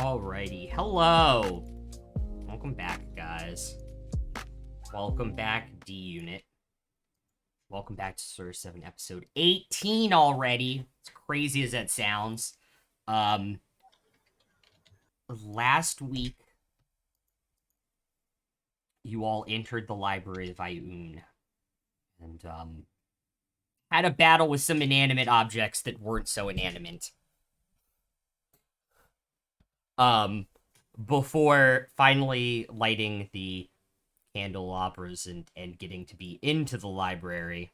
Alrighty, hello! Welcome back, guys. Welcome back, D-Unit. Welcome back to Sawyer 7, episode 18 already. As crazy as that sounds. Last week, you all entered the library of Ioun. And, had a battle with some inanimate objects that weren't so inanimate. Before finally lighting the candelabras and getting to be into the library,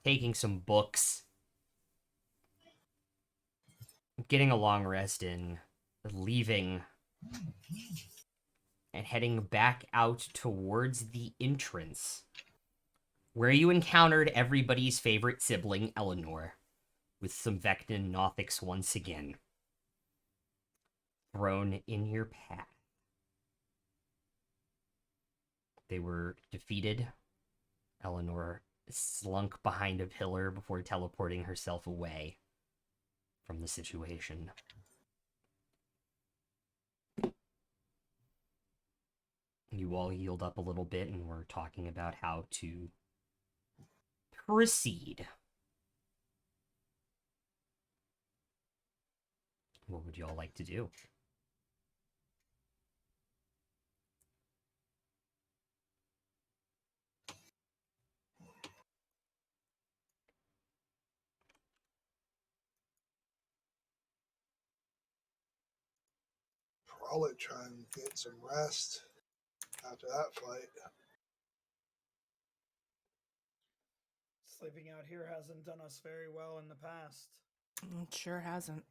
taking some books, getting a long rest in, leaving, and heading back out towards the entrance, where you encountered everybody's favorite sibling, Eleanor, with some Vectin Nothics once again thrown in your path. They were defeated. Eleanor slunk behind a pillar before teleporting herself away from the situation. You all healed up a little bit and were talking about how to proceed. What would you all like to do? Probably try and get some rest after that fight. Sleeping out here hasn't done us very well in the past. It sure hasn't.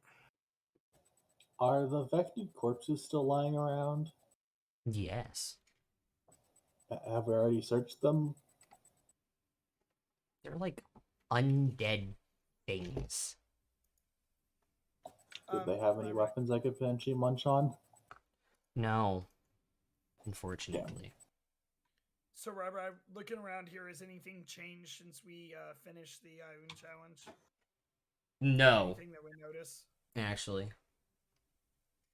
Are the Vected corpses still lying around? Yes. Have we already searched them? They're like undead things. Did they have any weapons I could potentially munch on? No. Unfortunately. So, Robert, I'm looking around here. Has anything changed since we finished the Ioun challenge? No. Anything that we notice? Actually.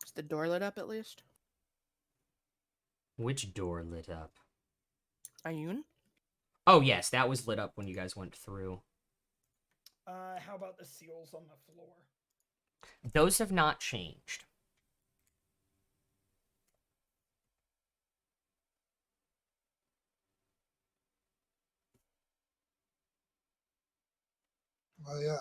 Is the door lit up at least? Which door lit up? Ioun? Oh, yes, that was lit up when you guys went through. How about the seals on the floor? Those have not changed. Oh, yeah.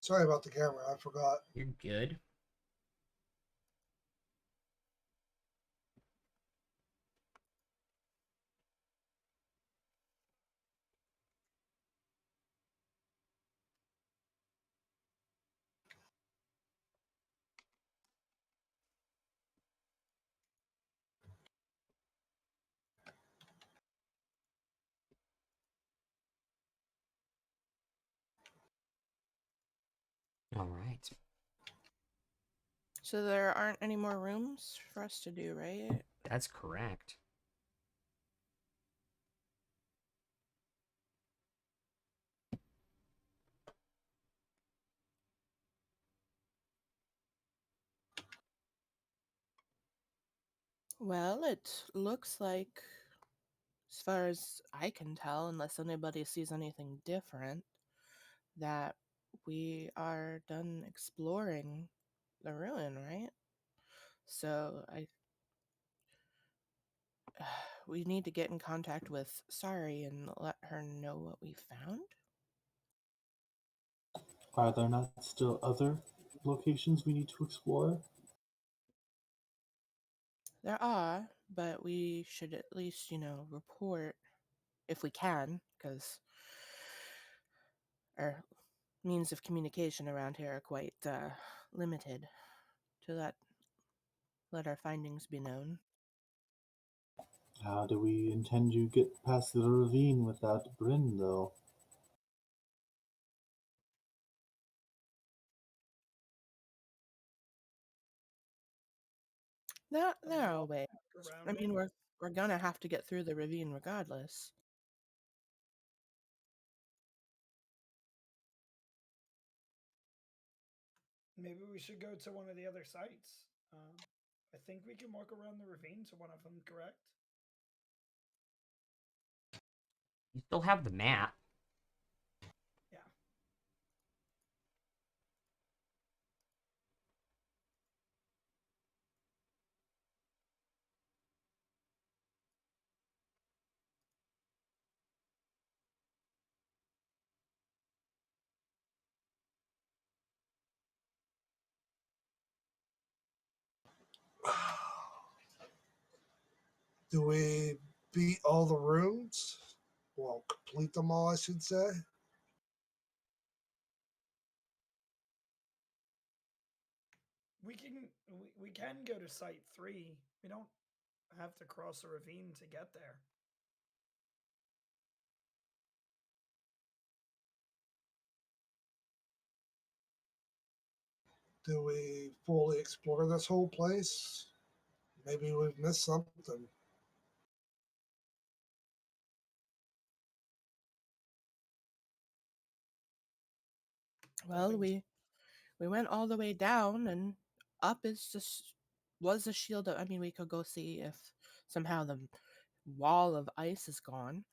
Sorry about the camera. I forgot. You're good. All right. So there aren't any more rooms for us to do, right? That's correct. Well, it looks like, as far as I can tell, unless anybody sees anything different, that we are done exploring the ruin, right? So we need to get in contact with Sari and let her know what we found. Are there not still other locations we need to explore? There are, but we should at least, report if we can, because our means of communication around here are quite limited to let our findings be known. How do we intend to get past the ravine without Bryn, though? There are ways. I mean, we're we're gonna have to get through the ravine regardless. Maybe we should go to one of the other sites. I think we can walk around the ravine to one of them, correct? You still have the map. Yeah. Do we beat all the rooms? Well, complete them all, I should say. We can go to site 3. We don't have to cross a ravine to get there. Do we fully explore this whole place? Maybe we've missed something. Well, think- we went all the way down, and up is just was a shield. I mean, we could go see if somehow the wall of ice is gone.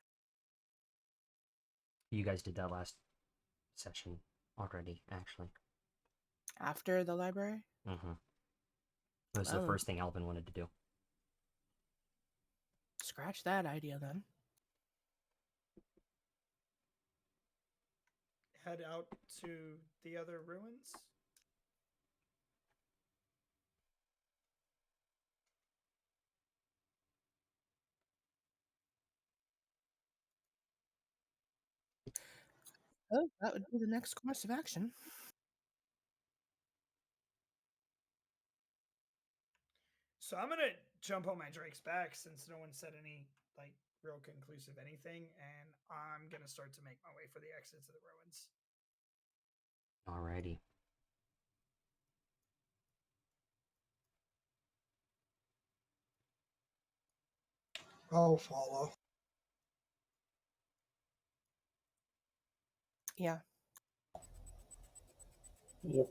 You guys did that last session already, actually. After the library. Mm-hmm. That was the Well, first thing Alvin wanted to do. scratch that idea then. Head out to the other ruins. Oh, that would be the next course of action. So I'm gonna jump on my Drake's back since no one said any like real conclusive anything, and I'm gonna start to make my way for the exits of the ruins. Alrighty. I'll follow. Yeah. Yep.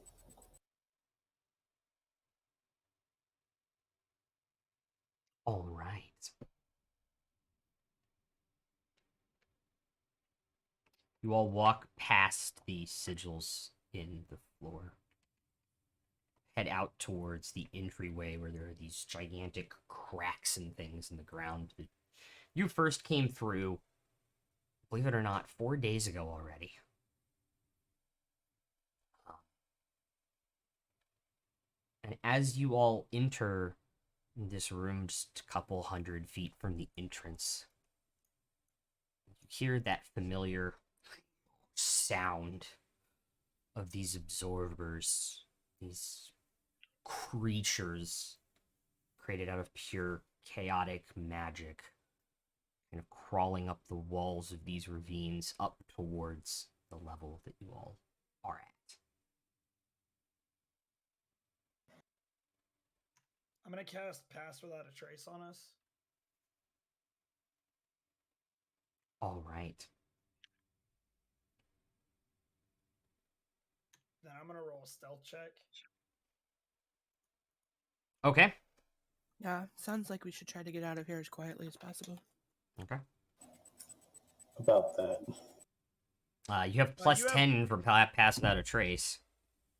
Alright. You all walk past the sigils in the floor. Head out towards the entryway where there are these gigantic cracks and things in the ground. You first came through, believe it or not, 4 days ago already. And as you all enter this room just a couple 100 feet from the entrance, you hear that familiar sound of these absorbers, these creatures created out of pure chaotic magic, kind of crawling up the walls of these ravines up towards the level that you all are at. I'm gonna cast Pass Without a Trace on us. All right. Then I'm gonna roll a stealth check. Okay. Yeah, sounds like we should try to get out of here as quietly as possible. Okay. About that. You have plus you have- 10 for Pass Without a Trace.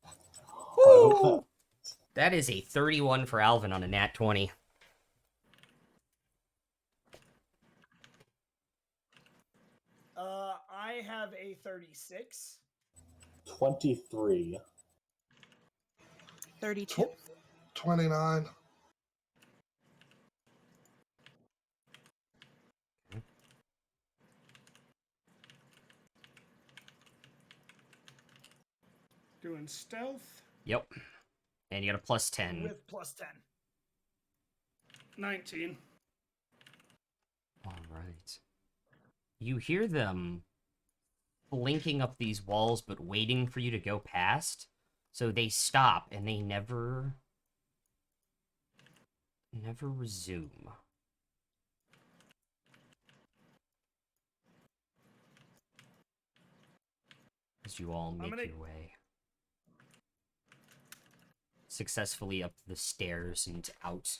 I hope not. That is a 31 for Alvin on a nat 20. I have a 36. 23. 32. 29. Doing stealth Yep. And you got a plus 10. with plus 10. 19. All right. You hear them blinking up these walls, but waiting for you to go past. So they stop, and they never resume. as you all make gonna- your way successfully up the stairs and out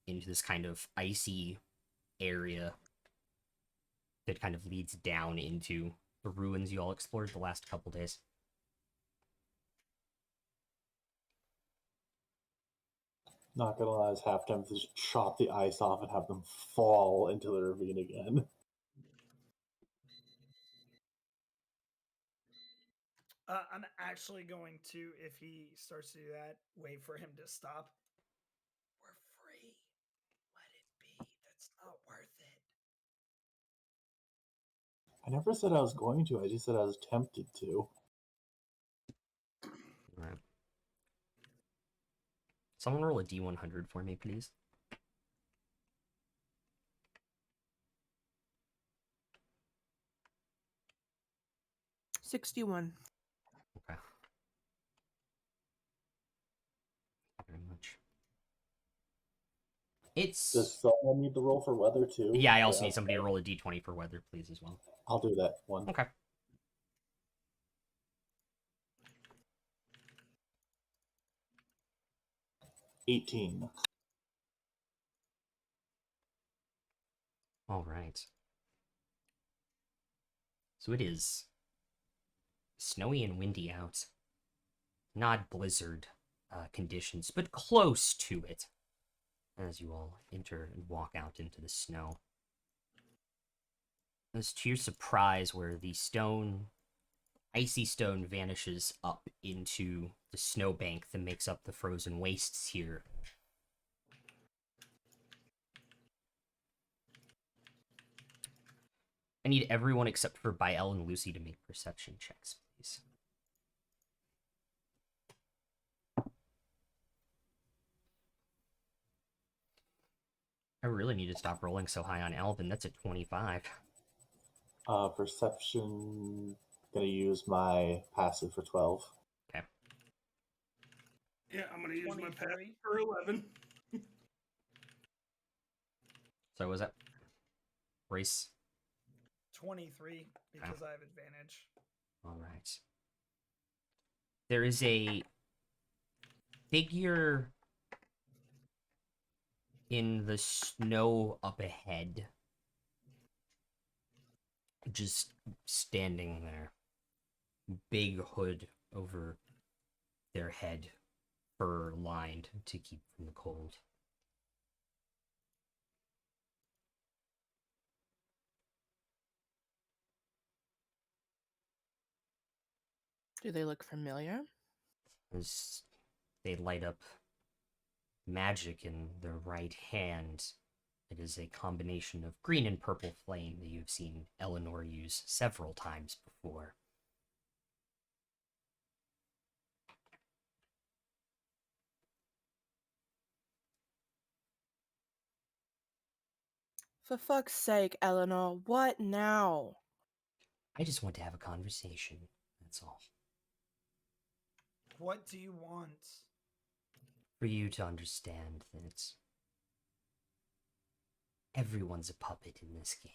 into this kind of icy area that kind of leads down into the ruins you all explored the last couple days. Not gonna lie, it's half time to just chop the ice off and have them fall into the ravine again. I'm actually going to, if he starts to do that, wait for him to stop. We're free. Let it be. That's not worth it. I never said I was going to, I just said I was tempted to. Alright. Someone roll a D100 for me, please. $61. Okay. Thank you very much. Does It's... someone need to roll for weather too? Yeah, I also need somebody to roll a D20 for weather, please, as well. I'll do that one. Okay. $18. All right. So it is snowy and windy out. Not blizzard conditions, but close to it. As you all enter and walk out into the snow. As to your surprise, where the icy stone vanishes up into the snowbank that makes up the frozen wastes here. I need everyone except for Bael and Lucy to make perception checks, please. I really need to stop rolling so high on Alvin. That's at 25. Perception, gonna use my passive for 12. Okay. Yeah, I'm gonna use my pet 23. for 11. So was that race? 23, because I have advantage. All right. There is a figure in the snow up ahead, just standing there. Big hood over their head, fur lined to keep from the cold. Do they look familiar? As they light up magic in their right hand, it is a combination of green and purple flame that you've seen Eleanor use several times before. For fuck's sake, Eleanor, what now? I just want to have a conversation, that's all. What do you want? For you to understand that everyone's a puppet in this game.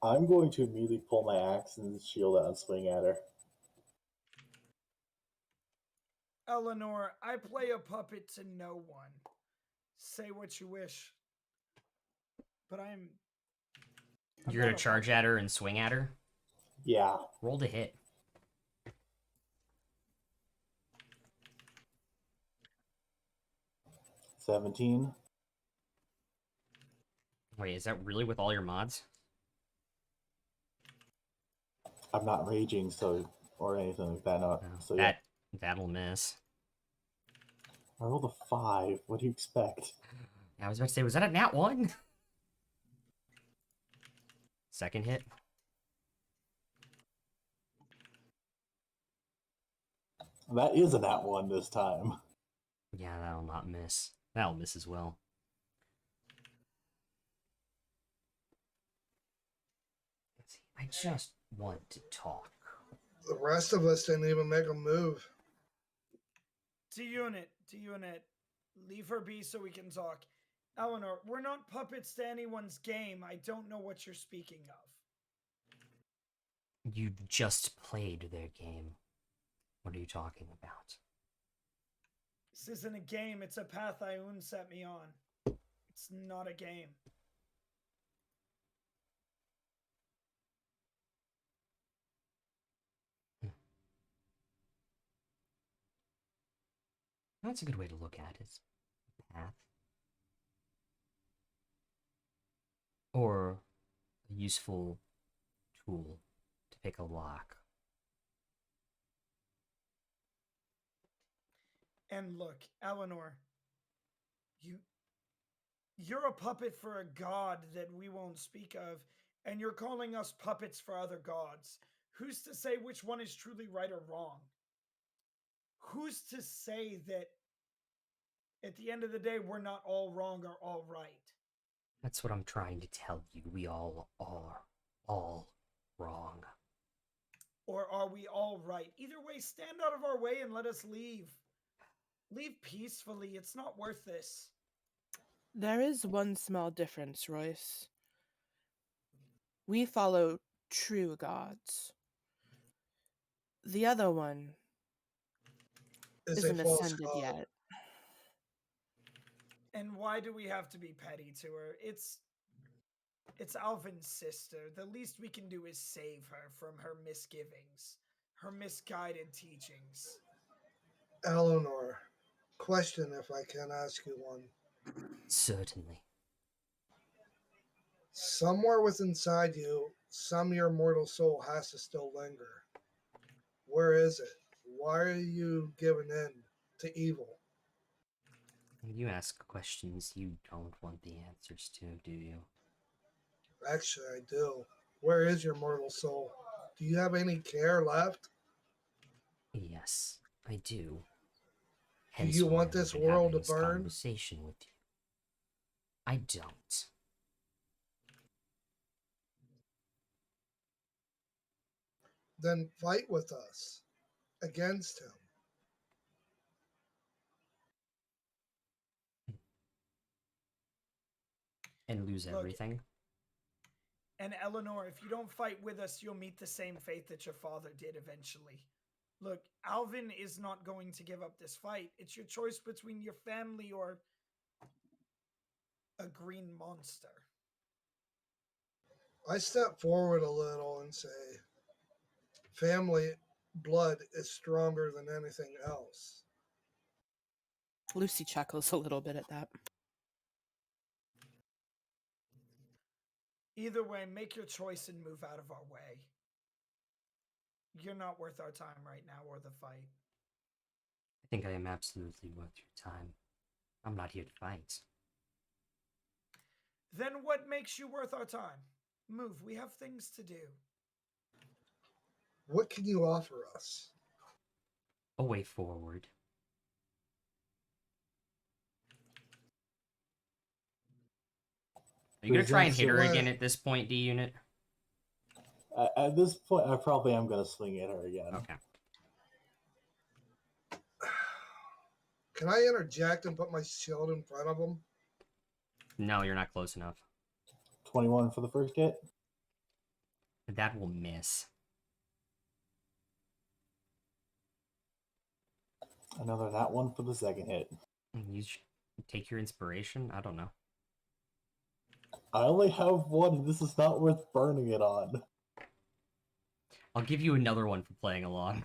I'm going to immediately pull my axe and shield out and swing at her. Eleanor, I play a puppet to no one. Say what you wish. But I'm You're gonna not a charge puppet. at her and swing at her? Yeah. Roll to hit. $17. Wait, is that really with all your mods? I'm not raging, so or anything like that. No. No, So yeah, that'll miss. I rolled a 5. What do you expect? I was about to say, was that a nat 1? Second hit. That is a nat 1 this time. Yeah, that'll not miss. That'll miss as well. Let's see. I just want to talk. The rest of us didn't even make a move. To unit. Leave her be so we can talk. Eleanor, we're not puppets to anyone's game. I don't know what you're speaking of. You just played their game. What are you talking about? This isn't a game, it's a path Ioun set me on. It's not a game. That's a good way to look at it. Path. Or a useful tool to pick a lock. And look, Eleanor, you're a puppet for a god that we won't speak of, and you're calling us puppets for other gods. Who's to say which one is truly right or wrong? Who's to say that at the end of the day we're not all wrong or all right? That's what I'm trying to tell you. We all are all wrong. Or are we all right? Either way, stand out of our way and let us leave. Leave peacefully. It's not worth this. There is one small difference, Royce. We follow true gods. The other one Is isn't a false ascended god. yet. And why do we have to be petty to her? It's Alvin's sister. The least we can do is save her from her misgivings, her misguided teachings. Eleanor, question if I can ask you one. Certainly. Somewhere within inside you, some of your mortal soul has to still linger. Where is it? Why are you giving in to evil? You ask questions you don't want the answers to, do you? Actually, I do. Where is your mortal soul? Do you have any care left? Yes, I do. Do Hence you why want we've this been world having to this burn? conversation with you. I don't. Then fight with us against him. And lose Look, everything? And Eleanor, if you don't fight with us, you'll meet the same fate that your father did eventually. Look, Alvin is not going to give up this fight. It's your choice between your family or a green monster. I step forward a little and say, family blood is stronger than anything else. Lucy chuckles a little bit at that. Either way, make your choice and move out of our way. You're not worth our time right now or the fight. I think I am absolutely worth your time. I'm not here to fight. Then what makes you worth our time? Move, we have things to do. What can you offer us? A way forward. Are you gonna try and hit her again at this point, D-Unit? At this point, I probably am going to swing at her again. Okay. Can I interject and put my shield in front of him? No, you're not close enough. 21 for the first hit. That will miss. Another nat one for the second hit. You should take your inspiration? I don't know. I only have one. This is not worth burning it on. I'll give you another one for playing along.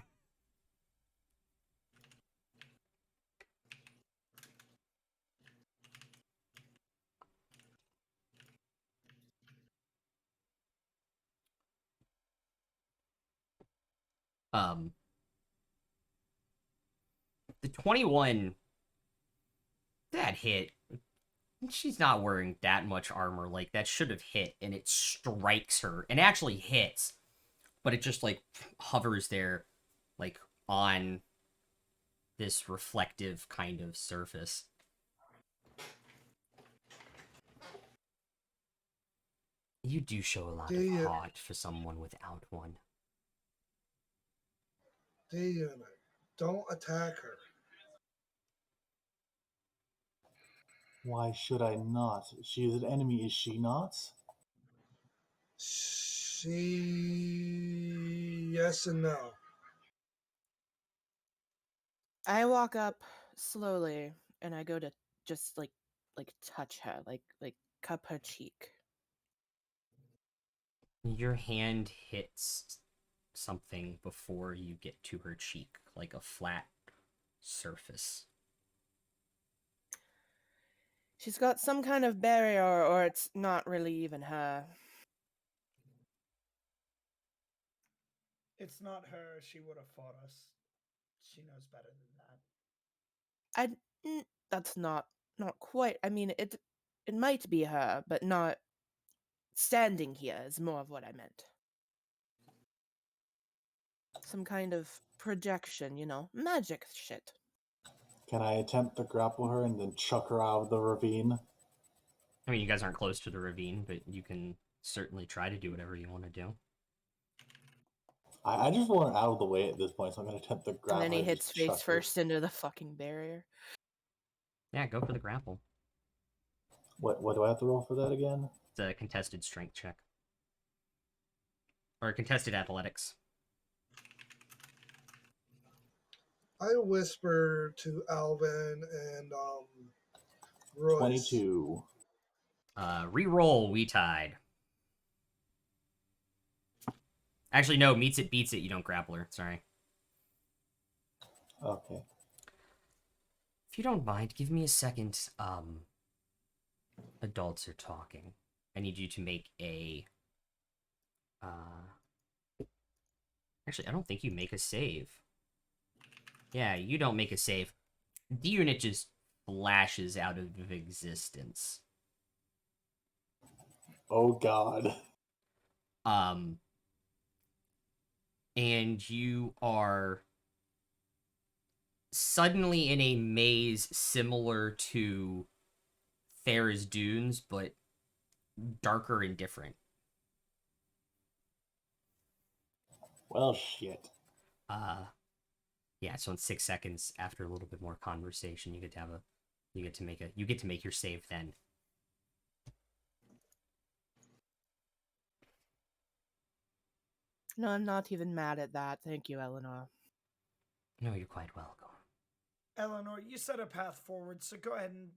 The 21, that hit. She's not wearing that much armor. Like, that should have hit, and it strikes her. And actually hits, but it just, like, hovers there, like, on this reflective kind of surface. You do show a lot of heart for someone without one. D-Unit, don't attack her. Why should I not? She is an enemy, is she not? She Yes and no. I walk up slowly and I go to just like touch her, like cup her cheek. Your hand hits something before you get to her cheek, like a flat surface. She's got some kind of barrier, or it's not really even her. It's not her. She would have fought us. She knows better than that. That's not quite. I mean, it might be her, but not standing here is more of what I meant. Some kind of projection, magic shit. Can I attempt to grapple her and then chuck her out of the ravine? I mean, you guys aren't close to the ravine, but you can certainly try to do whatever you want to do. I just want her out of the way at this point, so I'm going to attempt to grab And then her he and hits just face chuck her. first into the fucking barrier. Yeah, go for the grapple. What do I have to roll for that again? It's a contested strength check. Or contested athletics. I whisper to Alvin and Royce. 22. Reroll, we tied. Actually, no, meets it, beats it, you don't grapple her. Sorry. Okay. If you don't mind, give me a second. Adults are talking. I need you to make a... Actually, I don't think you make a save. Yeah, you don't make a save. The unit just flashes out of existence. Oh, God. And you are suddenly in a maze similar to Thayer's Dunes, but darker and different. Well, shit. Yeah, so in 6 seconds after a little bit more conversation, you get to make your save then. No, I'm not even mad at that. Thank you, Eleanor. No, you're quite welcome. Eleanor, you set a path forward, so go ahead and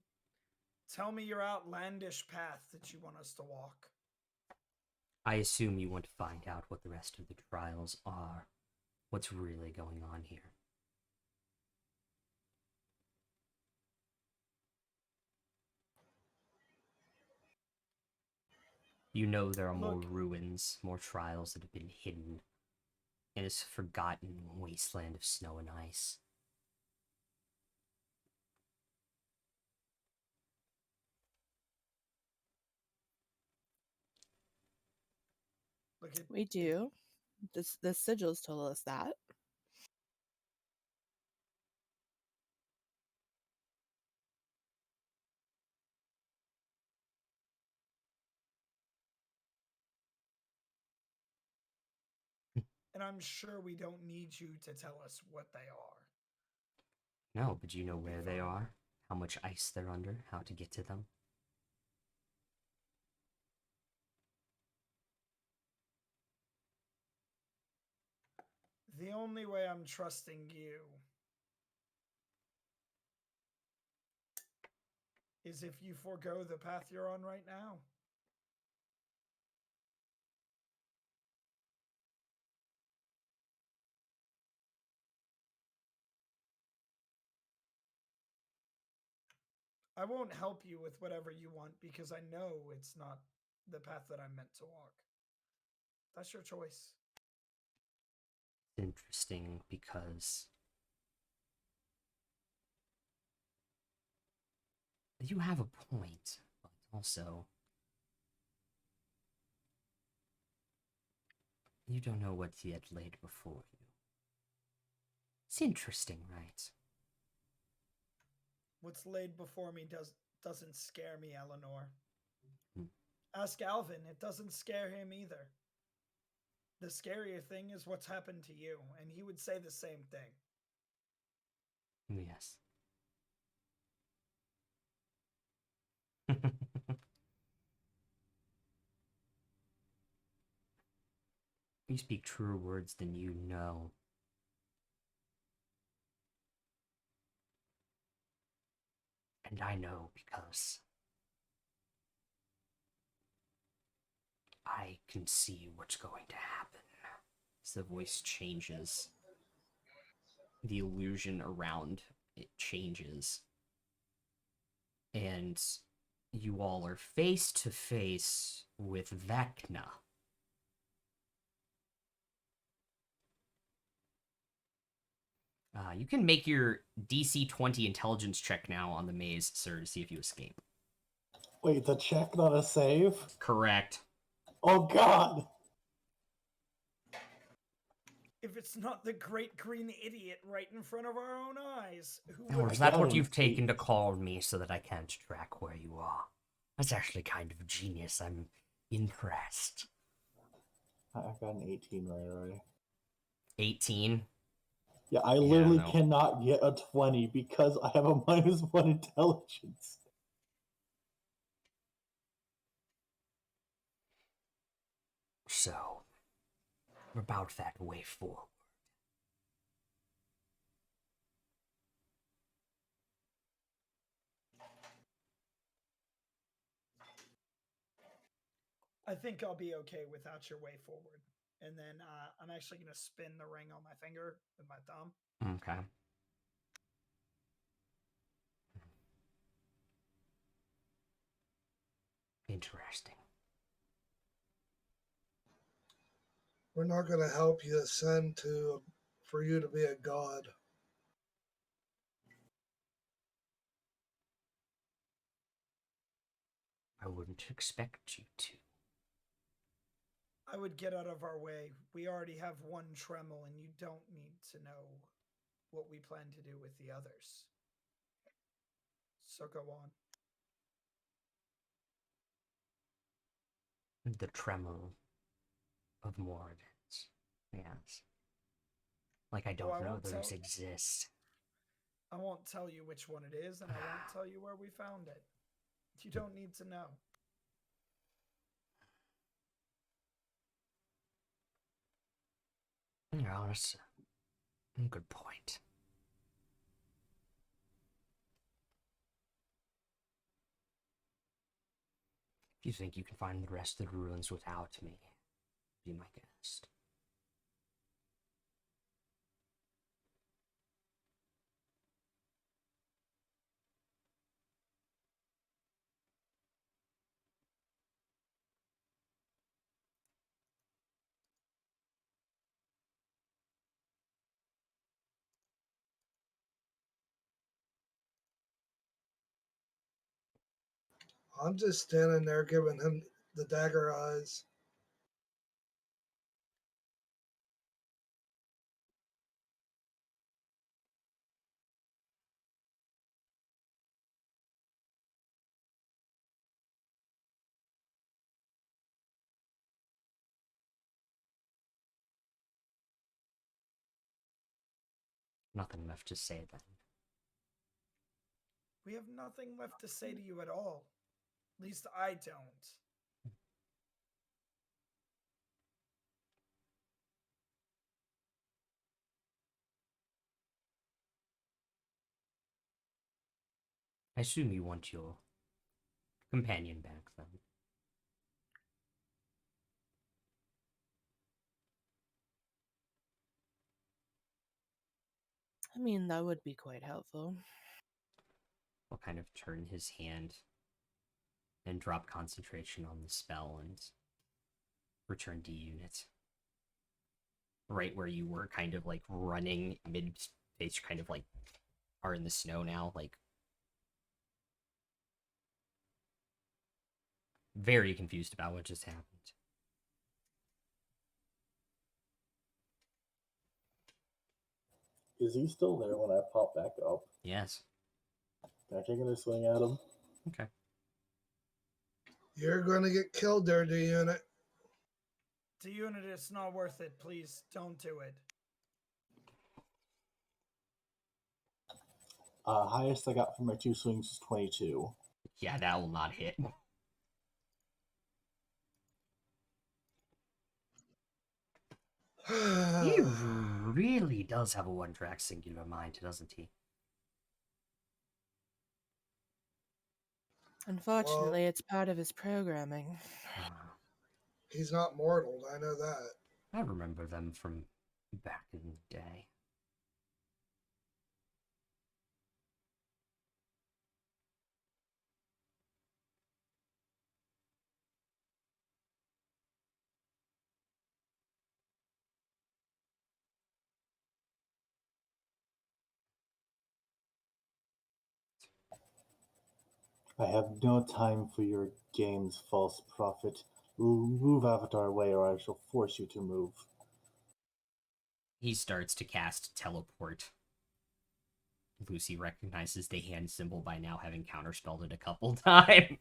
tell me your outlandish path that you want us to walk. I assume you want to find out what the rest of the trials are. What's really going on here? You know there are more ruins, more trials that have been hidden in this forgotten wasteland of snow and ice. We do. The sigils told us that. And I'm sure we don't need you to tell us what they are. No, but do you know where they are? How much ice they're under? How to get to them? The only way I'm trusting you is if you forego the path you're on right now. I won't help you with whatever you want because I know it's not the path that I'm meant to walk. That's your choice. Interesting, because you have a point, but also you don't know what's yet laid before you. It's interesting, right? What's laid before me doesn't scare me, Eleanor. Hmm. Ask Alvin. It doesn't scare him either. The scarier thing is what's happened to you, and he would say the same thing. Yes. You speak truer words than you know. And I know because I can see what's going to happen. As the voice changes, the illusion around it changes. And you all are face to face with Vecna. You can make your DC 20 intelligence check now on the maze, sir, to see if you escape. Wait, it's a check, not a save? Correct. Oh god! If it's not the great green idiot right in front of our own eyes, who Or would is that got what an you've taken 8. to call me so that I can't track where you are? That's actually kind of genius. I'm impressed. I got an 18 right away. 18. Yeah, I Yeah, literally no. cannot get a 20 because I have a -1 intelligence. So, about that way forward. I think I'll be okay without your way forward. And then I'm actually going to spin the ring on my finger with my thumb. Okay. Interesting. We're not going to help you ascend for you to be a god. I wouldn't expect you to. I would get out of our way. We already have one Tremel, and you don't need to know what we plan to do with the others. So go on. The tremor of more events. Yes. Like I don't I know won't those tell- exist. I won't tell you which one it is, and I won't tell you where we found it. You don't need to know. No, that's a good point. If you think you can find the rest of the ruins without me, be my guest. I'm just standing there giving him the dagger eyes. Nothing left to say then. We have nothing left to say to you at all. At least I don't. I assume you want your companion back then. I mean, that would be quite helpful. I'll kind of turn his hand and drop concentration on the spell and return to unit. Right where you were kind of like running mid-pace, kind of like are in the snow now, like very confused about what just happened. Is he still there when I pop back up? Yes. Can I take another swing at him? Okay. You're going to get killed there, the unit. To unit, it's not worth it. Please don't do it. Highest I got from my 2 swings is 22. Yeah, that will not hit. He really does have a one-track singular mind, doesn't he? Unfortunately, it's part of his programming. He's not mortal, I know that. I remember them from back in the day. I have no time for your games, false prophet. Move Avatar away, or I shall force you to move. He starts to cast teleport. Lucy recognizes the hand symbol by now, having counterspelled it a couple times.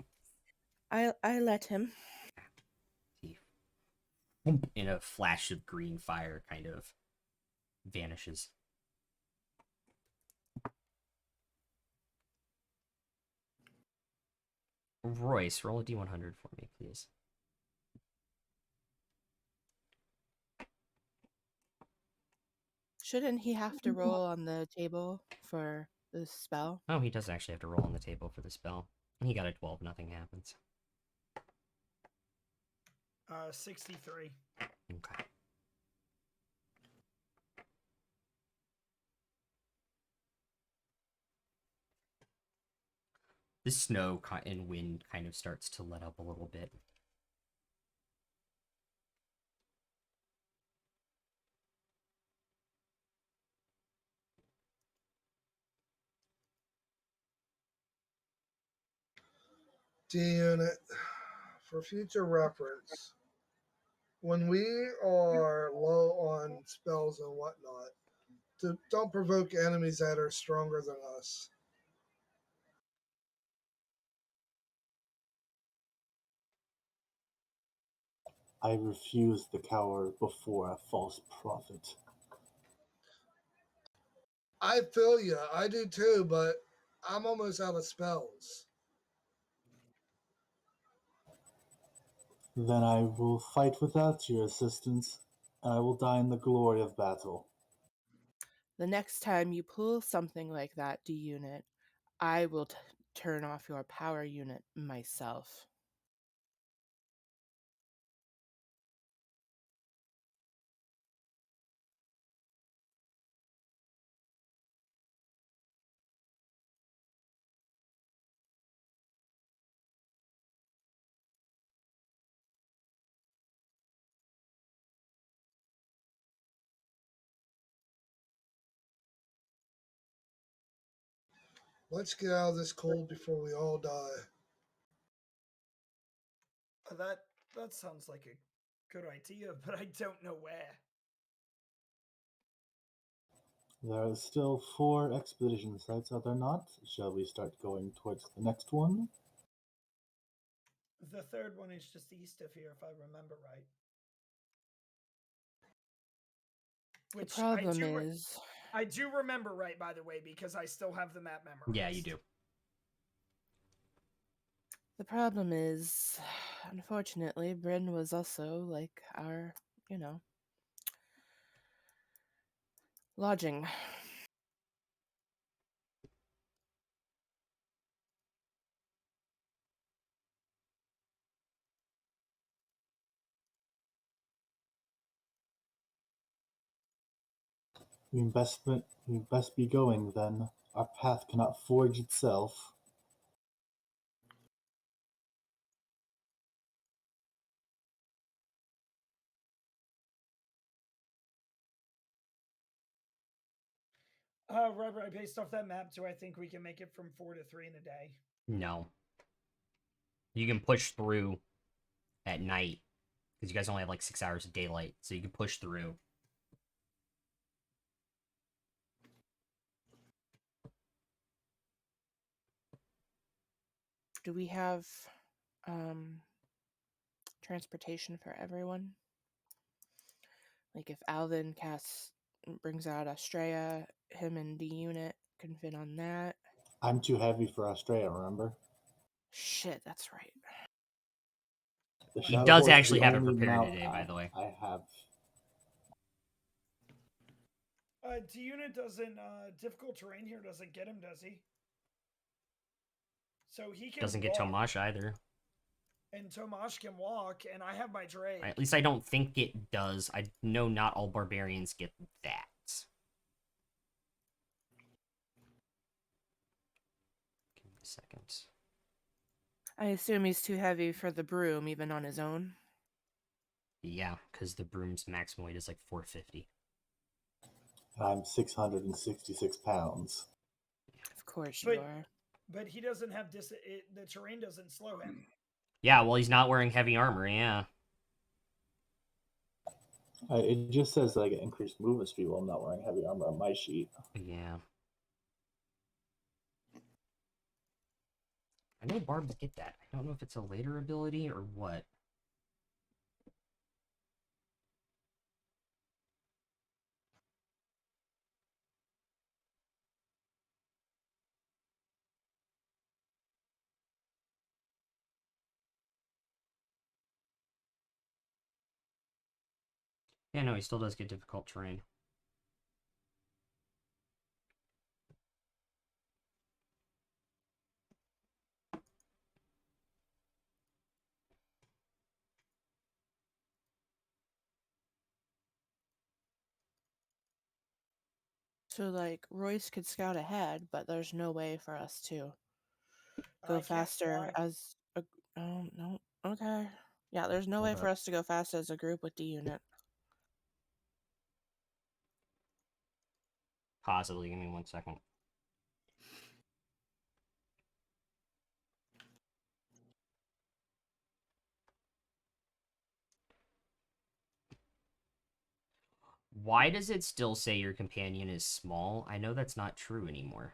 I let him. He, in a flash of green fire, kind of vanishes. Royce, roll a d100 for me, please. Shouldn't he have to roll on the table for the spell? Oh, he does actually have to roll on the table for the spell. He got a 12, nothing happens. 63. Okay. The snow and wind kind of starts to let up a little bit. D-Unit, for future reference, when we are low on spells and whatnot, don't provoke enemies that are stronger than us. I refuse the cower before a false prophet. I feel you, I do too, but I'm almost out of spells. Then I will fight without your assistance, and I will die in the glory of battle. The next time you pull something like that, D-Unit, I will turn off your power unit myself. Let's get out of this cold before we all die. That sounds like a good idea, but I don't know where. There are still 4 expedition sites, are there not? Shall we start going towards the next one? The third one is just east of here, if I remember right. The problem is... I do remember right, by the way, because I still have the map memorized. Yeah, you do. The problem is, unfortunately, Bryn was also, like, our, lodging. We best be going, then. Our path cannot forge itself. Right. Based off that map, do I think we can make it from 4 to 3 in a day? No. You can push through at night, because you guys only have like 6 hours of daylight, so you can push through. Do we have transportation for everyone? Like if Alvin brings out Estrella, him and D-Unit can fit on that. I'm too heavy for Australia, remember? Shit, that's right. The He Shadow does Horse is actually the have it only prepared mount today, by the way. I have. D-Unit doesn't, difficult terrain here doesn't get him, does he? So he can Doesn't get walk, Tomash either. and Tomash can walk, and I have my Drake. At least I don't think it does. I know not all barbarians get that. Give me a second. I assume he's too heavy for the broom, even on his own. Yeah, because the broom's maximum weight is like 450. I'm 666 pounds. Of course you are. But he doesn't have the terrain doesn't slow him. Yeah, well, he's not wearing heavy armor, yeah. It just says that I get increased movement speed while I'm not wearing heavy armor on my sheet. Yeah. I know barbs get that. I don't know if it's a later ability or what. Yeah, no, he still does get difficult terrain. So, like, Royce could scout ahead, but there's no way for us to go I can't faster fly. as a. Oh, no. Okay. Yeah, there's no way for us to go fast as a group with D-Unit. Possibly, give me 1 second. Why does it still say your companion is small? I know that's not true anymore.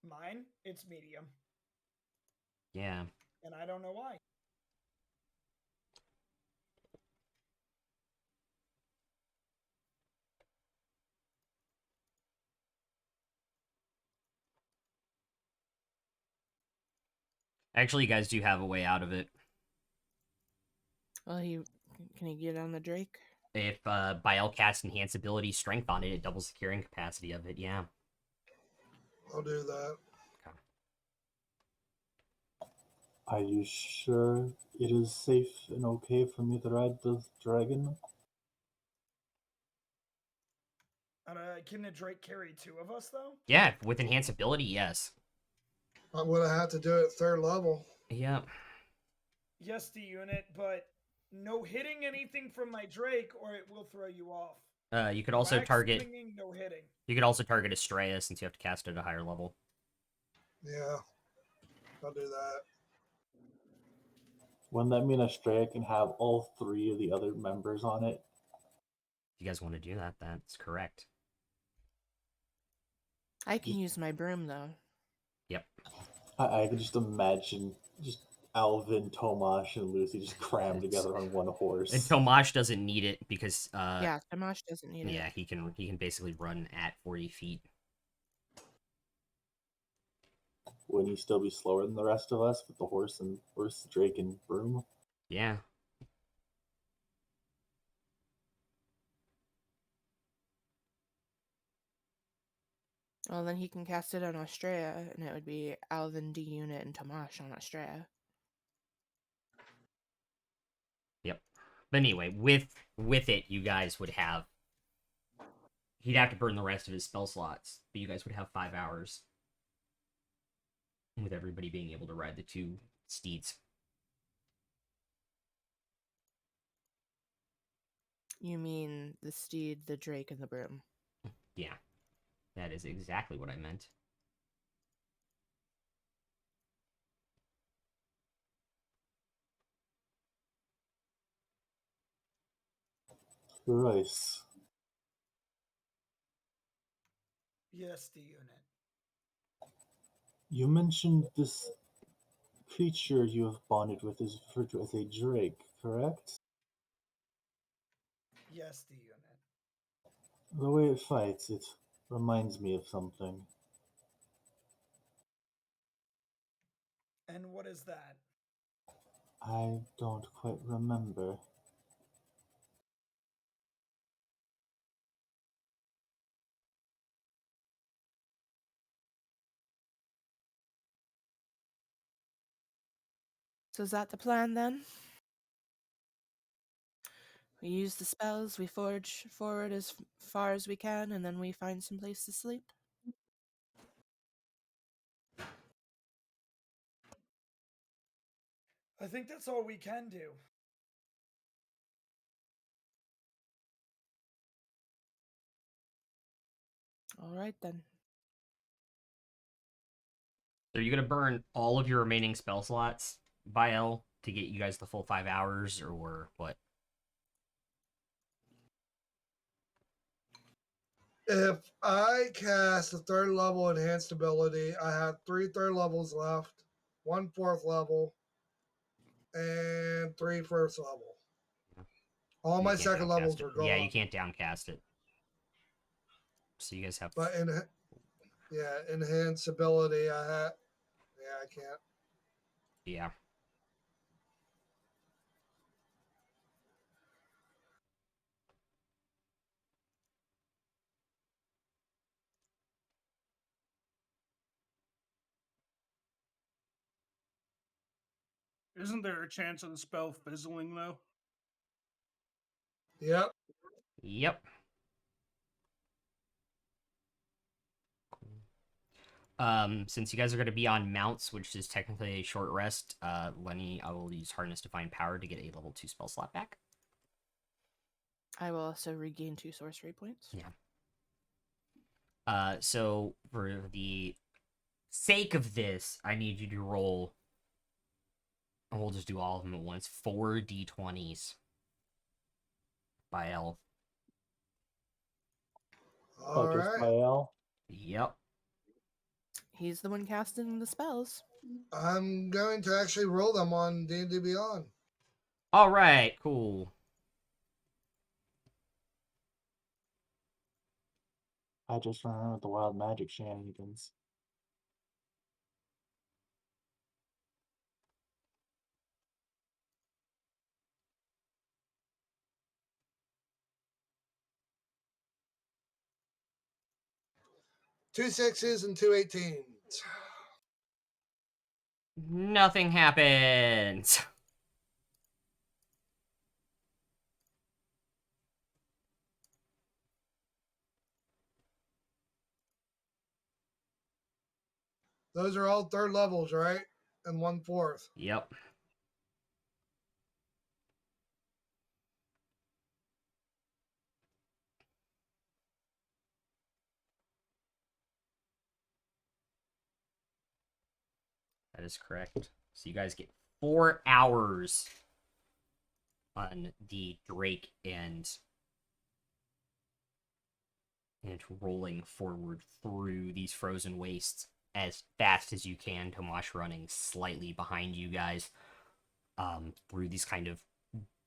Mine, it's medium, Yeah. and I don't know why. Actually, you guys do have a way out of it. Well, can he get on the Drake? If Biel casts Enhance Ability Strength on it, it doubles the carrying capacity of it, yeah. I'll do that. Okay. Are you sure it is safe and okay for me to ride the dragon? Can the Drake carry 2 of us, though? Yeah, with Enhance Ability, yes. I'm gonna have to do it 3rd level. Yep. Yes, D-Unit, but no hitting anything from my Drake, or it will throw you off. You could also Wax target. swinging, no hitting. You could also target Estrella since you have to cast it at a higher level. Yeah, I'll do that. Wouldn't that mean Estrella can have all 3 of the other members on it? If you guys want to do that, that's correct. I can use my broom, though. Yep. I can just imagine just Alvin, Tomash, and Lucy just crammed together on one horse. And Tomash doesn't need it because Yeah, Tomash doesn't need it. yeah, he can basically run at 40 feet. Wouldn't he still be slower than the rest of us with the horse, Drake, and broom? Yeah. Well, then he can cast it on Australia, and it would be Alvin, D-Unit, and Tomash on Australia. Yep. But anyway, with it, you guys would have. He'd have to burn the rest of his spell slots, but you guys would have 5 hours. With everybody being able to ride the 2 steeds. You mean the steed, the Drake, and the broom? Yeah. That is exactly what I meant. Royce, Yes, D-Unit. you mentioned this creature you have bonded with is referred to as a drake, correct? Yes, D-Unit. The way it fights, it reminds me of something. And what is that? I don't quite remember. So is that the plan then? We use the spells, we forge forward as far as we can, and then we find some place to sleep? I think that's all we can do. All right then. So are you gonna burn all of your remaining spell slots, Vial, to get you guys the full 5 hours, or what? If I cast a third level enhanced ability, I have 3 third levels left, 1 fourth level, and 3 first level. All You my can't second downcast levels it. are gone. Yeah, you can't downcast it. So you guys have. But enhanced ability, I can't. Yeah. Isn't there a chance of the spell fizzling though? Yep. Yep. Since you guys are going to be on mounts, which is technically a short rest, Lenny, I will use Hardness Divine Power to get a level 2 spell slot back. I will also regain 2 sorcery points. Yeah. So for the sake of this, I need you to roll, and we'll just do all of them at once, 4 d20s by elf. All Just right. by L. Yep. He's the one casting the spells. I'm going to actually roll them on D&D Beyond. All right, cool. I just run around with the wild magic shenanigans. Two 6s and 2 18s. Nothing happens. Those are all third levels, right? And 1 fourth. Yep. That is correct. So you guys get 4 hours on the Drake and rolling forward through these frozen wastes as fast as you can. Tomash running slightly behind you guys, through these kind of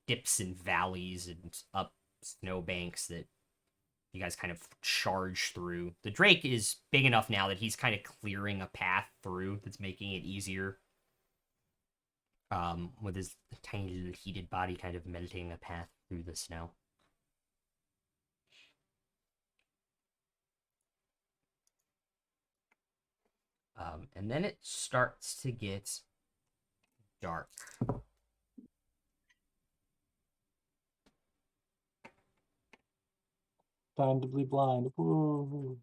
dips and valleys and up snowbanks that you guys kind of charge through. The Drake is big enough now that he's kind of clearing a path through that's making it easier. With his tiny little heated body kind of melting a path through the snow. And then it starts to get dark. Time to be blind. Woo.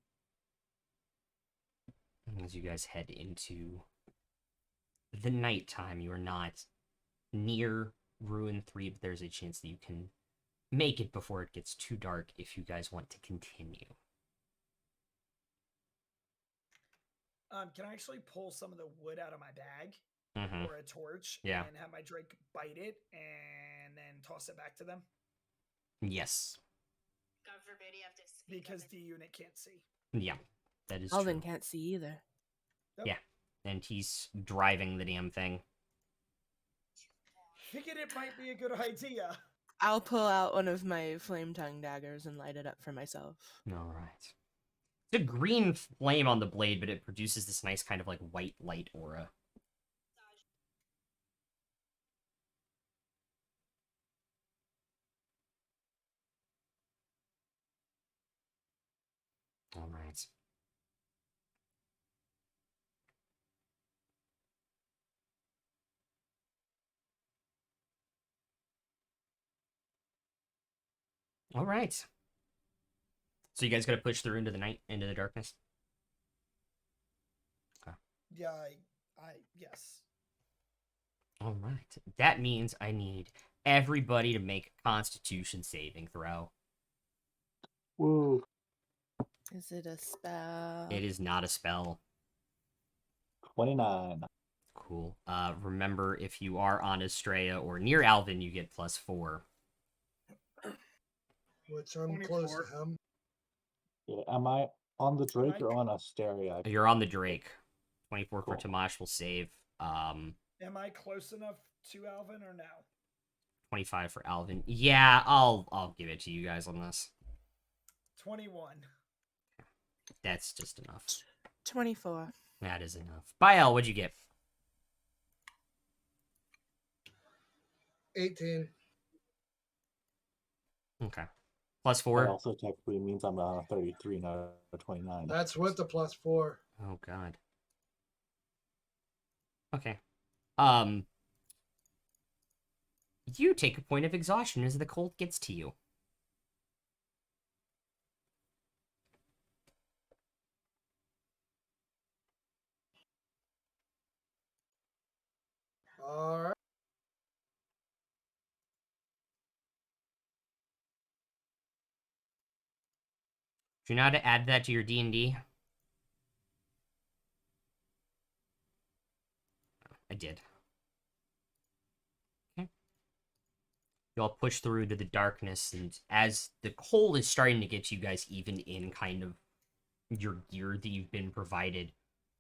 As you guys head into the nighttime, you are not near Ruin 3, but there's a chance that you can make it before it gets too dark if you guys want to continue. Can I actually pull some of the wood out of my bag Mm-hmm. or a torch Yeah. and have my Drake bite it and then toss it back to them? Yes. God forbid you have to speak Because of the unit can't see. Yeah, that is Alvin true. can't see either. Nope. Yeah, and he's driving the damn thing. Figured it might be a good idea. I'll pull out one of my flame tongue daggers and light it up for myself. All right. It's a green flame on the blade, but it produces this nice kind of like white light aura. All right. All right. So you guys got to push through into the night, into the darkness. Yeah, yes. All right. That means I need everybody to make a Constitution saving throw. Woo. Is it a spell? It is not a spell. 29. Cool. Remember, if you are on Estrella or near Alvin, you get +4. Which I'm close 24. to him. Yeah, am I on the Drake or on Asteria? You're on the Drake. 24 for Cool. Tamash will save. Am I close enough to Alvin or no? 25 for Alvin. Yeah, I'll give it to you guys on this. 21. That's just enough. 24. That is enough. Bael, what'd you get? 18. Okay. That +4. also technically means I'm on a 33, not a 29. That's with the +4. Oh god. Okay. You take a point of exhaustion as the cold gets to you. All right. Do you know how to add that to your D&D? I did. Okay. You all push through to the darkness, and as the cold is starting to get you guys even in kind of your gear that you've been provided,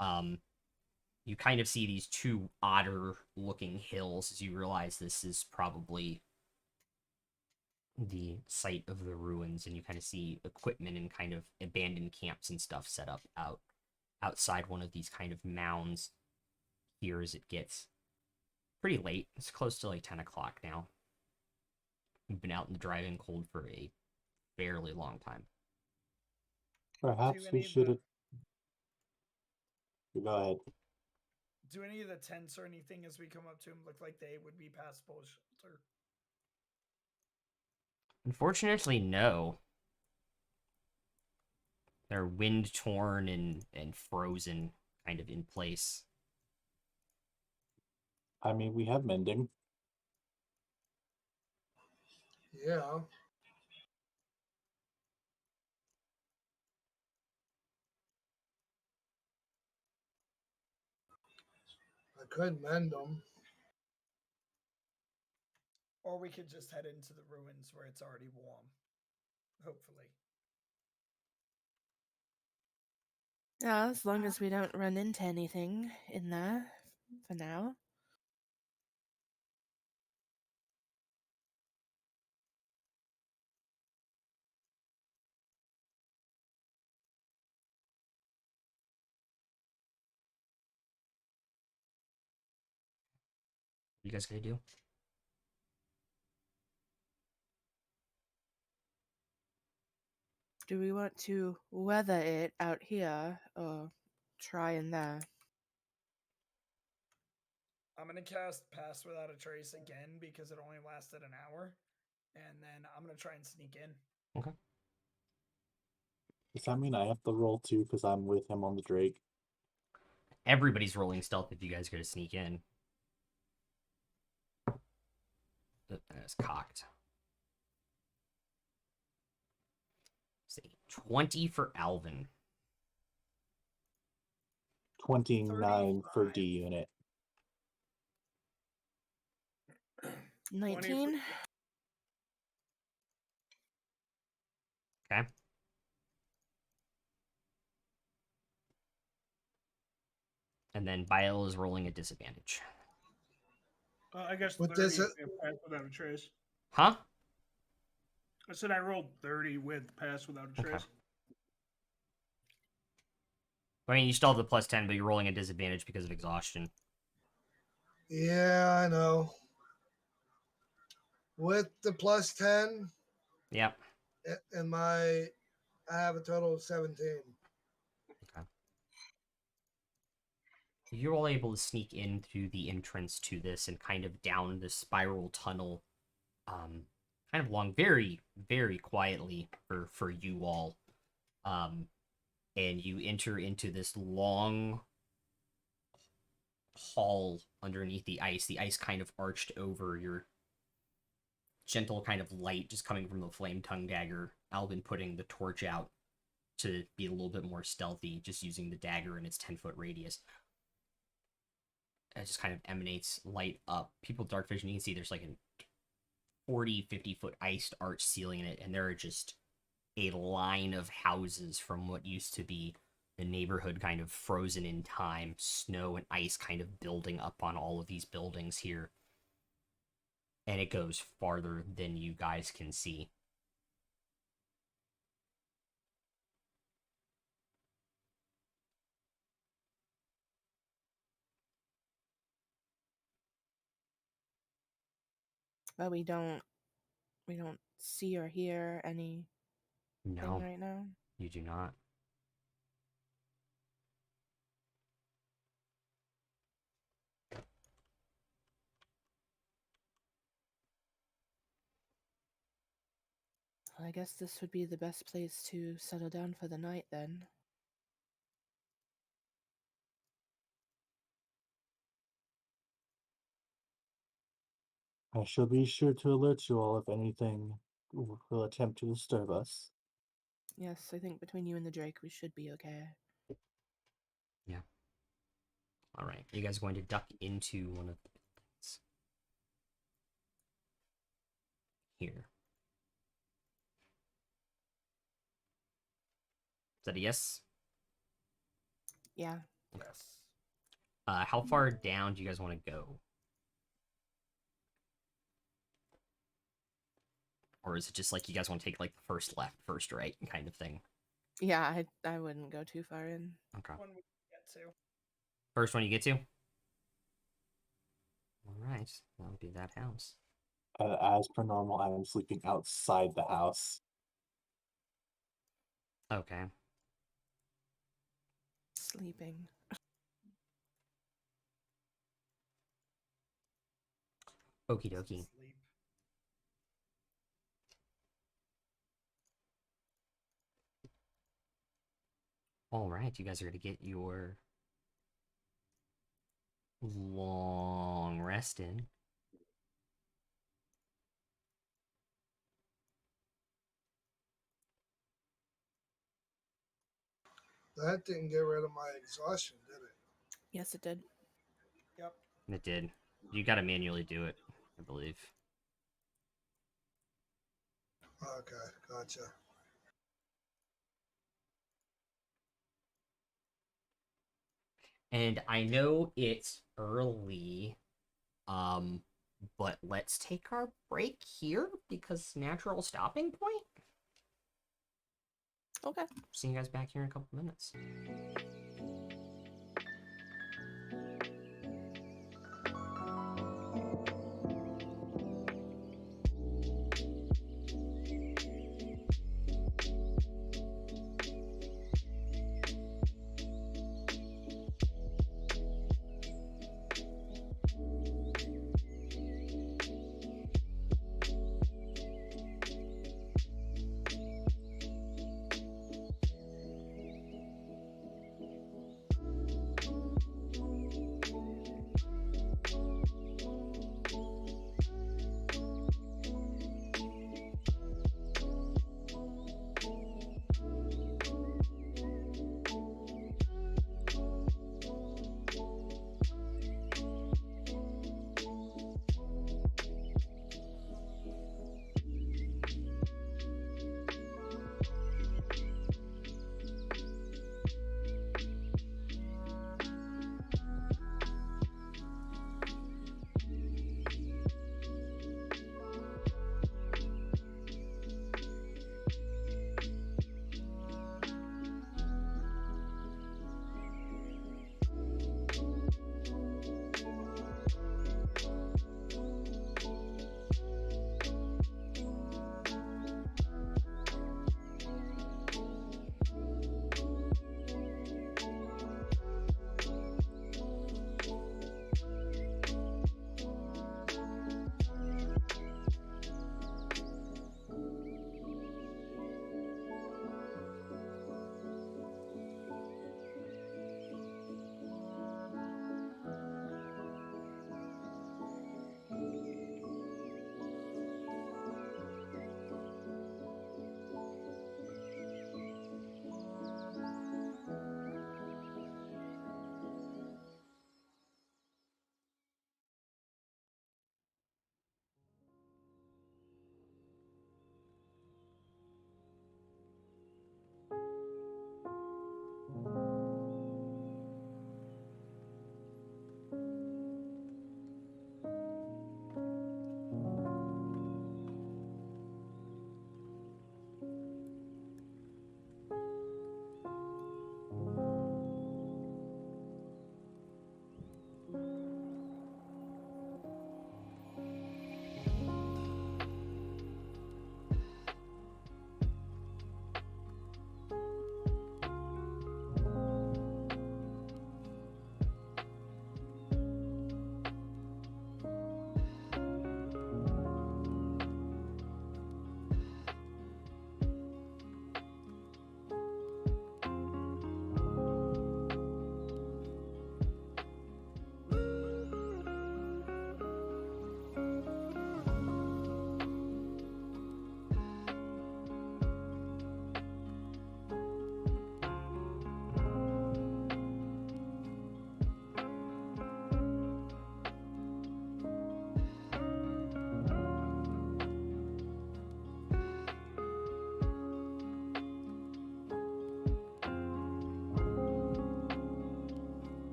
you kind of see these two otter-looking hills as you realize this is probably the site of the ruins, and you kind of see equipment and kind of abandoned camps and stuff set up outside one of these kind of mounds here as it gets pretty late. It's close to like 10 o'clock now. We've been out in the driving cold for a fairly long time. Perhaps Do we any of should. Go ahead. Do any of the tents or anything as we come up to him look like they would be passable shelter? Unfortunately, no. They're wind torn and frozen kind of in place. I mean, we have mending. Yeah. I could mend them. Or we could just head into the ruins where it's already warm. Hopefully. Yeah, as long as we don't run into anything in there for now. What you guys gonna do? Do we want to weather it out here or try in there? I'm going to cast Pass Without a Trace again because it only lasted an hour. And then I'm going to try and sneak in. Okay. Does that mean I have to roll too because I'm with him on the Drake? Everybody's rolling stealth if you guys go to sneak in. That's cocked. See, 20 for Alvin. 29 for 35. D unit. 19? Okay. And then Bael is rolling a disadvantage. I guess With 30 this- if pass without a trace. Huh? I said I rolled 30 with pass without a Okay. trace. I mean, you still have the +10, but you're rolling a disadvantage because of exhaustion. Yeah, I know. With the +10, Yep. and I have a total of 17. You're all able to sneak in through the entrance to this and kind of down the spiral tunnel kind of along very, very quietly for you all. And you enter into this long hall underneath the ice kind of arched over your gentle kind of light just coming from the flame tongue dagger. Albin putting the torch out to be a little bit more stealthy, just using the dagger in its 10-foot radius. It just kind of emanates light up. People with dark vision, you can see there's like a 40-50 foot iced arch ceiling in it, and there are just a line of houses from what used to be the neighborhood kind of frozen in time, snow and ice kind of building up on all of these buildings here. And it goes farther than you guys can see. But we don't see or hear anything No, right now. you do not. Well, I guess this would be the best place to settle down for the night then. I shall be sure to alert you all if anything will attempt to disturb us. Yes, I think between you and the Drake we should be okay. Yeah. All right. You guys are going to duck into one of the buildings here. Is that a yes? Yeah. Yes. How far down do you guys want to go? Or is it just like you guys want to take like the first left, first right kind of thing? Yeah, I wouldn't go too far in. Okay. One we get to. First one you get to? Alright. That would be that house. As per normal, I am sleeping outside the house. Okay. Sleeping. Okie dokie. Sleep. Alright, you guys are going to get your long rest in. That didn't get rid of my exhaustion, did it? Yes, it did. Yep. It did. You got to manually do it, I believe. Okay, gotcha. And I know it's early, but let's take our break here because natural stopping point. Okay. See you guys back here in a couple minutes.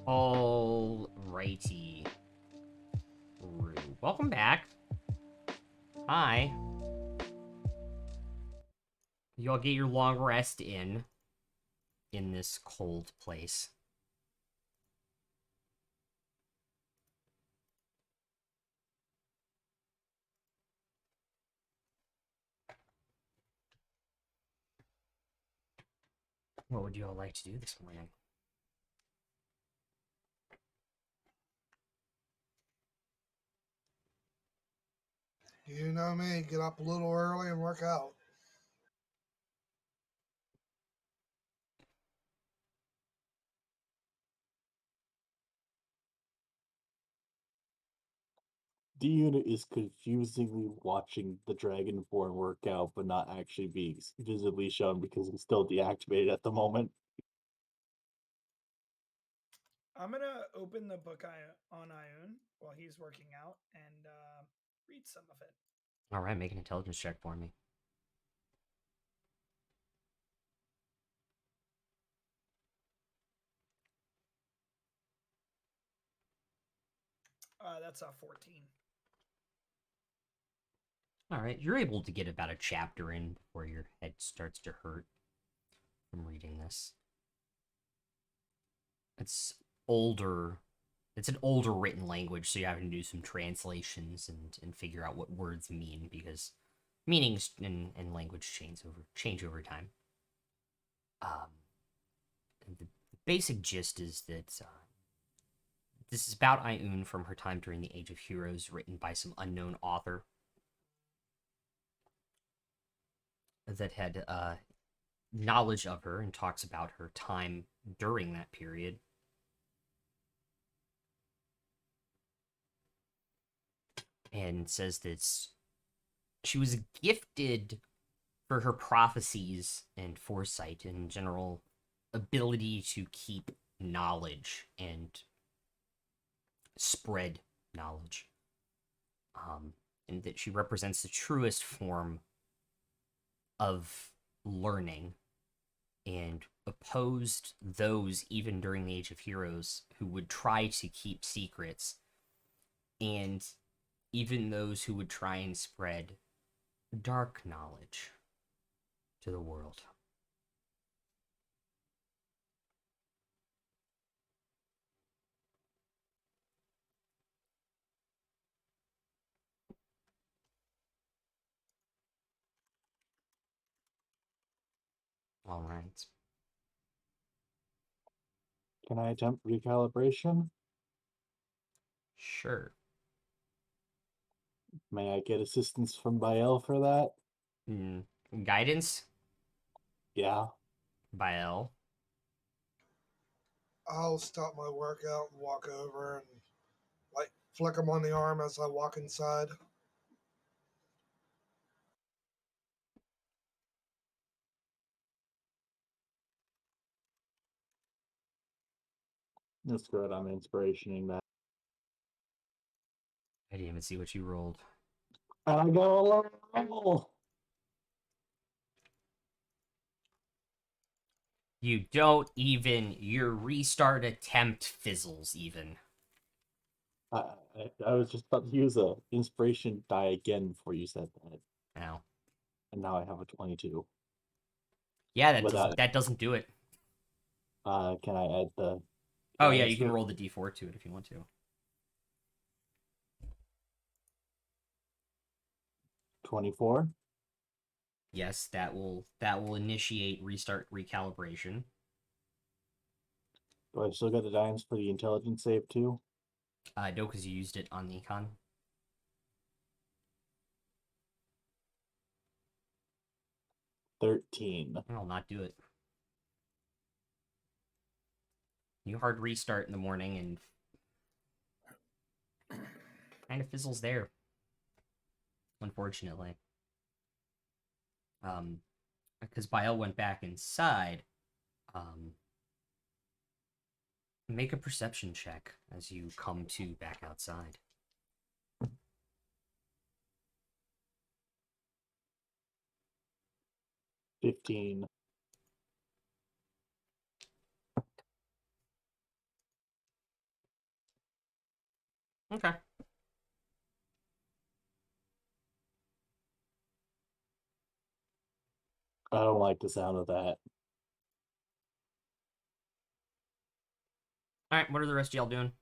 Alrighty. Welcome back. Hi. You all get your long rest in this cold place. What would you all like to do this morning? You know me, get up a little early and work out. D-Unit is confusingly watching the Dragonborn work out, but not actually being visibly shown because it's still deactivated at the moment. I'm gonna open the book on Ioun while he's working out and read some of it. All right, make an intelligence check for me. That's a 14. All right, you're able to get about a chapter in before your head starts to hurt from reading this. It's older. It's an older written language, so you have to do some translations and figure out what words mean because meanings and language change over time. The basic gist is that this is about Ioun from her time during the Age of Heroes, written by some unknown author that had knowledge of her and talks about her time during that period. And says that she was gifted for her prophecies and foresight and general ability to keep knowledge and spread knowledge. And that she represents the truest form of learning and opposed those, even during the Age of Heroes, who would try to keep secrets, and even those who would try and spread dark knowledge to the world. All right. Can I attempt recalibration? Sure. May I get assistance from Bael for that? Guidance? Yeah. Bael. I'll stop my workout and walk over and like flick him on the arm as I walk inside. That's good. I'm inspirationing that. I didn't even see what you rolled. And I go a lower level. You don't even. Your restart attempt fizzles, even. I was just about to use a inspiration die again before you said that. Now. And now I have a 22. Yeah, that Without, doesn't do it. can I add the Oh, yeah, guidance you can to it? roll the d4 to it if you want to. 24? Yes, that will initiate restart recalibration. Do I still get the dimes for the intelligence save too? No, because you used it on the econ. 13. I'll not do it. You hard restart in the morning and kind of fizzles there. Unfortunately. Because Bael went back inside. Make a perception check as you come to back outside. 15. Okay. I don't like the sound of that. Alright, what are the rest of y'all doing?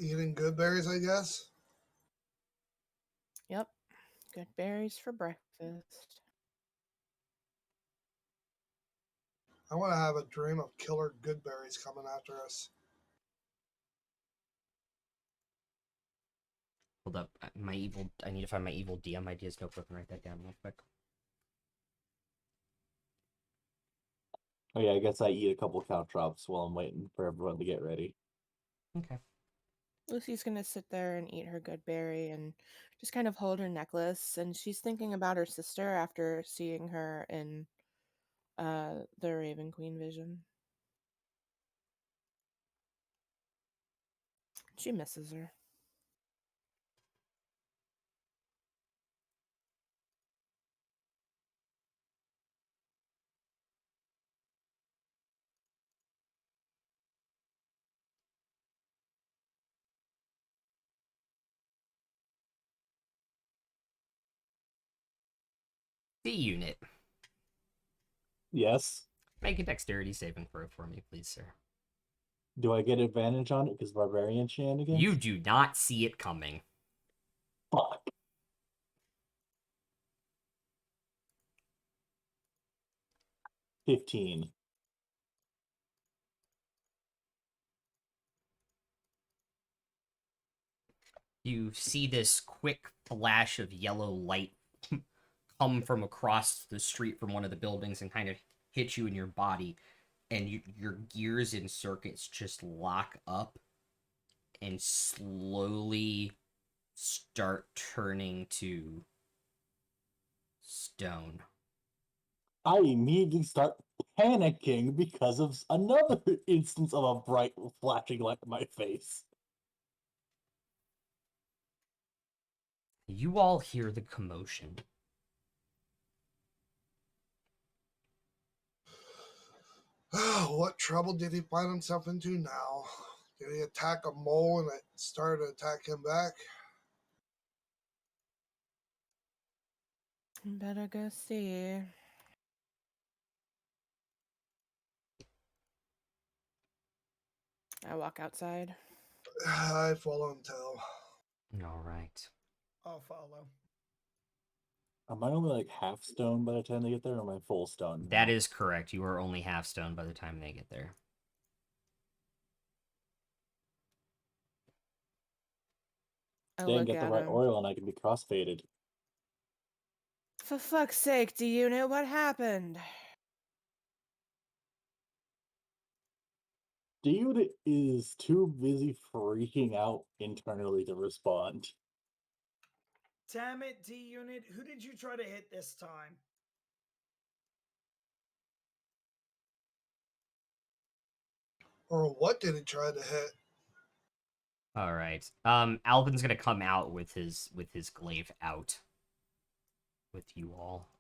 Eating good berries, I guess. Yep. Good berries for breakfast. I want to have a dream of killer good berries coming after us. Hold up. I need to find my evil DM ideas notebook and write that down real quick. Oh yeah, I guess I eat a couple couch drops while I'm waiting for everyone to get ready. Okay. Lucy's gonna sit there and eat her good berry and just kind of hold her necklace, and she's thinking about her sister after seeing her in the Raven Queen vision. She misses her. The unit. Yes. Make a dexterity saving throw for me, please, sir. Do I get advantage on it because barbarian shenanigans? You do not see it coming. Fuck. 15. You see this quick flash of yellow light come from across the street from one of the buildings and kind of hit you in your body, and your gears and circuits just lock up and slowly start turning to stone. I immediately start panicking because of another instance of a bright flashing light in my face. You all hear the commotion. What trouble did he find himself into now? Did he attack a mole and it started to attack him back? Better go see. I walk outside. I follow him too. All right. I'll follow. Am I only like half stone by the time they get there, or am I full stone? That is correct. You are only half stone by the time they get there. I Didn't look get the at right him. oil and I can be crossfaded. For fuck's sake, D-Unit, what happened? Dude is too busy freaking out internally to respond. Damn it, D Unit. Who did you try to hit this time? Or what did he try to hit? All right. Alvin's gonna come out with his glaive out with you all.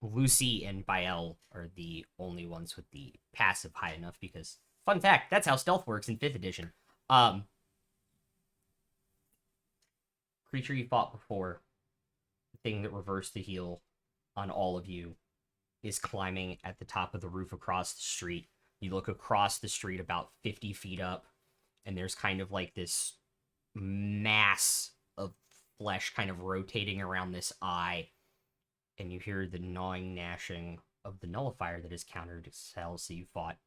Lucy and Bael are the only ones with the passive high enough because, fun fact, that's how stealth works in 5th edition. Creature you fought before, the thing that reversed the heal on all of you, is climbing at the top of the roof across the street. You look across the street about 50 feet up, and there's kind of like this mass of flesh kind of rotating around this eye, and you hear the gnawing gnashing of the nullifier that is countered to cells that you fought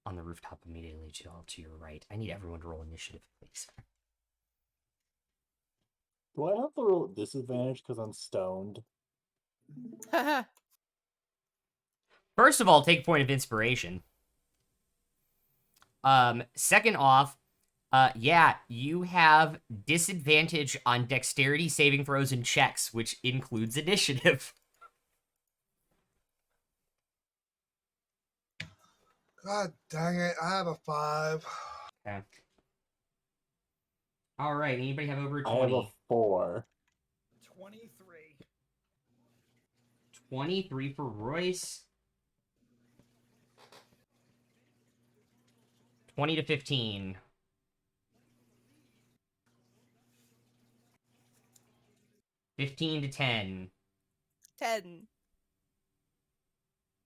on the rooftop immediately to your right. I need everyone to roll initiative, please. Do I have to roll at disadvantage because I'm stoned? Haha. First of all, take a point of inspiration. Second off, yeah, you have disadvantage on dexterity saving throws and checks, which includes initiative. God dang it, I have a 5. Okay. All right, anybody have over 20? I have a 4. 23. 23 for Royce. 20 to 15. 15 to 10. 10.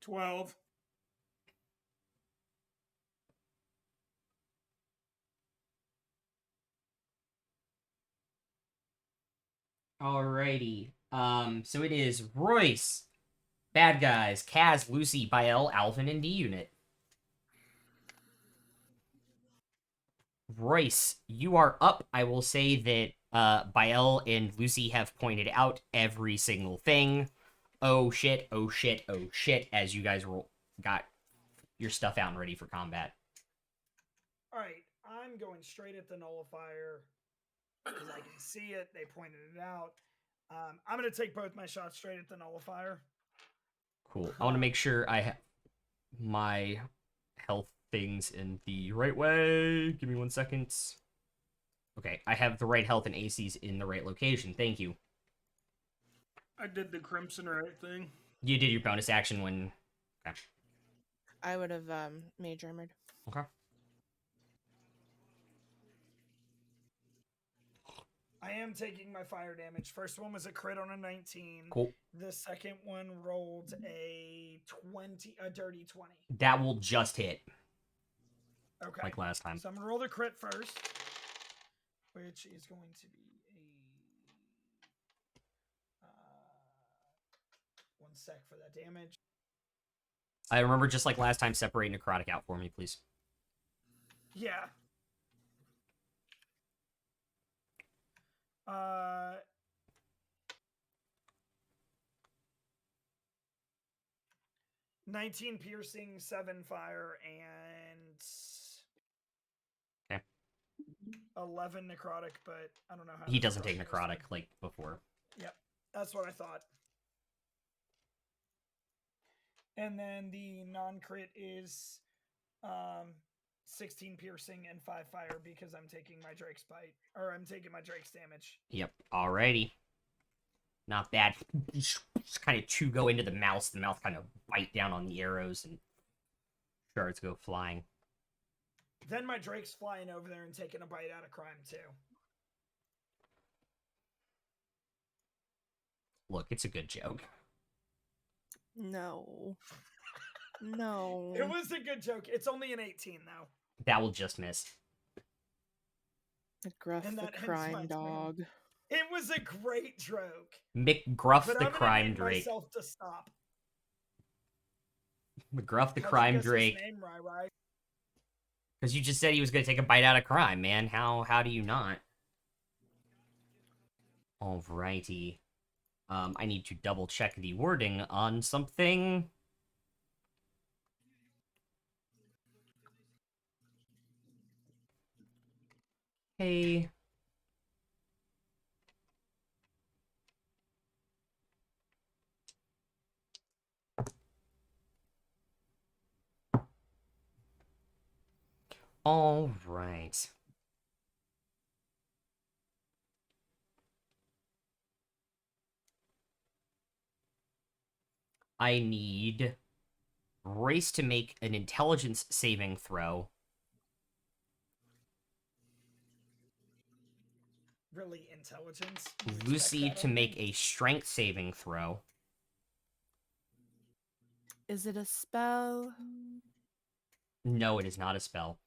12. Alrighty. So it is Royce, Bad Guys, Kaz, Lucy, Bael, Alvin, and D Unit. Royce, you are up. I will say that Bael and Lucy have pointed out every single thing. Oh shit, oh shit, oh shit, as you guys got your stuff out and ready for combat. All right, I'm going straight at the nullifier because I can see it. They pointed it out. I'm going to take both my shots straight at the nullifier. Cool. I want to make sure I have my health things in the right way. Give me 1 second. Okay, I have the right health and ACs in the right location. Thank you. I did the Crimson right thing. You did your bonus action when... Okay. I would have mage armored. Okay. I am taking my fire damage. First one was a crit on a 19. Cool. The second one rolled a dirty 20. That will just hit. Okay. Like last time. So I'm gonna roll the crit first, which is going to be a 1 sec for that damage. I remember just like last time, separate necrotic out for me, please. Yeah. 19 piercing, 7 fire, and Okay. 11 necrotic, but I don't know how He doesn't take goes. necrotic like before. Yep, that's what I thought. And then the non-crit is 16 piercing and 5 fire because I'm taking my Drake's bite, or I'm taking my Drake's damage. Yep. Alrighty. Not bad. Just kind of go into the mouth kind of bite down on the arrows, and shards go flying. Then my Drake's flying over there and taking a bite out of crime too. Look, it's a good joke. No. No. It was a good joke. It's only an 18 though. That will just miss. Gruff And the that ends my crime turn. dog. It was a great joke. McGruff But the I'm gonna crime need Drake. myself to stop. McGruff the How'd you crime guess his Drake. name, Rai? Because you just said he was going to take a bite out of crime, man. How do you not? Alrighty. I need to double check the wording on something. Hey. All right. I need Race to make an intelligence saving throw. Really intelligence. You expect Lucy that to of make me? a strength saving throw. Is it a spell? No, it is not a spell.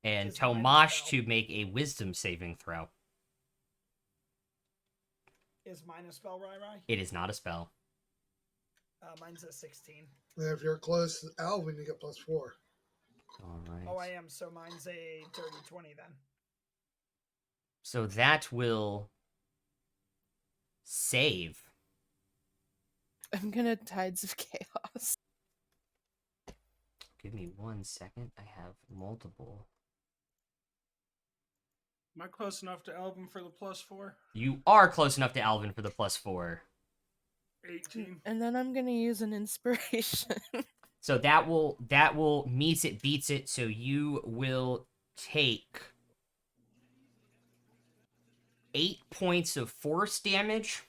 And Is mine a Tomash spell? to make a wisdom saving throw. Is mine a spell, Rai? It is not a spell. Mine's a 16. And if you're close to Alvin, you get +4. All right. Oh, I am. So mine's a dirty 20 then. So that will save. I'm gonna Tides of Chaos. Give me 1 second. I have multiple. Am I close enough to Alvin for the +4? You are close enough to Alvin for the +4. 18. And then I'm gonna use an inspiration. So that will meets it, beats it. So you will take 8 points of force damage.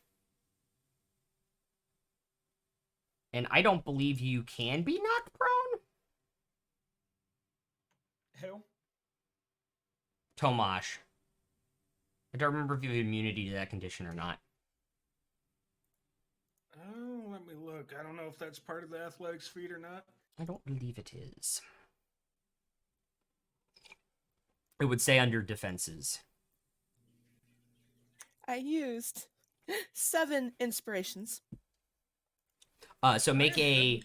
And I don't believe you can be knocked prone. Who? Tomash. I don't remember if you have immunity to that condition or not. Oh, let me look. I don't know if that's part of the athletics feat or not. I don't believe it is. It would say under defenses. I used 7 inspirations. So make a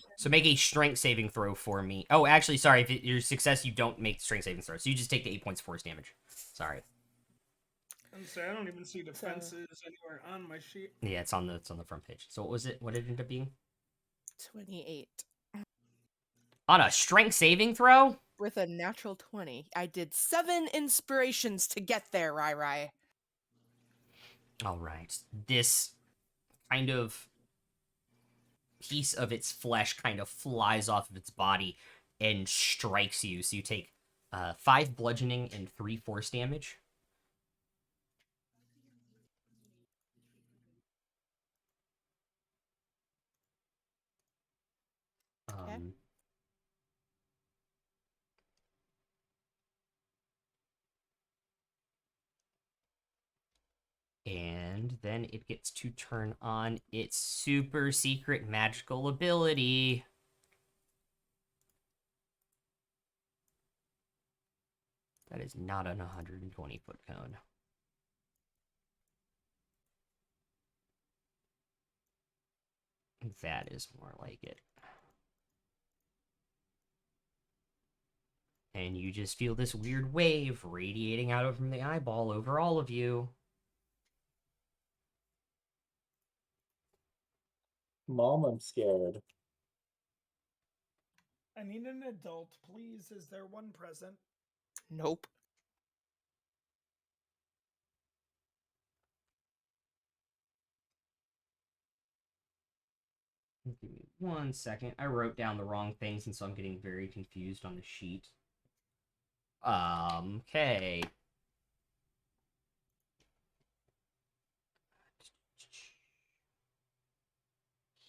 strength saving throw for me. Oh, actually, sorry. If your success, you don't make strength saving throw, so you just take the 8 points force damage. Sorry. I'm sorry, I don't even see defenses anywhere on my sheet. Yeah, it's on the front page. So what was it? What did it end up being? 28. On a strength saving throw? With a natural 20. I did 7 inspirations to get there, Rai. All right. This kind of piece of its flesh kind of flies off of its body and strikes you. So you take 5 bludgeoning and 3 force damage. Okay. And then it gets to turn on its super secret magical ability. That is not an 120-foot cone. That is more like it. And you just feel this weird wave radiating out from the eyeball over all of you. Mom, I'm scared. I need an adult, please. Is there one present? Nope. Give me 1 second. I wrote down the wrong things, and so I'm getting very confused on the sheet. Okay.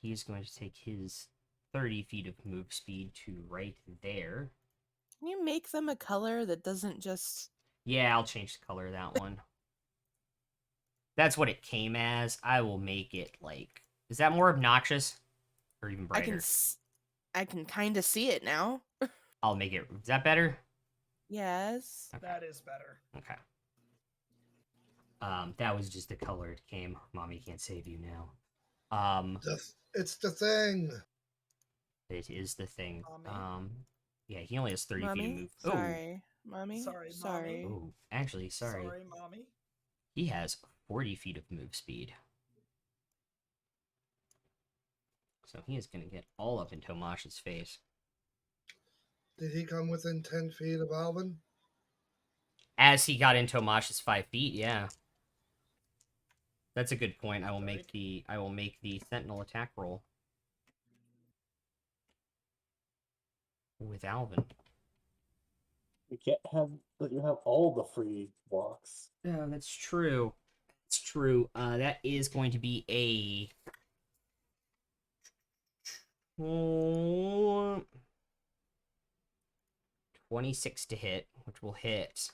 He's going to take his 30 feet of move speed to right there. Can you make them a color that doesn't just... Yeah, I'll change the color of that one. That's what it came as. I will make it like... Is that more obnoxious? Or even brighter? I can kind of see it now. I'll make it... Is that better? Yes. Okay. That is better. Okay. That was just the color it came. Mommy can't save you now. It's the thing. It is the thing. Mommy? Yeah, he only has 30 feet of Mommy? move. Sorry. Mommy? Sorry, Sorry. Mommy. Oh, actually, sorry. Sorry, Mommy. He has 40 feet of move speed. So he is going to get all up in Tomash's face. Did he come within 10 feet of Alvin? As he got in Tomash's 5 feet, yeah. That's a good point. I will make the sentinel attack roll with Alvin. You can't have you have all the free walks. Yeah, that's true. That's true. That is going to be a 26 to hit, which will hit.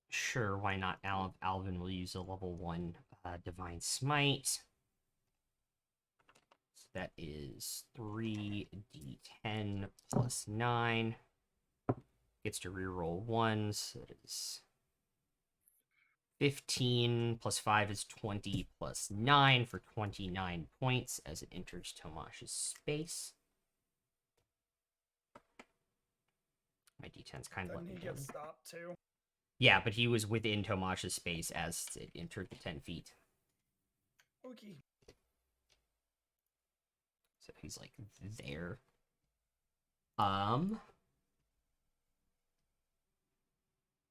Sure, why not? Alvin will use a level 1 Divine Smite. So that is 3d10 plus 9. Gets to reroll 1, so that is 15 plus 5 is 20 plus 9 for 29 points as it enters Tomash's space. My d10's kind of let Doesn't me he down. get stopped too? Yeah, but he was within Tomash's space as it entered the 10 feet. Okay. So he's like there.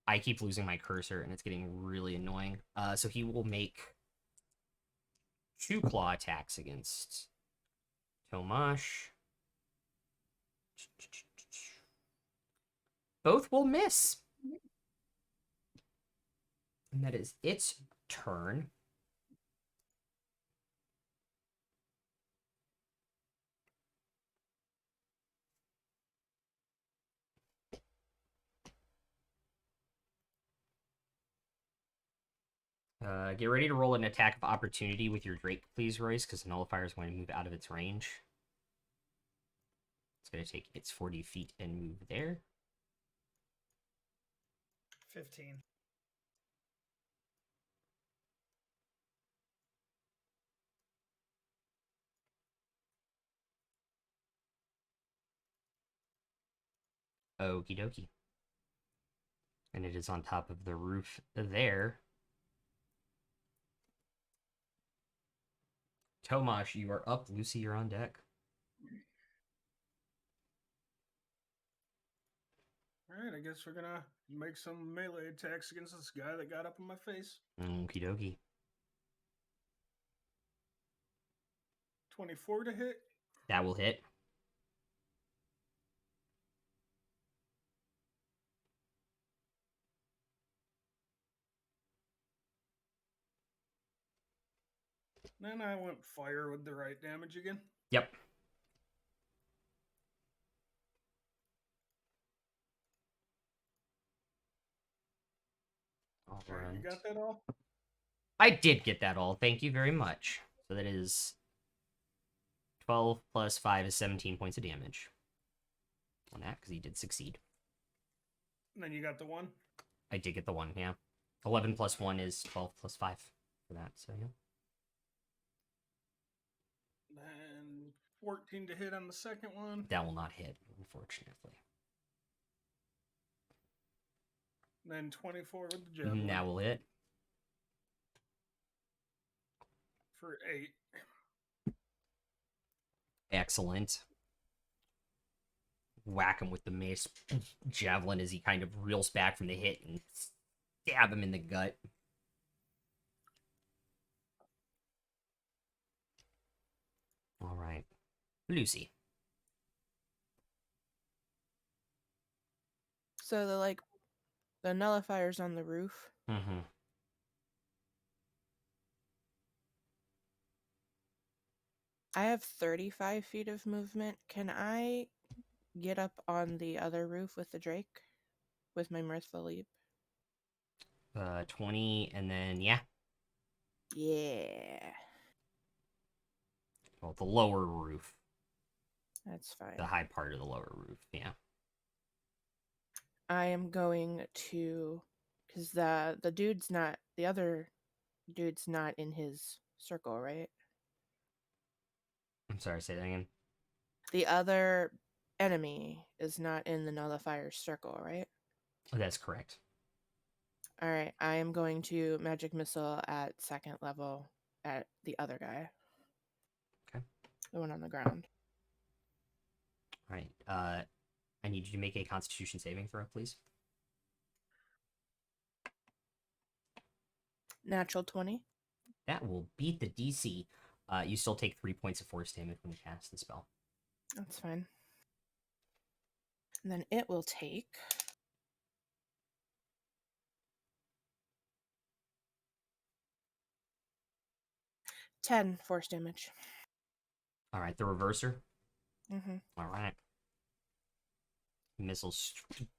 I keep losing my cursor and it's getting really annoying. So he will make 2 claw attacks against Tomash. Both will miss. And that is its turn. Get ready to roll an attack of opportunity with your Drake, please, Royce, because the nullifier is going to move out of its range. It's going to take its 40 feet and move there. 15. Okie dokie. And it is on top of the roof there. Tomash, you are up. Lucy, you're on deck. Alright, I guess we're gonna make some melee attacks against this guy that got up in my face. Okie dokie. 24 to hit. That will hit. Then I went fire with the right damage again. Yep. All Alright, right. you got that all? I did get that all. Thank you very much. So that is 12 plus 5 is 17 points of damage. On that, because he did succeed. And then you got the one? I did get the one, yeah. 11 plus 1 is 12 plus 5 for that, so yeah. And 14 to hit on the second one. That will not hit, unfortunately. And then 24 with the javelin. That will hit. For 8. Excellent. Whack him with the mace javelin as he kind of reels back from the hit and stab him in the gut. All right. Lucy. So the nullifier's on the roof. Mm-hmm. I have 35 feet of movement. Can I get up on the other roof with the Drake with my Mirthful Leap? 20, and then, yeah. Yeah. Well, the lower roof. That's fine. The high part of the lower roof, yeah. I am going to, because the other dude's not in his circle, right? I'm sorry, say that again. The other enemy is not in the nullifier's circle, right? That's correct. All right, I am going to magic missile at second level at the other guy. Okay. The one on the ground. All right. I need you to make a Constitution saving throw, please. Natural 20. That will beat the DC. You still take 3 points of force damage when you cast the spell. That's fine. And then it will take 10 force damage. All right, the reverser. Mm-hmm. All right. Missiles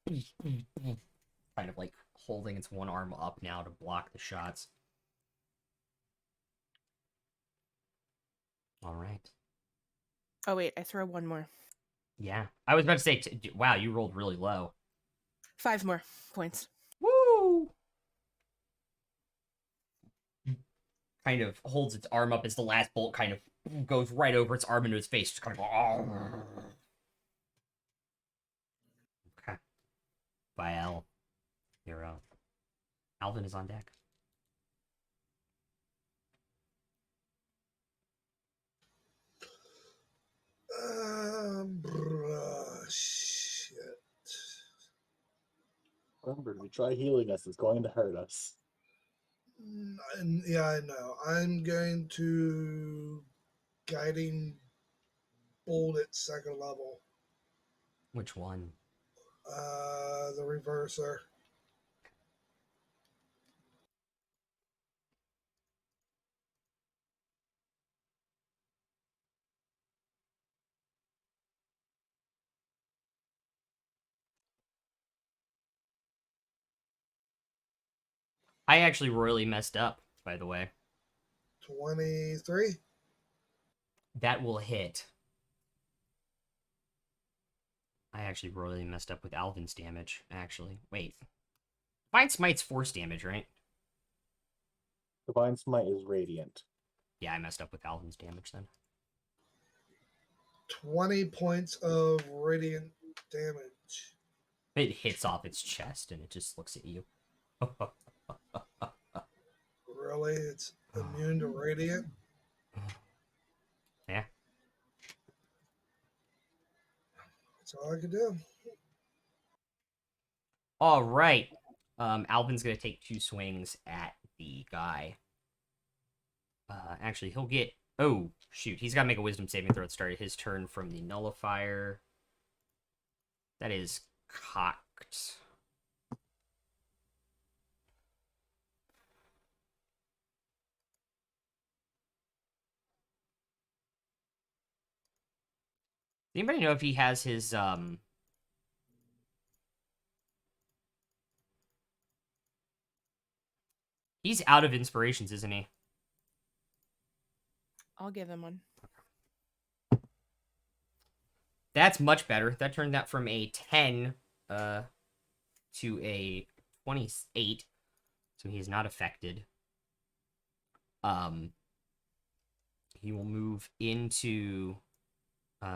kind of like holding its one arm up now to block the shots. All right. Oh, wait, I throw one more. Yeah. I was about to say, wow, you rolled really low. 5 more points. Woo! Kind of holds its arm up as the last bolt kind of goes right over its arm into its face. Just kind of. Okay. Bael, you're up. Alvin is on deck. Shit. Remember, if you try healing us, it's going to hurt us. Yeah, I know. I'm going to guiding bolt at second level. Which one? The reverser. I actually royally messed up, by the way. 23. That will hit. I actually royally messed up with Alvin's damage, actually. Wait. Divine Smite's force damage, right? Divine Smite is radiant. Yeah, I messed up with Alvin's damage then. 20 points of radiant damage. It hits off its chest and it just looks at you. Really? It's immune to radiant? Yeah. That's all I could do. All right. Alvin's gonna take 2 swings at the guy. Actually, he'll get. Oh shoot! He's gotta make a Wisdom saving throw at the start of his turn from the nullifier. That is cocked. Anybody know if he has his He's out of inspirations, isn't he? I'll give him one. That's much better. That turned that from a 10 to a 28. So he's not affected. He will move into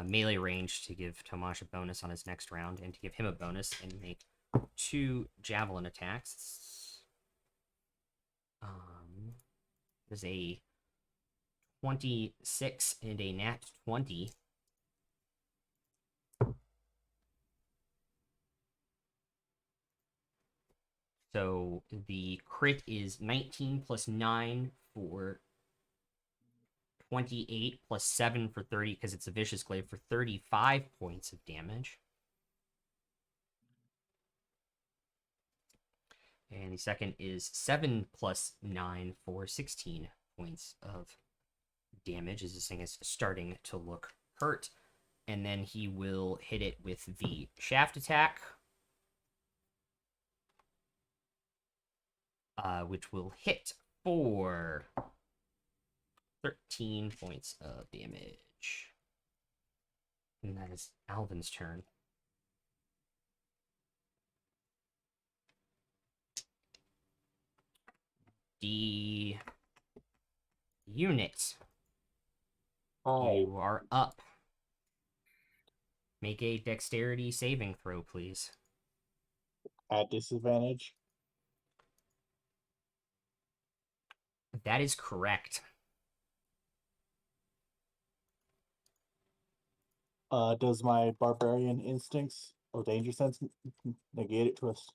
melee range to give Tomash a bonus on his next round and to give him a bonus and make 2 javelin attacks. There's a 26 and a nat 20. So the crit is 19 plus 9 for 28 plus 7 for 30 because it's a vicious glaive for 35 points of damage. And the second is 7 plus 9 for 16 points of damage as this thing is starting to look hurt. And then he will hit it with the shaft attack, which will hit for 13 points of damage. And that is Alvin's turn. The unit. Hi. You are up. Make a dexterity saving throw, please. At disadvantage. That is correct. Does my barbarian instincts or danger sense negate it to us?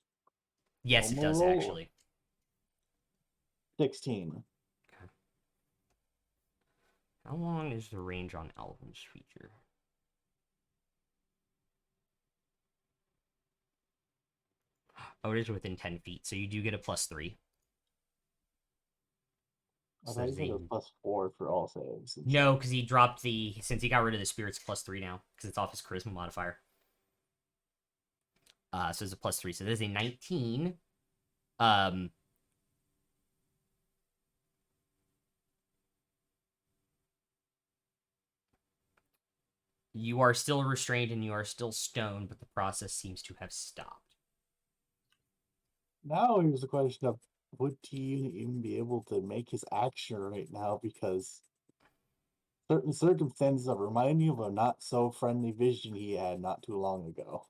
Yes, it does, Roll. actually. 16. Okay. How long is the range on Alvin's feature? Oh, it is within 10 feet, so you do get a +3. I So thought you there's said a +4 for all saves. No, because he dropped the... Since he got rid of the spirits, +3 now, because it's off his charisma modifier. So it's a +3, so there's a 19. You are still restrained and you are still stoned, but the process seems to have stopped. Now here's the question of, would he even be able to make his action right now? Because certain circumstances are reminding me of a not so friendly vision he had not too long ago.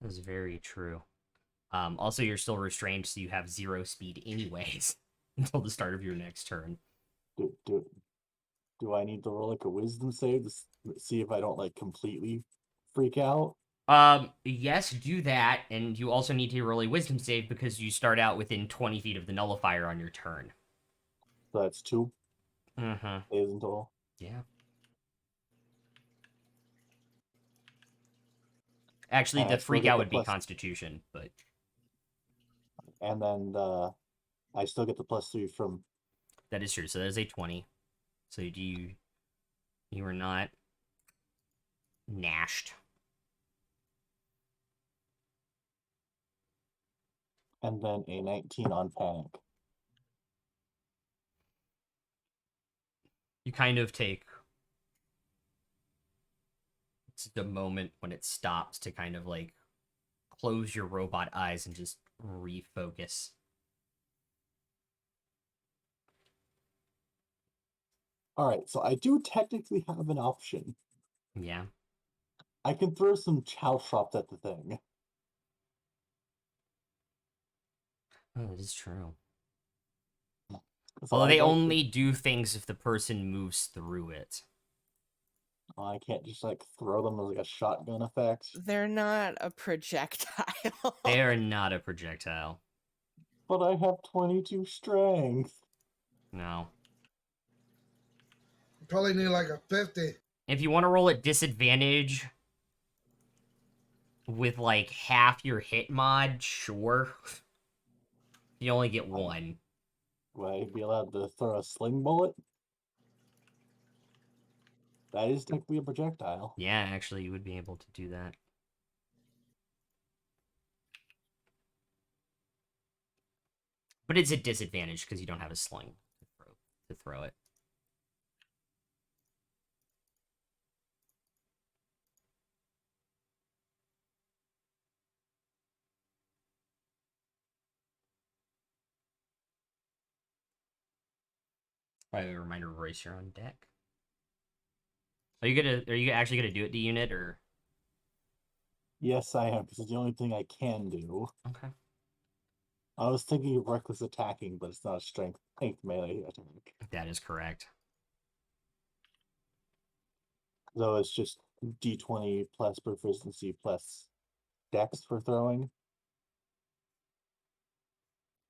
That's very true. Also, you're still restrained, so you have 0 speed anyways until the start of your next turn. Do I need to roll like a wisdom save to see if I don't like completely freak out? Yes, do that, and you also need to roll a wisdom save because you start out within 20 feet of the nullifier on your turn. So that's 2 Mm-hmm. saves in total. Yeah. Actually, And the I still freak get out the would be plus- Constitution, but And then I still get the +3 from. that is true. So there's a 20. So you were not nashed. And then a 19 on panic. You kind of take the moment when it stops to kind of like close your robot eyes and just refocus. Alright, so I do technically have an option. Yeah. I can throw some chow shops at the thing. Oh, that is true. So Although I'd they like to- only do things if the person moves through it. I can't just like throw them as like a shotgun effect. They're not a projectile. They are not a projectile. But I have 22 strength. No. You probably need like a 50. If you want to roll at disadvantage with like half your hit mod, sure. You only get one. Will I be allowed to throw a sling bullet? That is technically a projectile. Yeah, actually, you would be able to do that. But it's a disadvantage because you don't have a sling to throw it. Probably a reminder, Royce, you're on deck. Are you actually gonna do it, the unit, or? Yes, I am, because it's the only thing I can do. Okay. I was thinking of reckless attacking, but it's not a strength melee attack. That is correct. Though it's just d20 plus proficiency plus dex for throwing.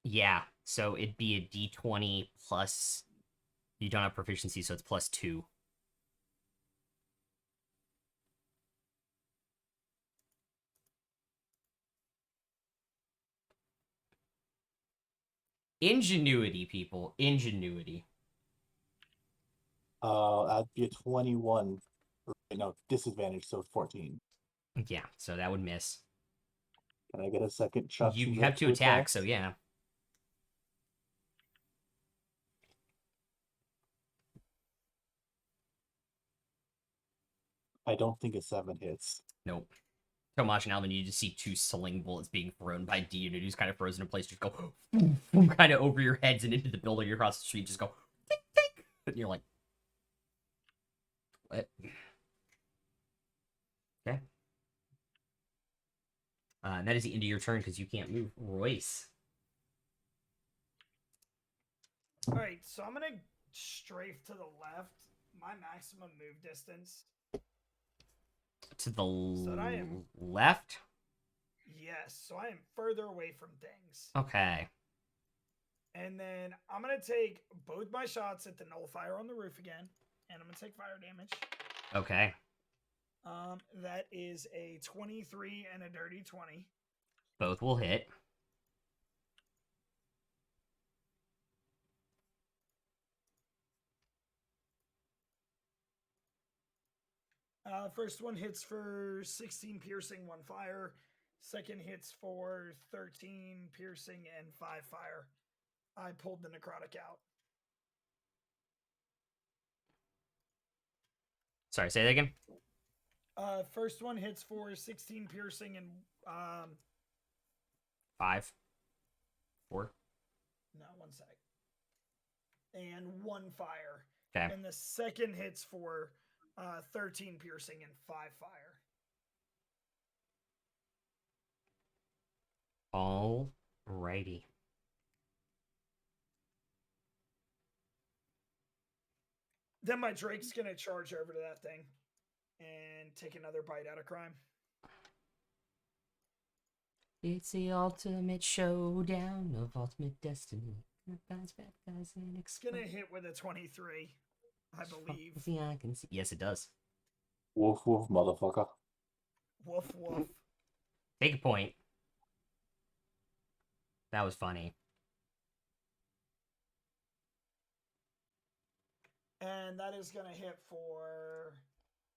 Yeah, so it'd be a d20 plus. You don't have proficiency, so it's plus 2. Ingenuity, people. Ingenuity. That'd be a 21. No, disadvantage, so 14. Yeah, so that would miss. Can I get a second chance? You have 2 attacks, so yeah. I don't think a 7 hits. Nope. Tomash and Alvin, you just see 2 sling bullets being thrown by D unit who's kind of frozen in place. Just go kind of over your heads and into the building across the street. Just go, dink, dink. And you're like, what? Okay. And that is the end of your turn because you can't move. Royce. All right, so I'm gonna strafe to the left. My maximum move distance. To the So I am- left? Yes, so I am further away from things. Okay. And then I'm gonna take both my shots at the nullifier on the roof again, and I'm gonna take fire damage. Okay. That is a 23 and a dirty 20. Both will hit. First one hits for 16 piercing, 1 fire. Second hits for 13 piercing and 5 fire. I pulled the necrotic out. Sorry, say that again. First one hits for 16 piercing and 5. 4. no, 1 sec. And 1 fire. Okay. And the second hits for 13 piercing and 5 fire. Alrighty. Then my Drake's gonna charge over to that thing and take another bite out of crime. It's the ultimate showdown of ultimate destiny. It's Gonna hit with a 23, I believe. I can see. Yes, it does. Woof woof, motherfucker. Woof woof. Take a point. That was funny. And that is gonna hit for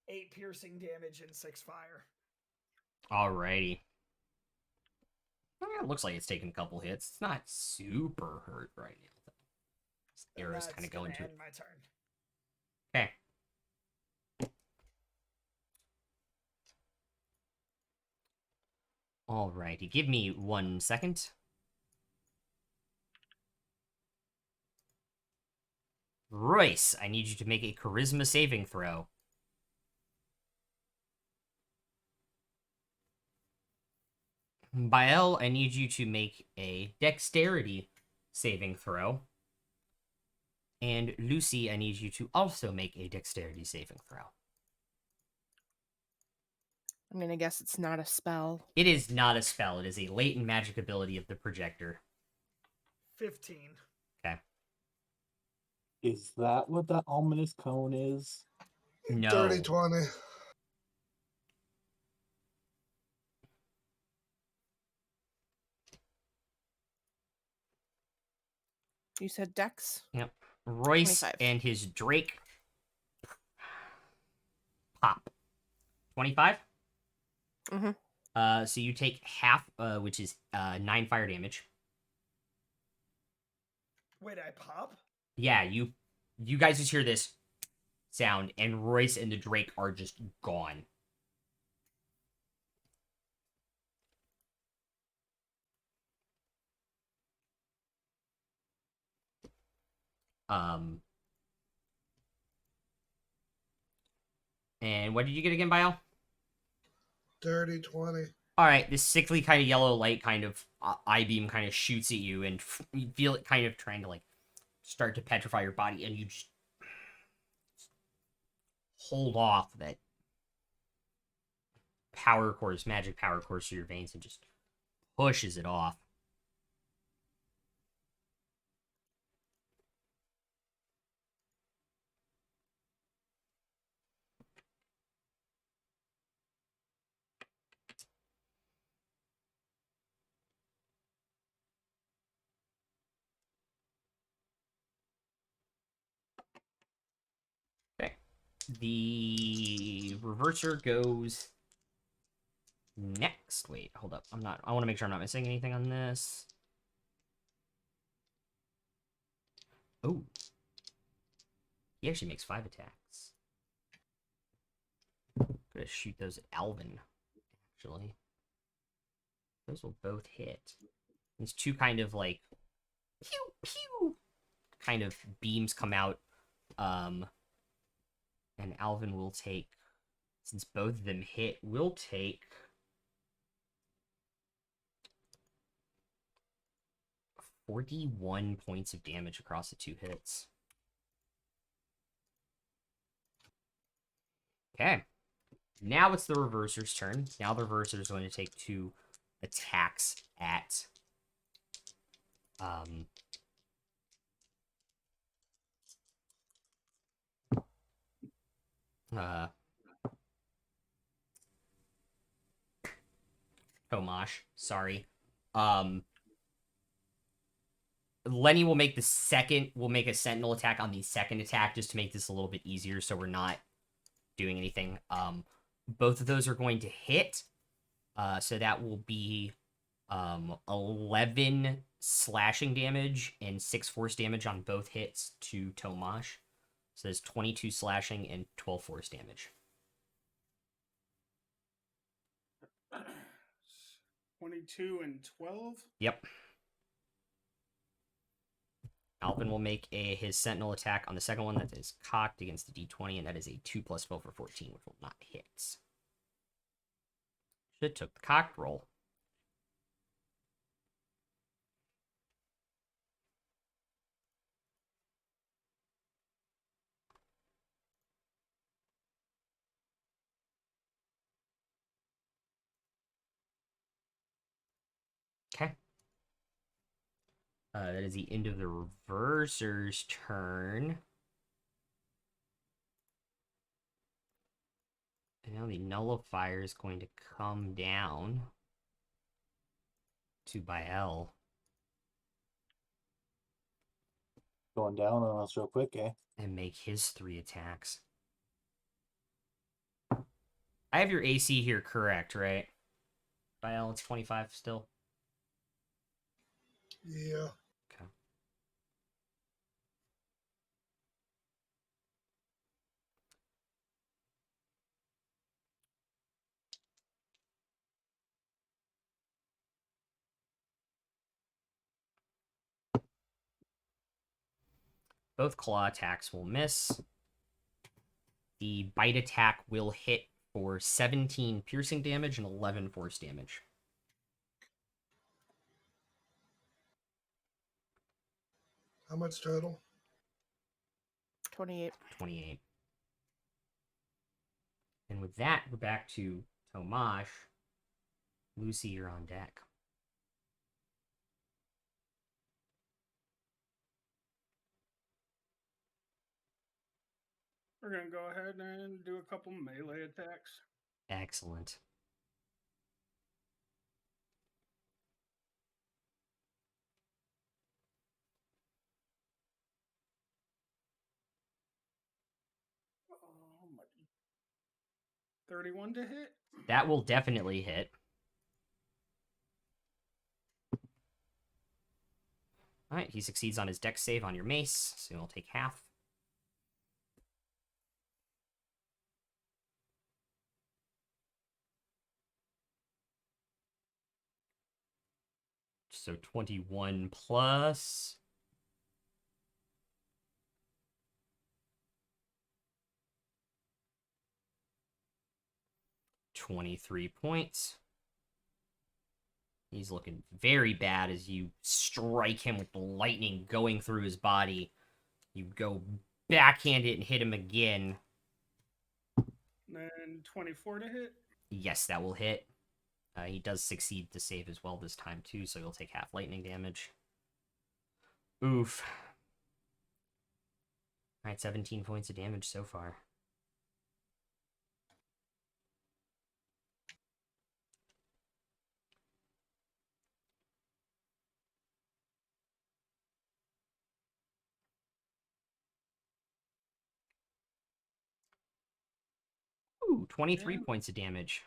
8 piercing damage and 6 fire. Alrighty. It looks like it's taken a couple hits. It's not super hurt right now. This arrow's kind of going to it. End my turn. Okay. Alrighty, give me 1 second. Royce, I need you to make a charisma saving throw. Bael, I need you to make a dexterity saving throw. And Lucy, I need you to also make a dexterity saving throw. I mean, I guess it's not a spell. It is not a spell. It is a latent magic ability of the projector. 15. Okay. Is that what that ominous cone is? No. Dirty 20. You said Dex? Yep. Royce 25. and his Drake pop. 25? Mm-hmm. So you take half, which is 9 fire damage. Wait, I pop? Yeah, you guys just hear this sound, and Royce and the Drake are just gone. And what did you get again, Bio? Dirty 20. All right, this sickly kind of yellow light kind of eye beam kind of shoots at you, and you feel it kind of trying to like start to petrify your body, and you just hold off that power course, magic power course through your veins, and just pushes it off. Okay. The reverser goes next. Wait, hold up. I want to make sure I'm not missing anything on this. Oh. He actually makes 5 attacks. Gonna shoot those at Alvin, actually. Those will both hit. These two kind of like pew pew kind of beams come out. And Alvin will take, since both of them hit, will take 41 points of damage across the 2 hits. Okay. Now it's the reverser's turn. Now the reverser is going to take 2 attacks at Tomash. Sorry. Lenny will make a sentinel attack on the second attack just to make this a little bit easier so we're not doing anything. Both of those are going to hit. So that will be 11 slashing damage and 6 force damage on both hits to Tomash. So there's 22 slashing and 12 force damage. 22 and 12? Yep. Alvin will make his sentinel attack on the second one. That is cocked against the d20, and that is a 2 plus 12 for 14, which will not hit. Should have took the cocked roll. Okay. That is the end of the reverser's turn. And now the nullifier is going to come down to Bael. Going down on us real quick, eh? And make his 3 attacks. I have your AC here correct, right? Bael, it's 25 still. Yeah. Okay. Both claw attacks will miss. The bite attack will hit for 17 piercing damage and 11 force damage. How much total? 28. 28. And with that, we're back to Tomash. Lucy, you're on deck. We're gonna go ahead and do a couple melee attacks. Excellent. Oh my. 31 to hit. That will definitely hit. Alright, he succeeds on his dex save on your mace, so he'll take half. So 21 plus... 23 points. He's looking very bad as you strike him with the lightning going through his body. You go backhand it and hit him again. And 24 to hit. Yes, that will hit. He does succeed to save as well this time, too, so he'll take half lightning damage. Oof. Alright, 17 points of damage so far. Ooh, 23 points of damage.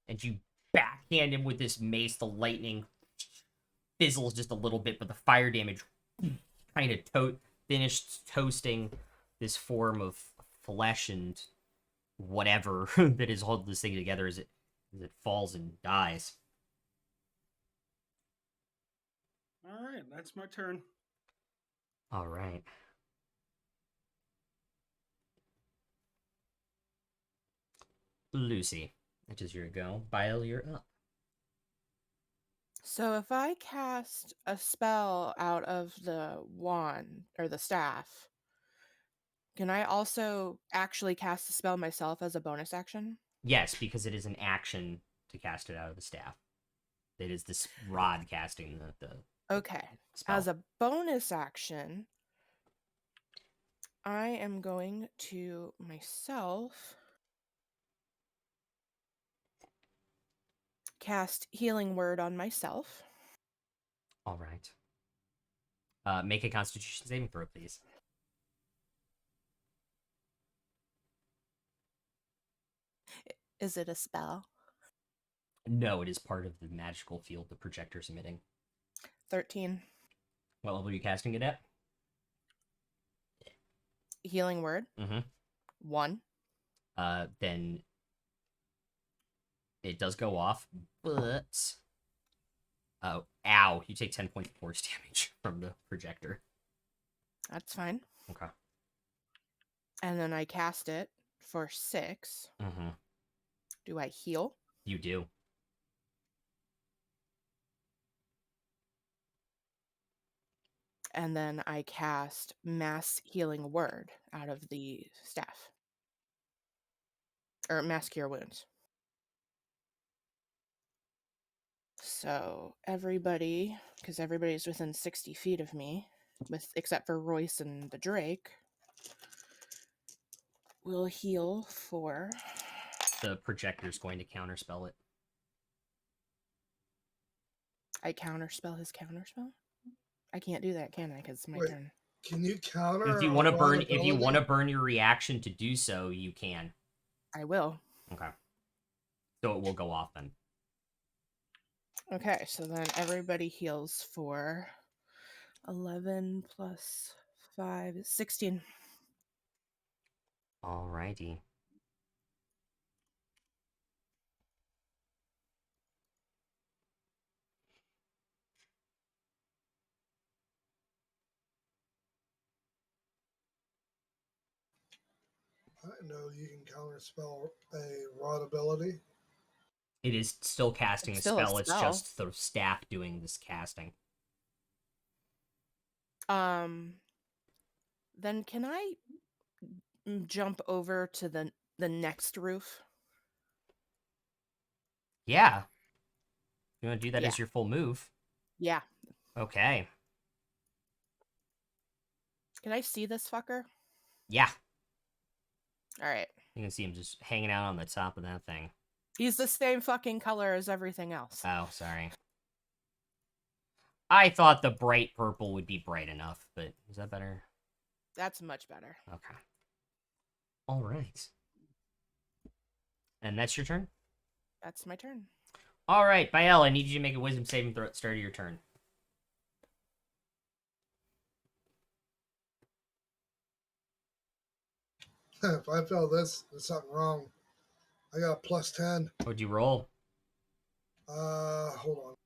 And you backhand him with this mace. The lightning fizzles just a little bit, but the fire damage kind of finished toasting this form of flesh and whatever that is holding this thing together as it falls and dies. All right, that's my turn. All right. Lucy, it is your go. Bile, you're up. So if I cast a spell out of the wand or the staff, can I also actually cast the spell myself as a bonus action? Yes, because it is an action to cast it out of the staff. It is this rod casting the Okay. spell. As a bonus action, I am going to myself cast Healing Word on myself. All right. Make a Constitution saving throw, please. Is it a spell? No, it is part of the magical field the projector's emitting. 13. What level are you casting it at? Healing Word. Mm-hmm. 1. Then it does go off, but... Oh, ow. You take 10 points of force damage from the projector. That's fine. Okay. And then I cast it for 6. Mm-hmm. Do I heal? You do. And then I cast Mass Healing Word out of the staff. Or Mass Cure Wounds. So everybody, because everybody's within 60 feet of me, except for Royce and the Drake, will heal for... The projector's going to counterspell it. I counterspell his counterspell? I can't do that, can I? Because it's my Wait. turn. Can you counter? If you a want to rod burn, if you ability? want to burn your reaction to do so, you can. I will. Okay. So it will go off then. Okay, so then everybody heals for 11 plus 5 is 16. Alrighty. didn't know you can counterspell a rod ability. It is still casting It's a still a spell. It's spell. just the staff doing this casting. Then can I jump over to the next roof? Yeah. You want to do that Yeah. as your full move? Yeah. Okay. Can I see this fucker? Yeah. All right. You can see him just hanging out on the top of that thing. He's the same fucking color as everything else. Oh, sorry. I thought the bright purple would be bright enough, but is that better? That's much better. Okay. All right. And that's your turn? That's my turn. All right, Bael, I need you to make a wisdom saving throw at the start of your turn. If I fail this, there's something wrong. I got a +10. What'd you roll? Hold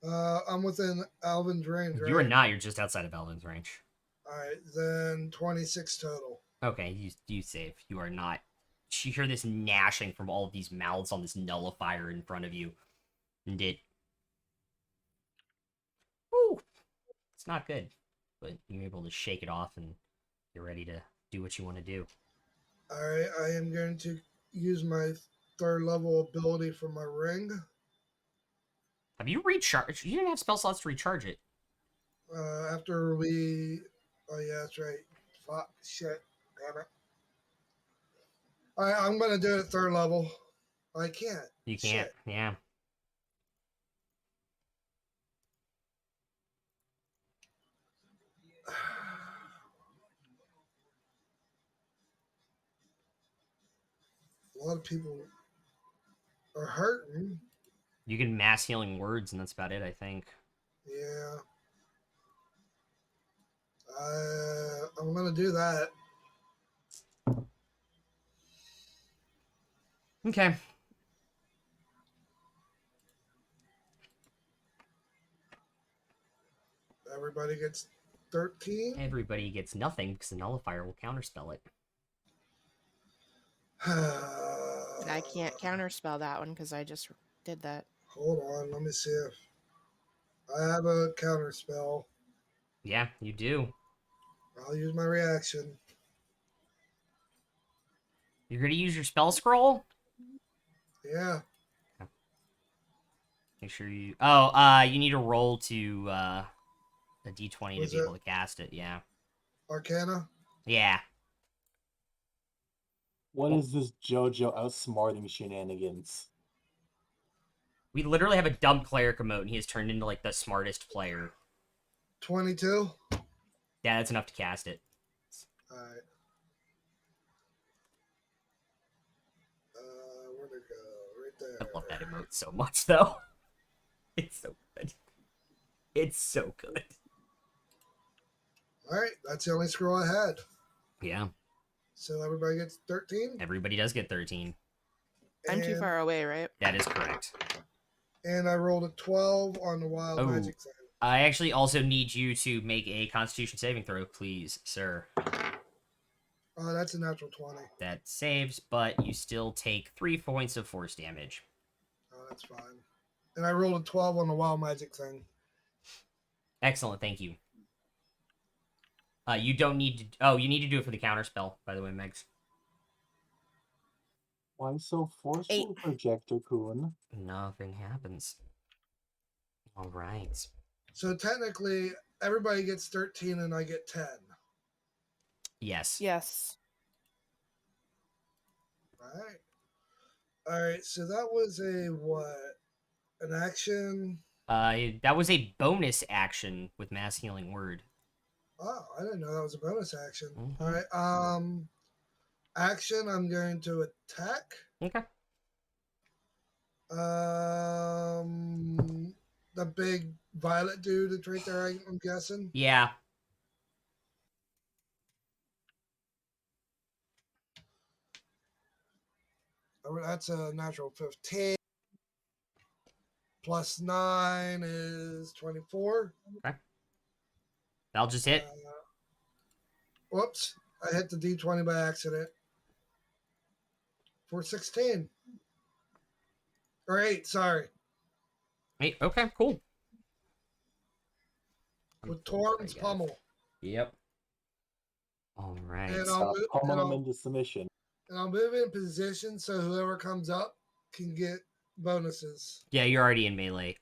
on. I'm within Alvin's range, right? You are not. You're just outside of Elvin's range. All right, then 26 total. Okay, you save. You are not. You hear this gnashing from all of these mouths on this nullifier in front of you. And it... Woo! It's not good. But you're able to shake it off and you're ready to do what you want to do. All right, I am going to use my 3rd level ability for my ring. Have you recharged? You didn't have spell slots to recharge it. After we... Oh, yeah, that's right. Fuck, shit. Damn it. All right, I'm going to do it at 3rd level. I can't. You can't. Shit. Yeah. A lot of people are hurting. You can mass healing words, and that's about it, I think. Yeah. I'm going to do that. Okay. Everybody gets 13. Everybody gets nothing because the nullifier will counterspell it. I can't counterspell that one because I just did that. Hold on, let me see if I have a counter spell. Yeah, you do. I'll use my reaction. You're going to use your spell scroll? Yeah. Make sure you... Oh, you need to roll to a d20 Was to be able it- to cast it, yeah. Arcana. Yeah. What is this JoJo outsmarting shenanigans? We literally have a dumb cleric emote, and he has turned into, like, the smartest player. 22. Yeah, that's enough to cast it. All right. Where'd it go? Right there. I love that emote so much, though. It's so good. It's so good. All right, that's the only scroll I had. Yeah. So everybody gets 13. Everybody does get 13. I'm too And- far away, right? That is correct. And I rolled a 12 on the wild Oh. magic thing. I actually also need you to make a Constitution saving throw, please, sir. Oh, that's a natural 20. That saves, but you still take 3 points of force damage. Oh, that's fine. And I rolled a 12 on the wild magic thing. Excellent, thank you. You don't need to... Oh, you need to do it for the counterspell, by the way, Megs. Why so forceful, Projector Kun? Nothing happens. All right. So technically, everybody gets 13 and I get 10. Yes. Yes. All right, so that was a what? An action? That was a bonus action with Mass Healing Word. Oh, I didn't know that was a bonus action. Mhm. All right, action, I'm going to attack. Okay. The big violet dude that's right there, I'm guessing. Yeah. Oh, that's a natural 15. Plus 9 is 24. That'll just hit. Whoops. I hit the D20 by accident. For 16. Or 8, sorry. 8. Okay, cool. With Torrance Pummel. Yep. All right. And I'll, Pummel him into submission. And I'll move in position so whoever comes up can get bonuses. Yeah, you're already in melee.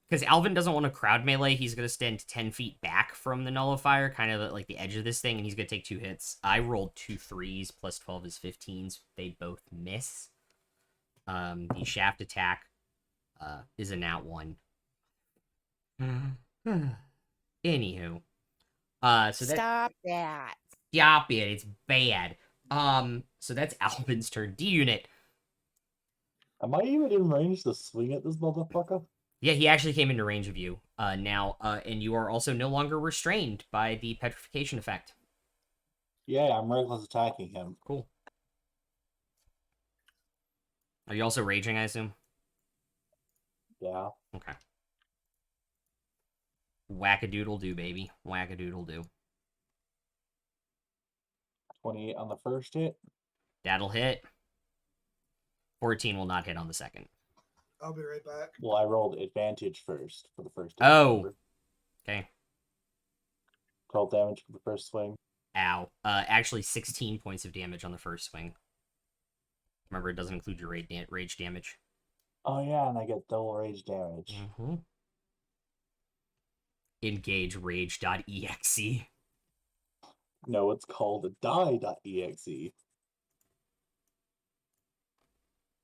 Because Alvin doesn't want to crowd melee, he's going to stand 10 feet back from the nullifier, kind of at like the edge of this thing, and he's going to take 2 hits. I rolled 2 3s, plus 12 is 15s. They both miss. The shaft attack is a nat 1. Anywho. So Stop that. Stop it, it's bad. So that's Alvin's turn. D unit. Am I even in range to swing at this motherfucker? Yeah, he actually came into range of you now, and you are also no longer restrained by the petrification effect. Yeah, I'm reckless attacking him. Cool. Are you also raging, I assume? Yeah. Okay. Whack-a-doodle-do, baby. Whack-a-doodle-do. 28 on the first hit. That'll hit. 14 will not hit on the second. I'll be right back. Well, I rolled advantage first for the first hit. Oh. Remember? Okay. 12 damage for the first swing. Ow. Actually, 16 points of damage on the first swing. Remember, it doesn't include your rage damage. Oh, yeah, and I get double rage damage. Mm-hmm. Engage rage.exe. No, it's called die.exe.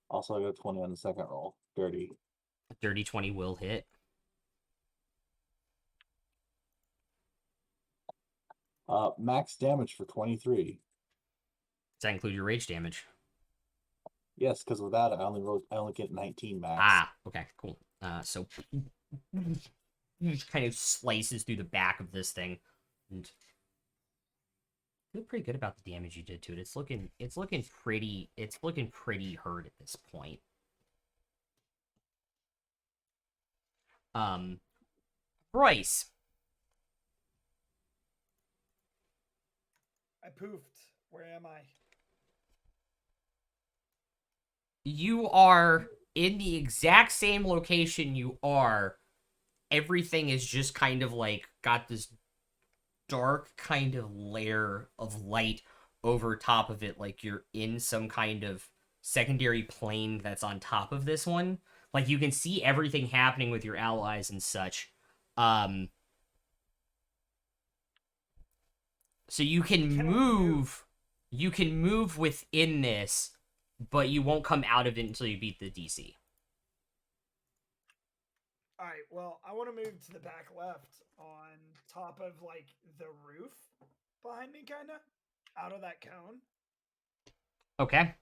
Also, I got 20 on the second roll. Dirty. Dirty 20 will hit. Max damage for 23. Does that include your rage damage? Yes, because with that, I only get 19 max. Ah, okay, cool. So kind of slices through the back of this thing, and feel pretty good about the damage you did to it. It's looking pretty hurt at this point. Bryce. I poofed. Where am I? You are in the exact same location you are. Everything is just kind of like got this dark kind of layer of light over top of it, like you're in some kind of secondary plane that's on top of this one. Like you can see everything happening with your allies and such. So you can move. You can move within this, but you won't come out of it until you beat the DC. All right. Well, I want to move to the back left on top of like the roof behind me, kind of out of that cone. Okay.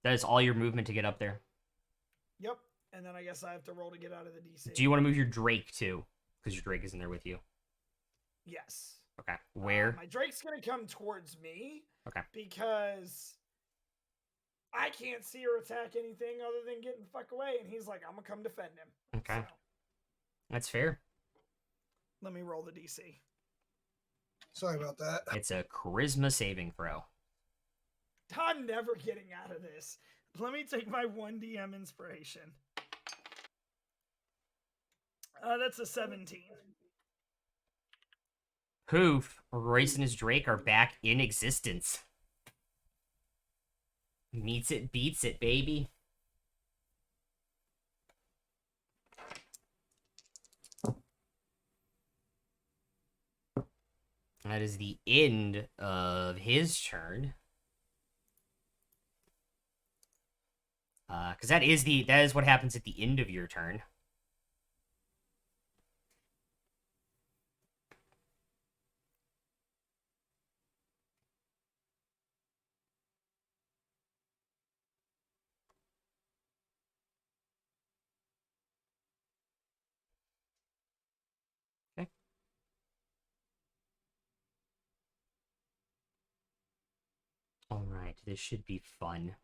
That is all your movement to get up there. Yep. And then I guess I have to roll to get out of the DC. Do you want to move your Drake too? Because your Drake is in there with you. Yes. Okay. Where? My Drake's gonna come towards me. Okay. Because I can't see or attack anything other than getting the fuck away, and he's like, "I'm gonna come defend him." Okay. So, That's fair. let me roll the DC. Sorry about that. It's a charisma saving throw. I'm never getting out of this. Let me take my 1 DM inspiration. That's a 17. Poof. Royce and his Drake are back in existence. Meets it, beats it, baby. That is the end of his turn. Because that is what happens at the end of your turn. Okay. All right, this should be fun.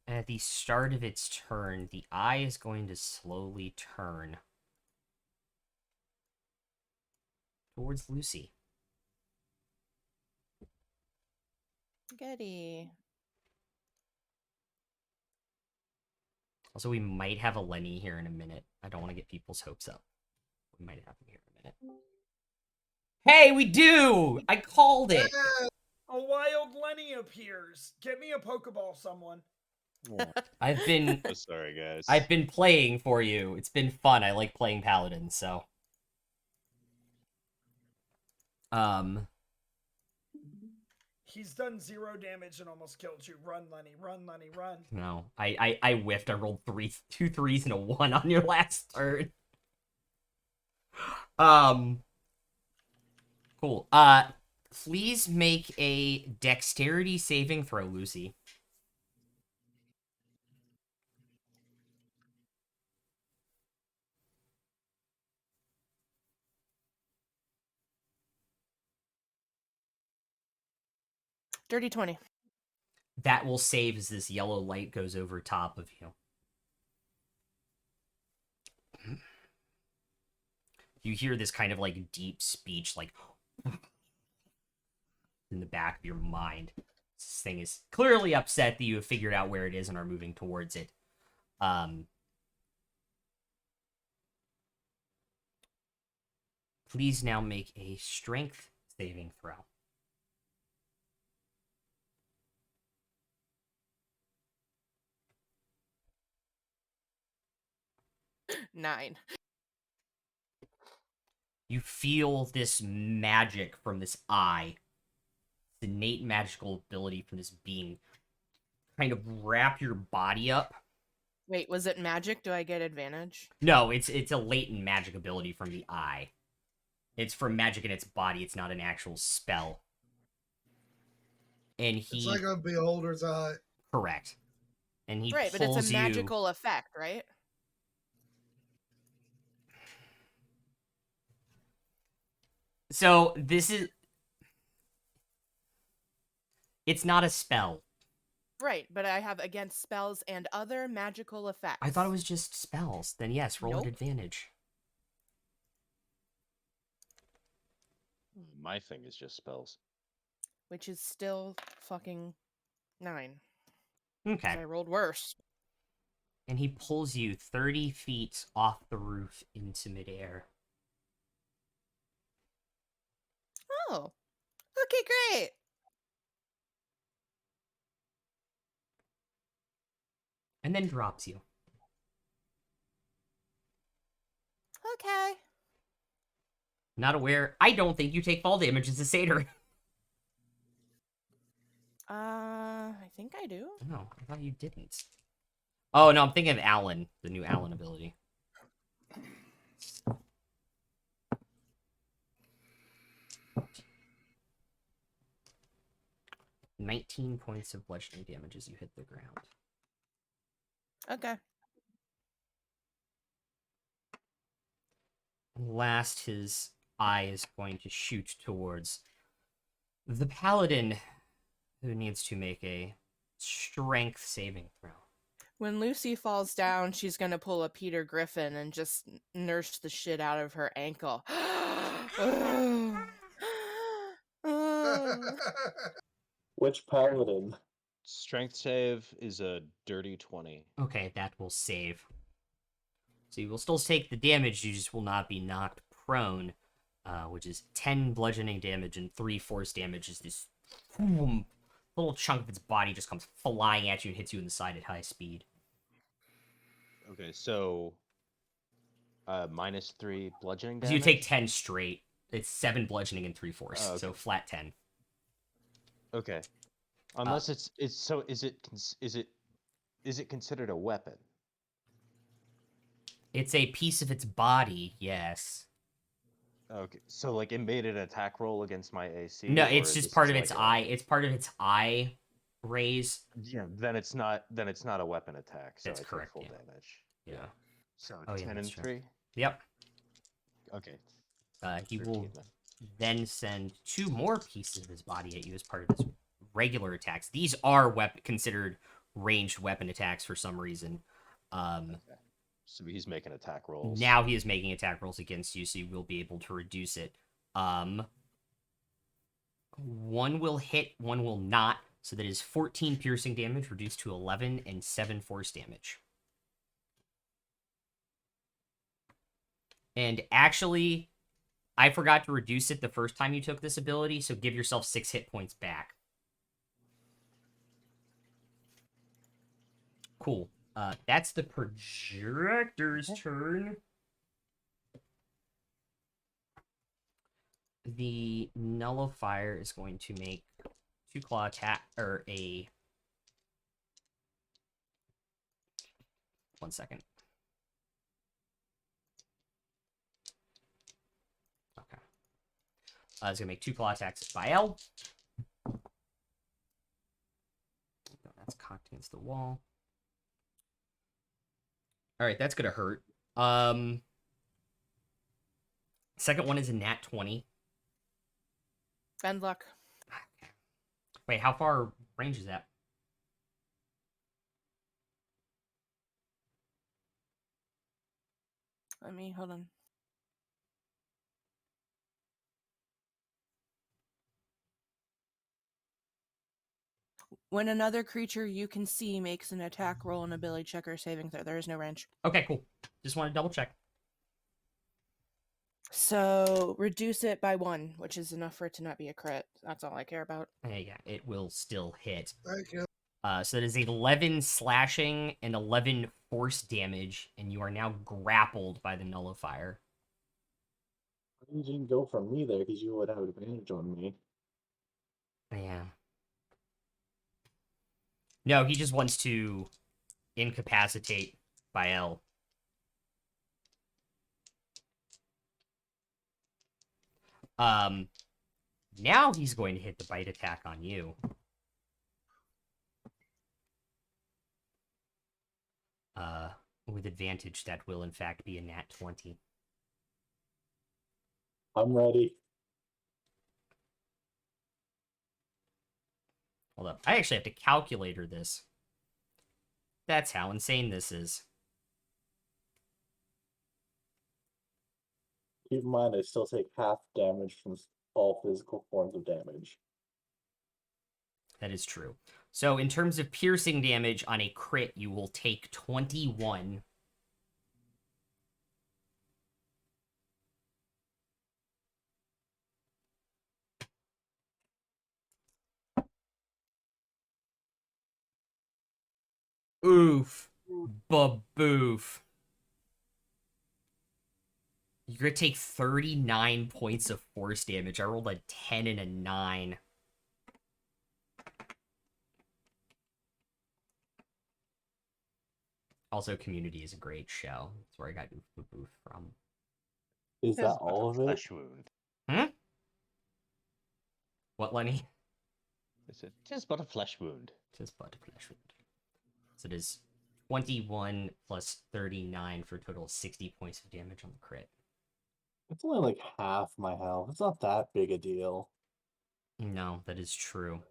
At the start of its turn, the eye is going to slowly turn towards Lucy. Goody. Also, we might have a Lenny here in a minute. I don't want to get people's hopes up. We might have him here in a minute. Hey, we do! I called it! A wild Lenny appears. Get me a Pokeball, someone. I've been Oh, sorry, guys. I've been playing for you. It's been fun. I like playing Paladin, so. He's done 0 damage and almost killed you. Run, Lenny. Run, Lenny. Run. No. I whiffed. I rolled 2 3s and a 1 on your last turn. Cool. Please make a dexterity saving throw, Lucy. Dirty 20. That will save as this yellow light goes over top of you. You hear this kind of like deep speech, like in the back of your mind. This thing is clearly upset that you have figured out where it is and are moving towards it. Please now make a strength saving throw. Nine. You feel this magic from this eye, this innate magical ability from this being, kind of wrap your body up. Wait, was it magic? Do I get advantage? No, it's a latent magic ability from the eye. It's from magic in its body. It's not an actual spell. And It's like a beholder's eye. correct. And he Right, but it's a magical effect, right? So it's not a spell. Right, but I have against spells and other magical effects. I thought it was just spells. Then yes, roll Nope. at advantage. My thing is just spells. Which is still fucking 9. Okay. I rolled worse. And he pulls you 30 feet off the roof into midair. Oh. Okay, great. And then drops you. Okay. Not aware. I don't think you take fall damage as a satyr. I think I do. No, I thought you didn't. Oh, no, I'm thinking of Alan, the new Alan ability. "19 points of bludgeoning damage as you hit the ground." Okay. And last, his eye is going to shoot towards the paladin, who needs to make a strength saving throw. When Lucy falls down, she's gonna pull a Peter Griffin and just nurse the shit out of her ankle. Which paladin? Strength save is a dirty 20. Okay, that will save. So you will still take the damage, you just will not be knocked prone, which is 10 bludgeoning damage and 3 force damage as this little chunk of its body just comes flying at you and hits you in the side at high speed. Okay, so -3 bludgeoning So damage. you take 10 straight. It's 7 bludgeoning and 3 force, Oh, okay. so flat 10. Okay, unless it's so is it considered a weapon? It's a piece of its body, yes. Okay, so like it made an attack roll against my AC. No, or it's just this part is of its like eye. It's part of its eye raise. Yeah, then it's not a weapon attack. So That's I take correct, full yeah. damage. Yeah. So Oh, yeah, 10 that's and true. 3. Yep. Okay. He 13 will then. then send 2 more pieces of his body at you as part of his regular attacks. These are considered ranged weapon attacks for some reason. Okay. So he's making attack rolls. Now he is making attack rolls against you, so you will be able to reduce it. One will hit, one will not. So that is 14 piercing damage reduced to 11 and 7 force damage. And actually, I forgot to reduce it the first time you took this ability, so give yourself 6 hit points back. Cool. That's the projector's turn. The nullifier is going to make 2 claw attack, or a... 1 second. Okay. It's going to make 2 claw attacks at Bael. That's cocked against the wall. Alright, that's going to hurt. Second one is a nat 20. Bend luck. Wait, how far range is that? Hold on. When another creature you can see makes an attack roll, an ability check, or saving throw, there is no range. Okay, cool. Just want to double check. So reduce it by 1, which is enough for it to not be a crit. That's all I care about. Yeah, it will still hit. Thank you. So that is 11 slashing and 11 force damage, and you are now grappled by the nullifier. You didn't go for me there because you would have advantage on me. Yeah. No, he just wants to incapacitate Bael. Now he's going to hit the bite attack on you. With advantage, that will in fact be a nat 20. I'm ready. Hold up. I actually have to calculator this. That's how insane this is. Keep in mind, I still take half damage from all physical forms of damage. That is true. So in terms of piercing damage on a crit, you will take 21. Oof. Baboof. You're going to take 39 points of force damage. I rolled a 10 and a 9. Also, Community is a great show. That's where I got Baboof from. Is that all of it? Flesh wound. What, Lenny? Is it just but a flesh wound? Just but a flesh wound. So it is 21 plus 39 for a total of 60 points of damage on the crit. It's only like half my health. It's not that big a deal. No, that is true.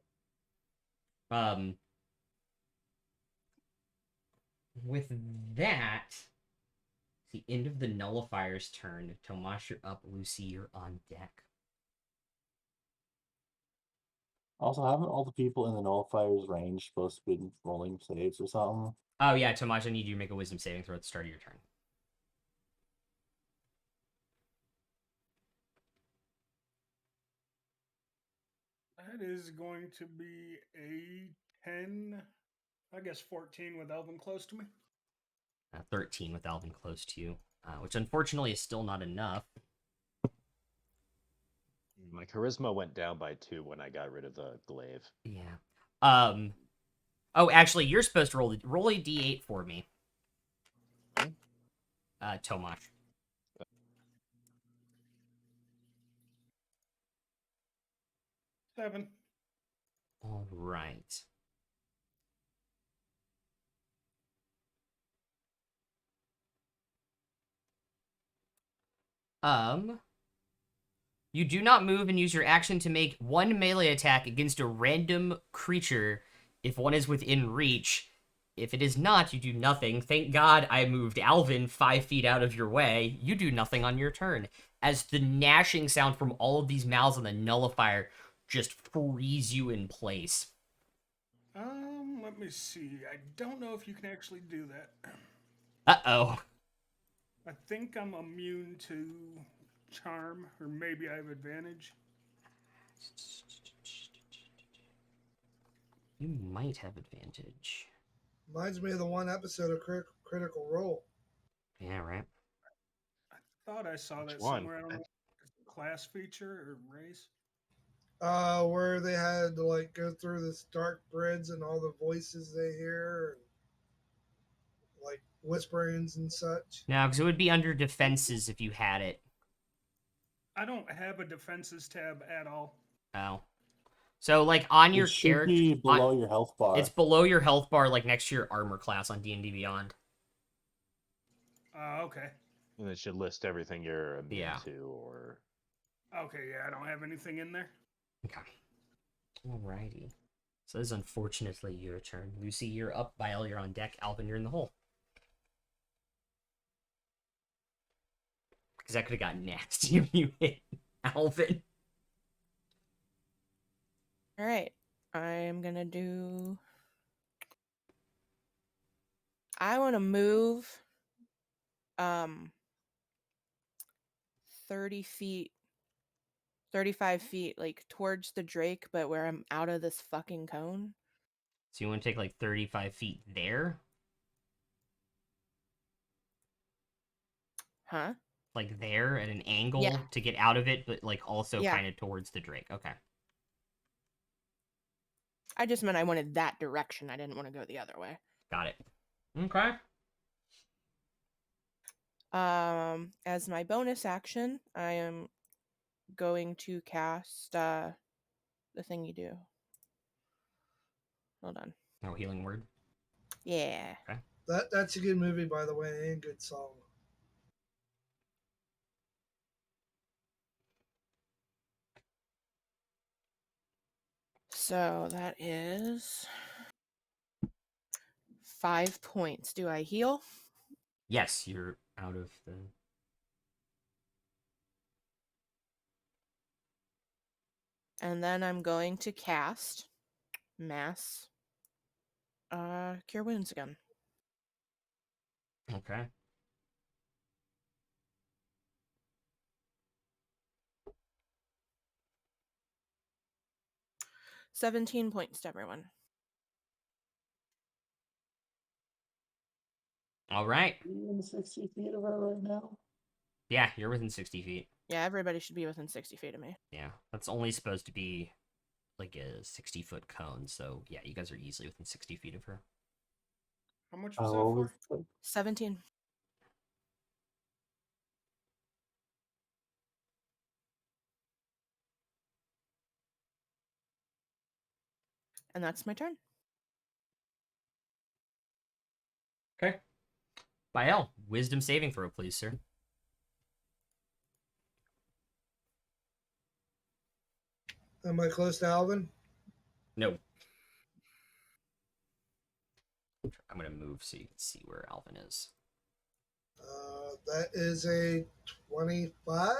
With that, it's the end of the nullifier's turn. Tomasz, you're up. Lucy, you're on deck. Also, haven't all the people in the nullifier's range supposed to be rolling saves or something? Oh yeah, Tomasz, I need you to make a wisdom saving throw at the start of your turn. That is going to be a 10, I guess 14 with Elvin close to me. 13 with Alvin close to you, which unfortunately is still not enough. My charisma went down by 2 when I got rid of the glaive. Yeah. Oh, actually, you're supposed to roll a d8 for me. Tomasz. 7. All right. You do not move and use your action to make one melee attack against a random creature if one is within reach. If it is not, you do nothing. Thank God I moved Alvin 5 feet out of your way. You do nothing on your turn. as the gnashing sound from all of these mouths on the nullifier just freeze you in place. Let me see. I don't know if you can actually do that. Uh-oh. I think I'm immune to charm, or maybe I have advantage. You might have advantage. Reminds me of the one episode of Critical Role. Yeah, right. I thought I saw Which that one? somewhere. I don't know. Class feature or race? Where they had to like go through this dark bridge and all the voices they hear, and, like whisperings and such. No, because it would be under defenses if you had it. I don't have a defenses tab at all. Oh. So, like, on your It should character... be below your health bar. It's below your health bar, like, next to your armor class on D&D Beyond. Okay. And it should list everything you're immune Yeah. to, or Okay, yeah, I don't have anything in there. Okay. Alrighty. So this is unfortunately your turn. Lucy, you're up. Bile, you're on deck. Alvin, you're in the hole. Because that could have gotten nasty if you hit Alvin. All right. I'm going to do. I want to move 30 feet, 35 feet, like towards the Drake, but where I'm out of this fucking cone. So you want to take like 35 feet there? Huh? Like there at an angle Yeah. to get out of it, but like also Yeah. kind of towards the Drake. Okay. I just meant I wanted that direction. I didn't want to go the other way. Got it. Okay. As my bonus action, I am going to cast the thing you do. Hold on. No healing word. Yeah. That's a good movie, by the way, and good song. So that is 5 points. Do I heal? Yes, you're out of the... And then I'm going to cast Mass Cure Wounds again. Okay. $17 points to everyone. All right. Are you in 60 feet of her right now? Yeah, you're within 60 feet. Yeah, everybody should be within 60 feet of me. Yeah, that's only supposed to be like a 60-foot cone. So yeah, you guys are easily within 60 feet of her. How much was that for? 17. And that's my turn. Okay. Bael, wisdom saving throw, please, sir. Am I close to Alvin? No. I'm gonna move so you can see where Alvin is. That is a 25.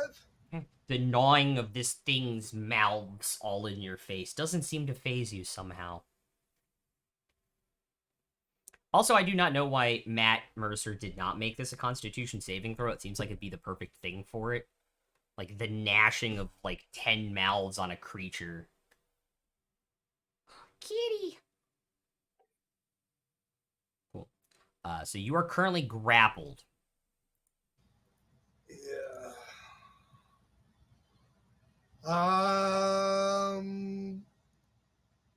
The gnawing of this thing's mouths all in your face doesn't seem to phase you somehow. Also, I do not know why Matt Mercer did not make this a Constitution saving throw. It seems like it'd be the perfect thing for it. Like, the gnashing of, like, 10 mouths on a creature. Kitty! Cool. So you are currently grappled. Yeah.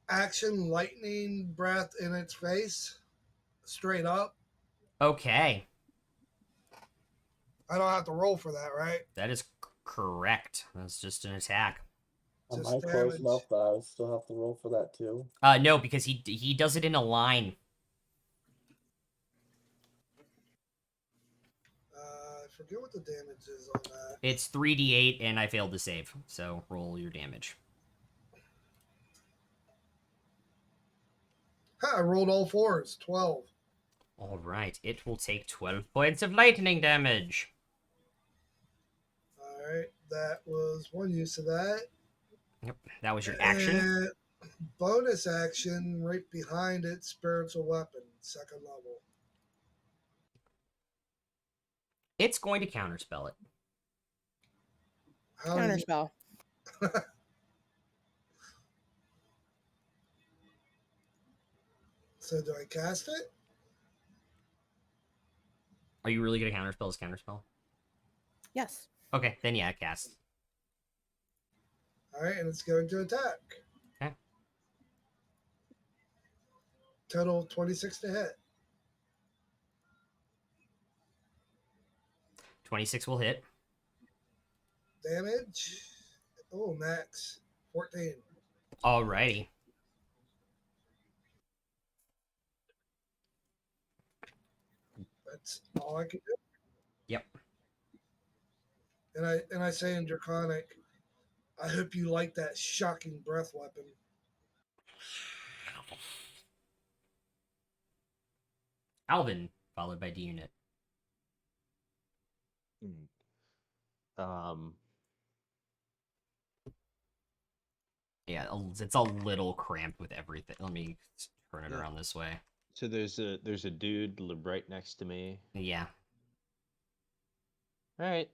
Action lightning breath in its face. Straight up. Okay. I don't have to roll for that, right? That is correct. That's just an attack. Am Just I close damage. enough that I still have to roll for that too? No, because he does it in a line. I forget what the damage is on that. It's 3d8, and I failed to save. So roll your damage. Ha, I rolled all fours. 12. All right, it will take 12 points of lightning damage. All right, that was one use of that. Yep, that was your action. And bonus action right behind it, spiritual weapon, second level. It's going to counterspell it. How do you, Counterspell. so do I cast it? Are you really going to counterspell his counterspell? Yes. Okay, then yeah, cast. All right, and it's going to attack. Okay. Total 26 to hit. 26 will hit. Damage. Oh, max 14. Alrighty. That's all I can do. Yep. And I say in Draconic, I hope you like that shocking breath weapon. Alvin, followed by D Unit. Um, Yeah, it's a little cramped with everything. Let me turn it Yeah. around this way. so there's a dude right next to me. Yeah. All right.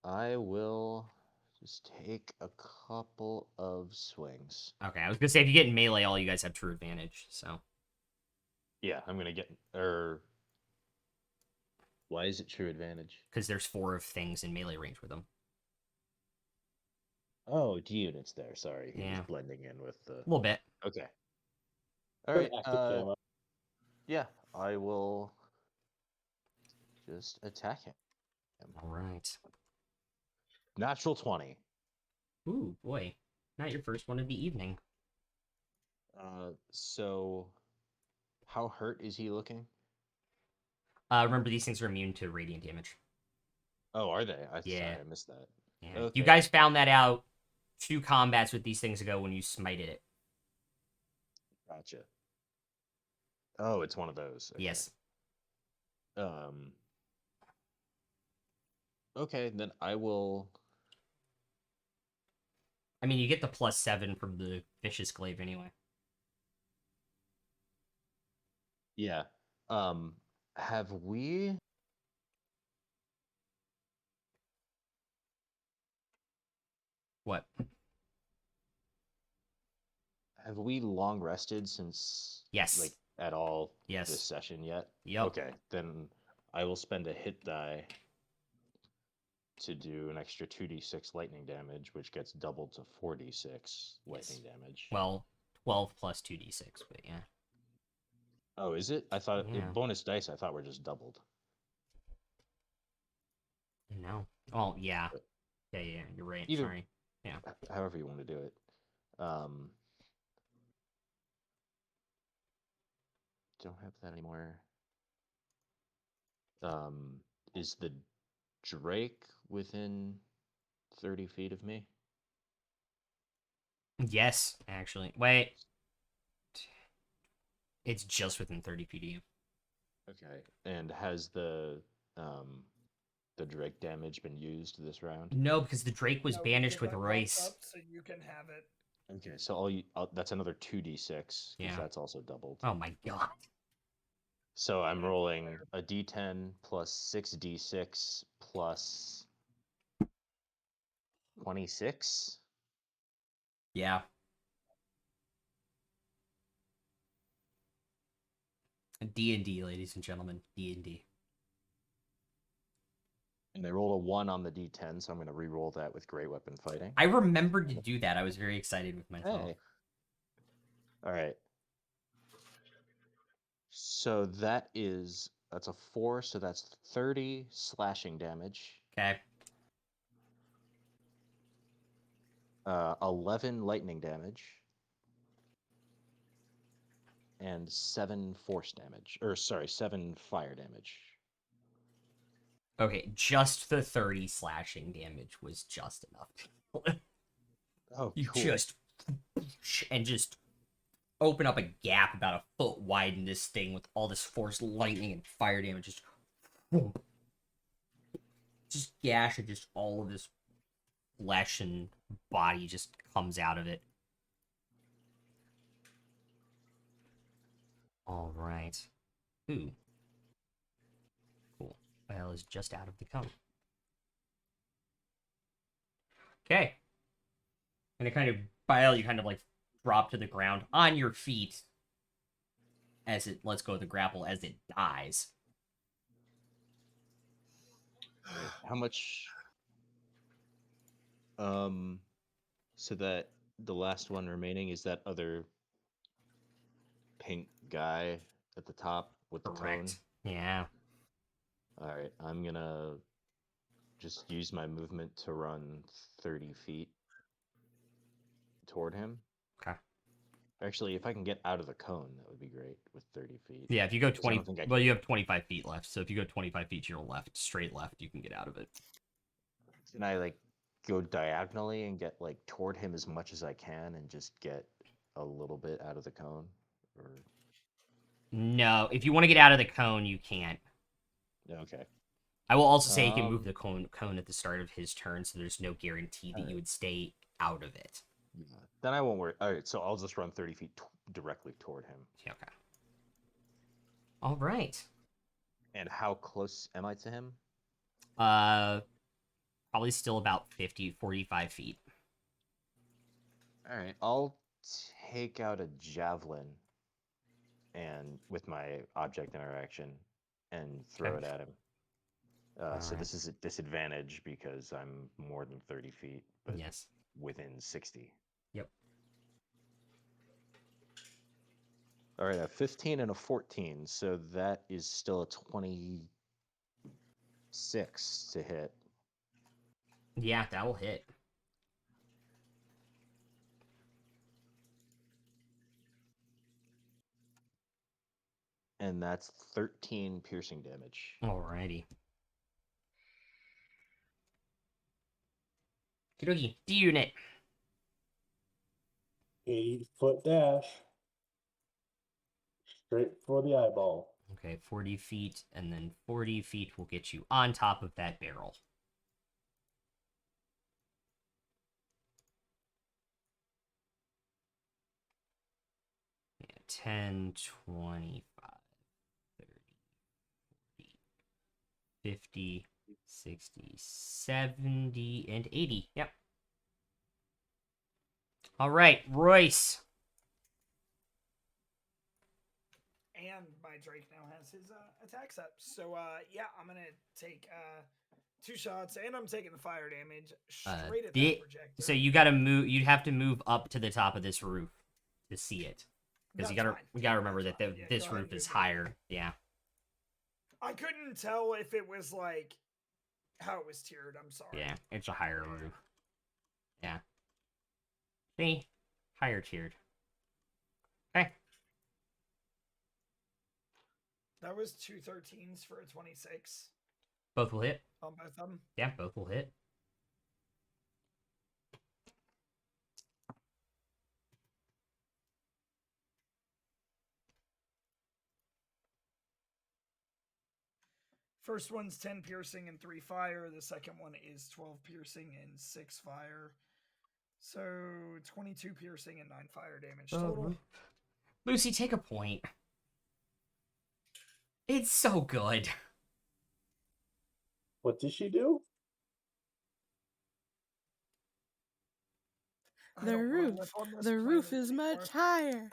I will just take a couple of swings. Okay, I was gonna say if you get in melee, all you guys have true advantage. So Yeah, I'm gonna get why is it true advantage? because there's 4 of things in melee range with them. Oh, D Unit's there. Sorry, he Yeah. was blending in with the. A little bit. Okay. All right. Active camo. Yeah, I will just attack him. All right. Natural 20. Ooh, boy. Not your first one of the evening. So how hurt is he looking? Remember, these things are immune to radiant damage. Oh, are they? Yeah. Sorry, I missed that. Yeah. Okay. You guys found that out 2 combats with these things ago when you smited it. Gotcha. Oh, it's one of those. Okay. Yes. Okay, then I will. I mean, you get the +7 from the vicious glaive anyway. Yeah. Have we? What? Have we long rested since? Yes. Like at all? Yes. This session yet? Yep. Okay, then I will spend a hit die to do an extra 2d6 lightning damage, which gets doubled to 4d6 lightning damage. Well, 12 plus 2d6, but yeah. Oh, is it? I thought Yeah. bonus dice. I thought were just doubled. No. Oh, yeah. But Yeah, you're right. either- Sorry. Yeah. However you want to do it. Don't have that anymore. Is the Drake within 30 feet of me? Yes, actually. Wait. It's just within 30 feet of you. Okay. And has the Drake damage been used this round? No, because the Drake was No, banished because with I bumped Royce. up so you can have it. Okay, so that's another 2d6 because Yeah. that's also doubled. Oh my god. So I'm rolling a d10 plus 6d6 plus 26. Yeah. D&D, ladies and gentlemen. D&D. And I rolled a 1 on the d10, so I'm going to re-roll that with Great Weapon Fighting. I remembered to do that. I was very excited with myself. Hey. All right. So that's a 4, so that's 30 slashing damage. Okay. 11 lightning damage. And 7 force damage. 7 fire damage. Okay, just the 30 slashing damage was just enough. Oh, You cool. just open up a gap about a foot wide in this thing with all this force lightning and fire damage. Just just gash, and just all of this flesh and body just comes out of it. All right. Ooh. Cool. Well, is just out of the cone. Okay. And it kind of, Bile, you kind of like drop to the ground on your feet as it lets go of the grapple as it dies. Right. How much? So that the last one remaining is that other pink guy at the top with the cone. Correct. Yeah. All right, I'm gonna just use my movement to run 30 feet toward him. Okay. Actually, if I can get out of the cone, that would be great with 30 feet. Yeah, if you go 'Cause I 20, don't think I well, can you get- have 25 feet left. So if you go 25 feet to your left, straight left, you can get out of it. Can I like go diagonally and get like toward him as much as I can and just get a little bit out of the cone? Or No, if you want to get out of the cone, you can't. okay. I will also say he can move Um, the cone at the start of his turn, so there's no guarantee that you Alright. would stay out of it. Yeah. Then I won't worry. All right, so I'll just run 30 feet directly toward him. Okay. All right. And how close am I to him? Probably still about 50, 45 feet. All right, I'll take out a javelin and with my object interaction and throw Okay. it at him. So Alright. this is a disadvantage because I'm more than 30 feet, but Yes. within 60. Yep. All right, a 15 and a 14, so that is still a 26 to hit. Yeah, that will hit. And that's 13 piercing damage. Alrighty. Kidogi, D-Unit. 8-foot dash. Straight for the eyeball. Okay, 40 feet, and then 40 feet will get you on top of that barrel. Yeah, 10, 25, 30, 40, 50, 60, 70, and 80. Yep. All right, Royce. And my Drake now has his attacks up. So yeah, I'm gonna take 2 shots, and I'm taking the fire damage straight at that projector. So you gotta move. You'd have to move up to the top of this roof to see it, because That's fine. we gotta remember That's that fine. Yeah, this go ahead roof and is move me. higher. Yeah. I couldn't tell if it was like how it was tiered. I'm sorry. Yeah, it's a higher roof. Yeah. See? Higher tiered. Okay. That was 2 13s for a 26 Both will hit. on both of them. Yeah, both will hit. First one's 10 piercing and 3 fire. The second one is 12 piercing and 6 fire. So 22 piercing and 9 fire damage total. Lucy, take a point. It's so good. What did she do? I The don't wanna roof. live on this The roof planet is anymore. much higher.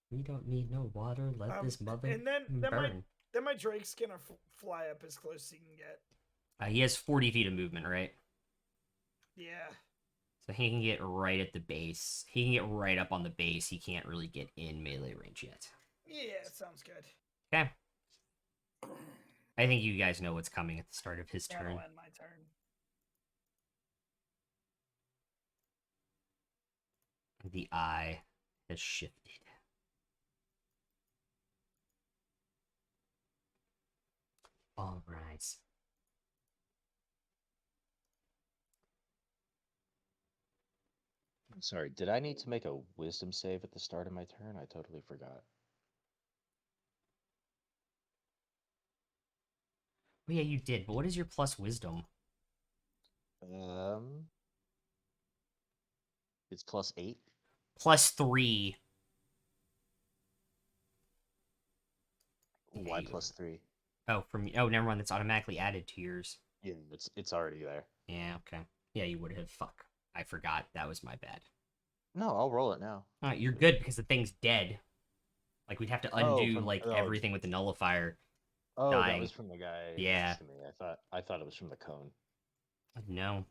We don't need no water. Let this mother and then burn. my Drake's gonna fly up as close as he can get. He has 40 feet of movement, right? Yeah. So he can get right at the base. He can get right up on the base. He can't really get in melee range yet. Yeah, sounds good. Okay. I think you guys know what's coming at the start of his That'll turn. end my turn. The eye has shifted. All right. Sorry, did I need to make a wisdom save at the start of my turn? I totally forgot. Oh, yeah, you did. But what is your plus wisdom? It's +8. +3. Why you- +3? Oh, oh, never mind. That's automatically added to yours. Yeah, it's already there. Yeah, okay. Yeah, you would have. Fuck. I forgot. That was my bad. No, I'll roll it now. You're good because the thing's dead. Like, we'd have to undo, oh, everything with the nullifier. Oh, that dying. was from the guy Yeah. next to me. I thought it was from the cone. No.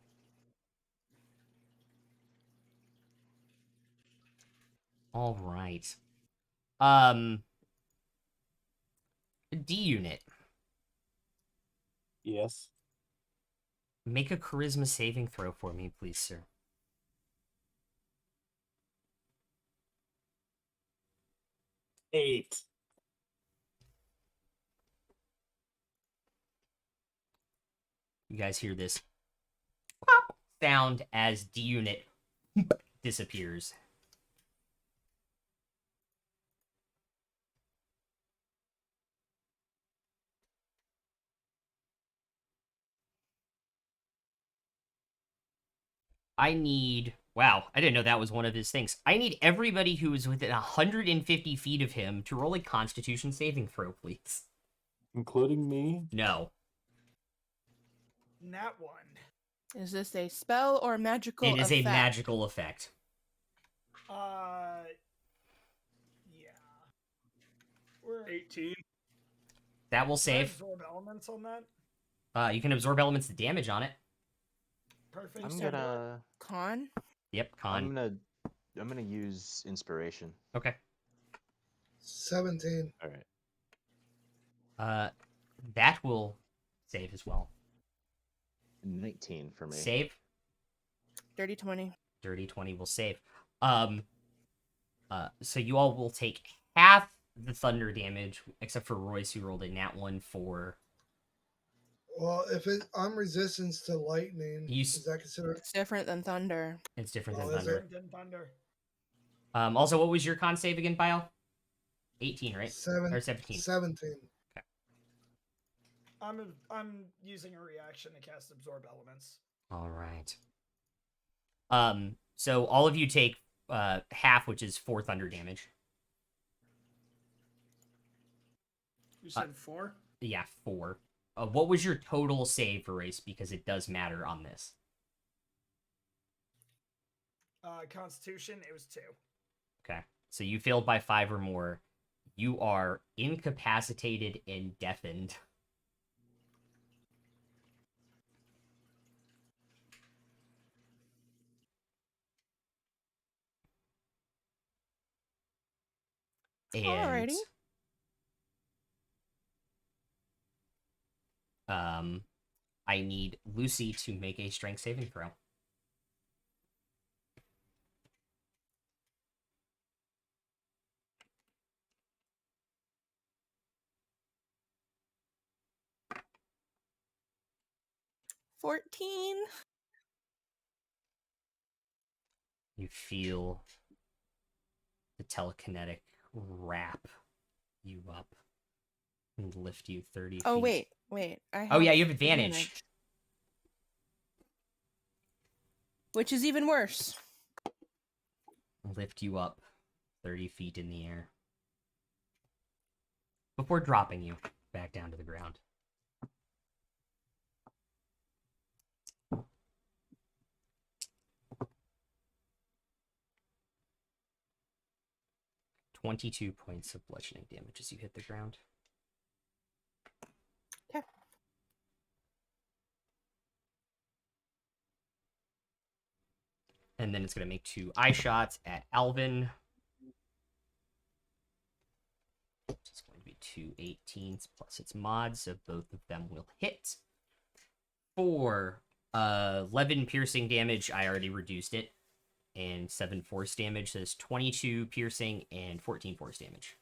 All right. D unit. Yes. Make a charisma saving throw for me, please, sir. Eight. You guys hear this pop sound as D unit disappears. I need... Wow, I didn't know that was one of his things. I need everybody who is within 150 feet of him to roll a Constitution saving throw, please. Including me? No. Nat 1. Is this a spell or magical It is a effect? magical effect. Yeah. We're 18. That will Can I save. absorb elements on that. You can absorb elements of damage on it. Perfect. I'm So gonna Con? Yep, con. I'm gonna use inspiration. Okay. 17. All right. That will save as well. 19 for me. Save. Dirty 20. Dirty 20 will save. So you all will take half the thunder damage, except for Royce, who rolled a nat 1 for... Well, if I'm resistance to lightning, is that considered? It's different than thunder. It's different Oh, than is thunder. Than thunder. Also, what was your con save again, Bio? 18, right? Or 17. 17. I'm using a reaction to cast absorb elements. All right. So all of you take half, which is 4 thunder damage. You said 4? Yeah, 4. What was your total save for race? Because it does matter on this. Constitution, it was 2. Okay. So you failed by 5 or more. You are incapacitated and deafened. And Alrighty. I need Lucy to make a strength saving throw. $14. You feel the telekinetic wrap you up and lift you 30 feet. Oh, wait. Oh, yeah, you have advantage. Which is even worse. Lift you up 30 feet in the air. Before dropping you back down to the ground. $22 points of bludgeoning damage as you hit the ground. Okay. And then it's going to make 2 eye shots at Alvin. It's going to be 2 18s plus its mod, so both of them will hit. For 11 piercing damage, I already reduced it. And 7 force damage, so it's 22 piercing and 14 force damage.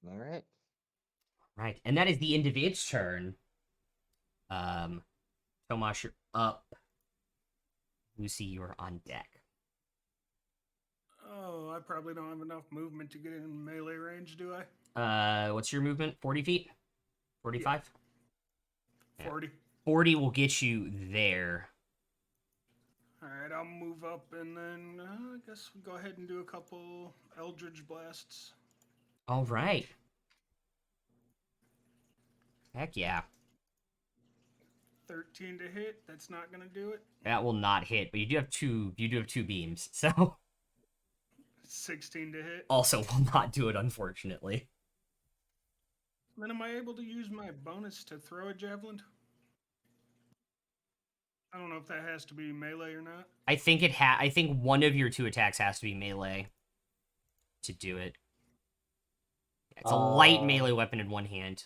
All right. Right, and that is the end of its turn. Tomasz, you're up. Lucy, you're on deck. Oh, I probably don't have enough movement to get in melee range, do I? What's your movement? 40 feet? 45? Yeah. 40. 40 will get you there. Alright, I'll move up and then I guess we'll go ahead and do a couple Eldritch Blasts. All right. Heck yeah. 13 to hit. That's not gonna do it. That will not hit, but you do have two beams, so 16 to hit. also will not do it, unfortunately. Then am I able to use my bonus to throw a javelin? I don't know if that has to be melee or not. I think I think one of your two attacks has to be melee to do it. It's a light melee weapon in one hand.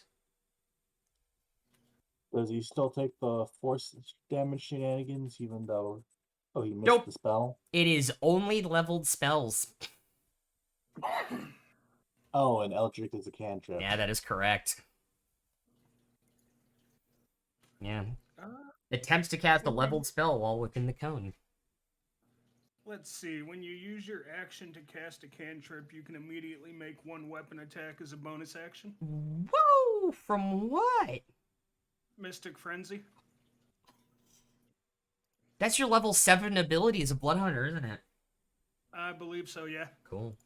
Does he still take the force damage shenanigans, even though he missed Nope. the spell? It is only leveled spells. Oh, and Eldritch is a cantrip. Yeah, that is correct. Yeah. Attempts to cast a leveled spell while within the cone. Let's see. When you use your action to cast a cantrip, you can immediately make one weapon attack as a bonus action. Whoa! From what? Mystic Frenzy. That's your level 7 ability as a Blood Hunter, isn't it? I believe so, yeah. Cool.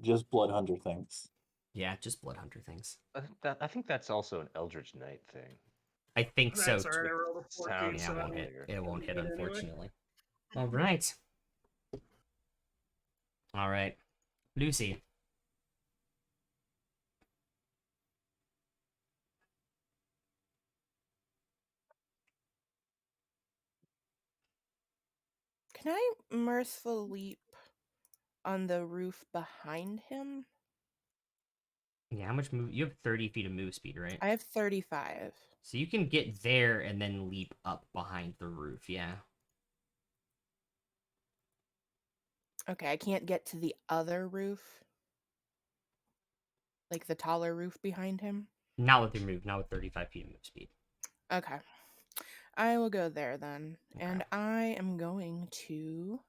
Just Blood Hunter things. Yeah, just Blood Hunter things. I think that's also an Eldritch Knight thing. I think so. That's alright, I rolled a 14, Sounds Yeah, so it won't that hit. familiar. It won't hit, Anyway. unfortunately. All right. All right. Lucy. Can I mirthful leap on the roof behind him? Yeah, how much move? You have 30 feet of move speed, right? I have 35. So you can get there and then leap up behind the roof, yeah. Okay, I can't get to the other roof. Like the taller roof behind him. Not with your move, not with 35 feet of move speed. Okay. I will go there then. Okay. And I am going to...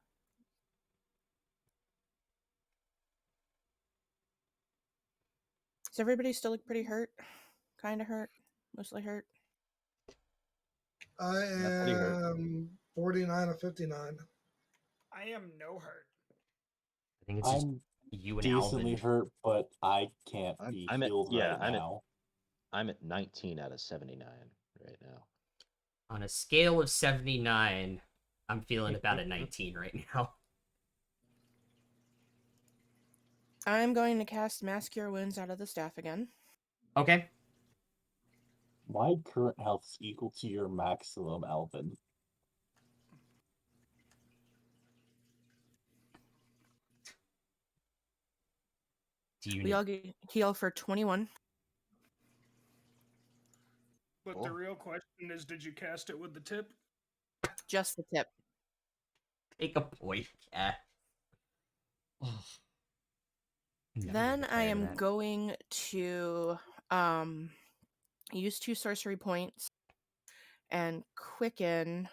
Does everybody still look pretty hurt? Kind of hurt? Mostly hurt? I pretty hurt. am 49 of 59. I am no hurt. I think it's just I'm you and decently Alvin. hurt, but I can't be I'm at healed right now. I'm at 19 out of 79 right now. On a scale of 79, I'm feeling about a 19 right now. I'm going to cast Mass Cure Wounds out of the staff again. Okay. My current health is equal to your maximum, Alvin. We all get heal for 21. But the real question is, did you cast it with the tip? Just the tip. Take a point, cat. Then I am going to use 2 sorcery points and quicken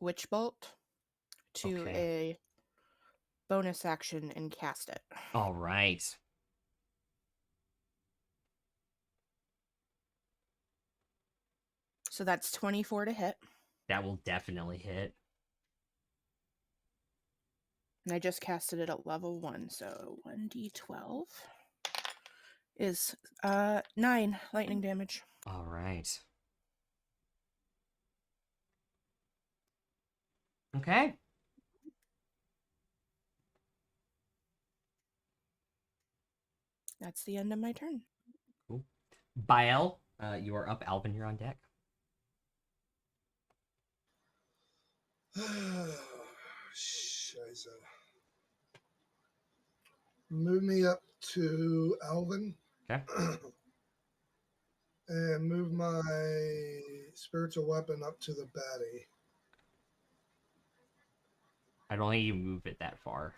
Witch Bolt to a bonus action and cast it. All right. So that's 24 to hit. That will definitely hit. And I just casted it at level 1, so 1d12 is 9 lightning damage. All right. Okay. That's the end of my turn. Cool. Bael, you are up. Alvin, you're on deck. Scheiße. Move me up to Alvin. Okay. And move my spiritual weapon up to the baddie. I don't think you move it that far.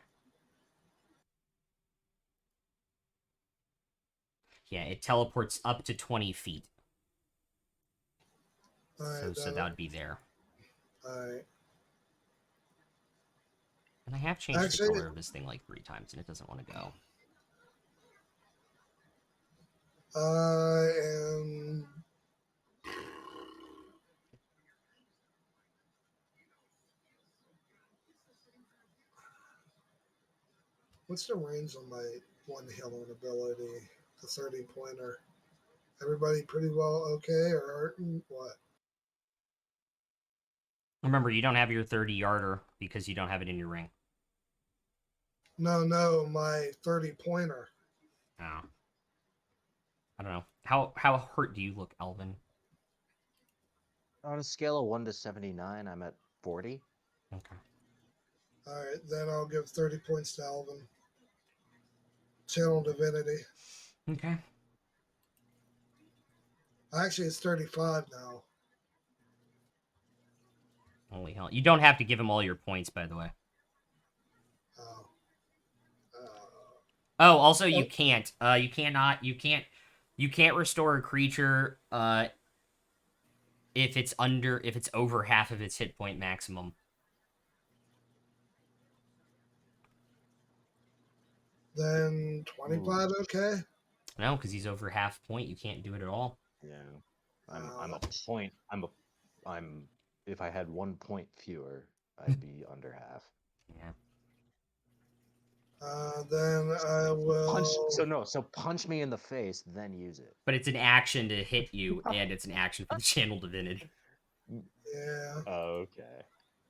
Yeah, it teleports up to 20 feet. Alright, So that would be there. Alright. And I have changed the Actually- color of this thing like 3 times, and it doesn't want to go. I am. What's the range on my one healing ability? The 30 pointer. Everybody pretty well okay or hurting? What? Remember, you don't have your 30-yarder because you don't have it in your ring. No, my 30 pointer. Oh. I don't know. How hurt do you look, Alvin? On a scale of 1 to 79, I'm at 40. Okay. Alright, then I'll give 30 points to Alvin. Channel Divinity. Okay. Actually, it's 35 now. Holy hell. You don't have to give him all your points, by the way. Oh. Oh, also you can't. You can't restore a creature if it's over half of its hit point maximum. Then 25, okay? No, because he's over half point. You can't do it at all. Yeah. I'm a point. If I had 1 point fewer, I'd be under half. Yeah. Then I will. So punch me in the face, then use it. But it's an action to hit you, and it's an action for the channel divinity. Yeah. Okay.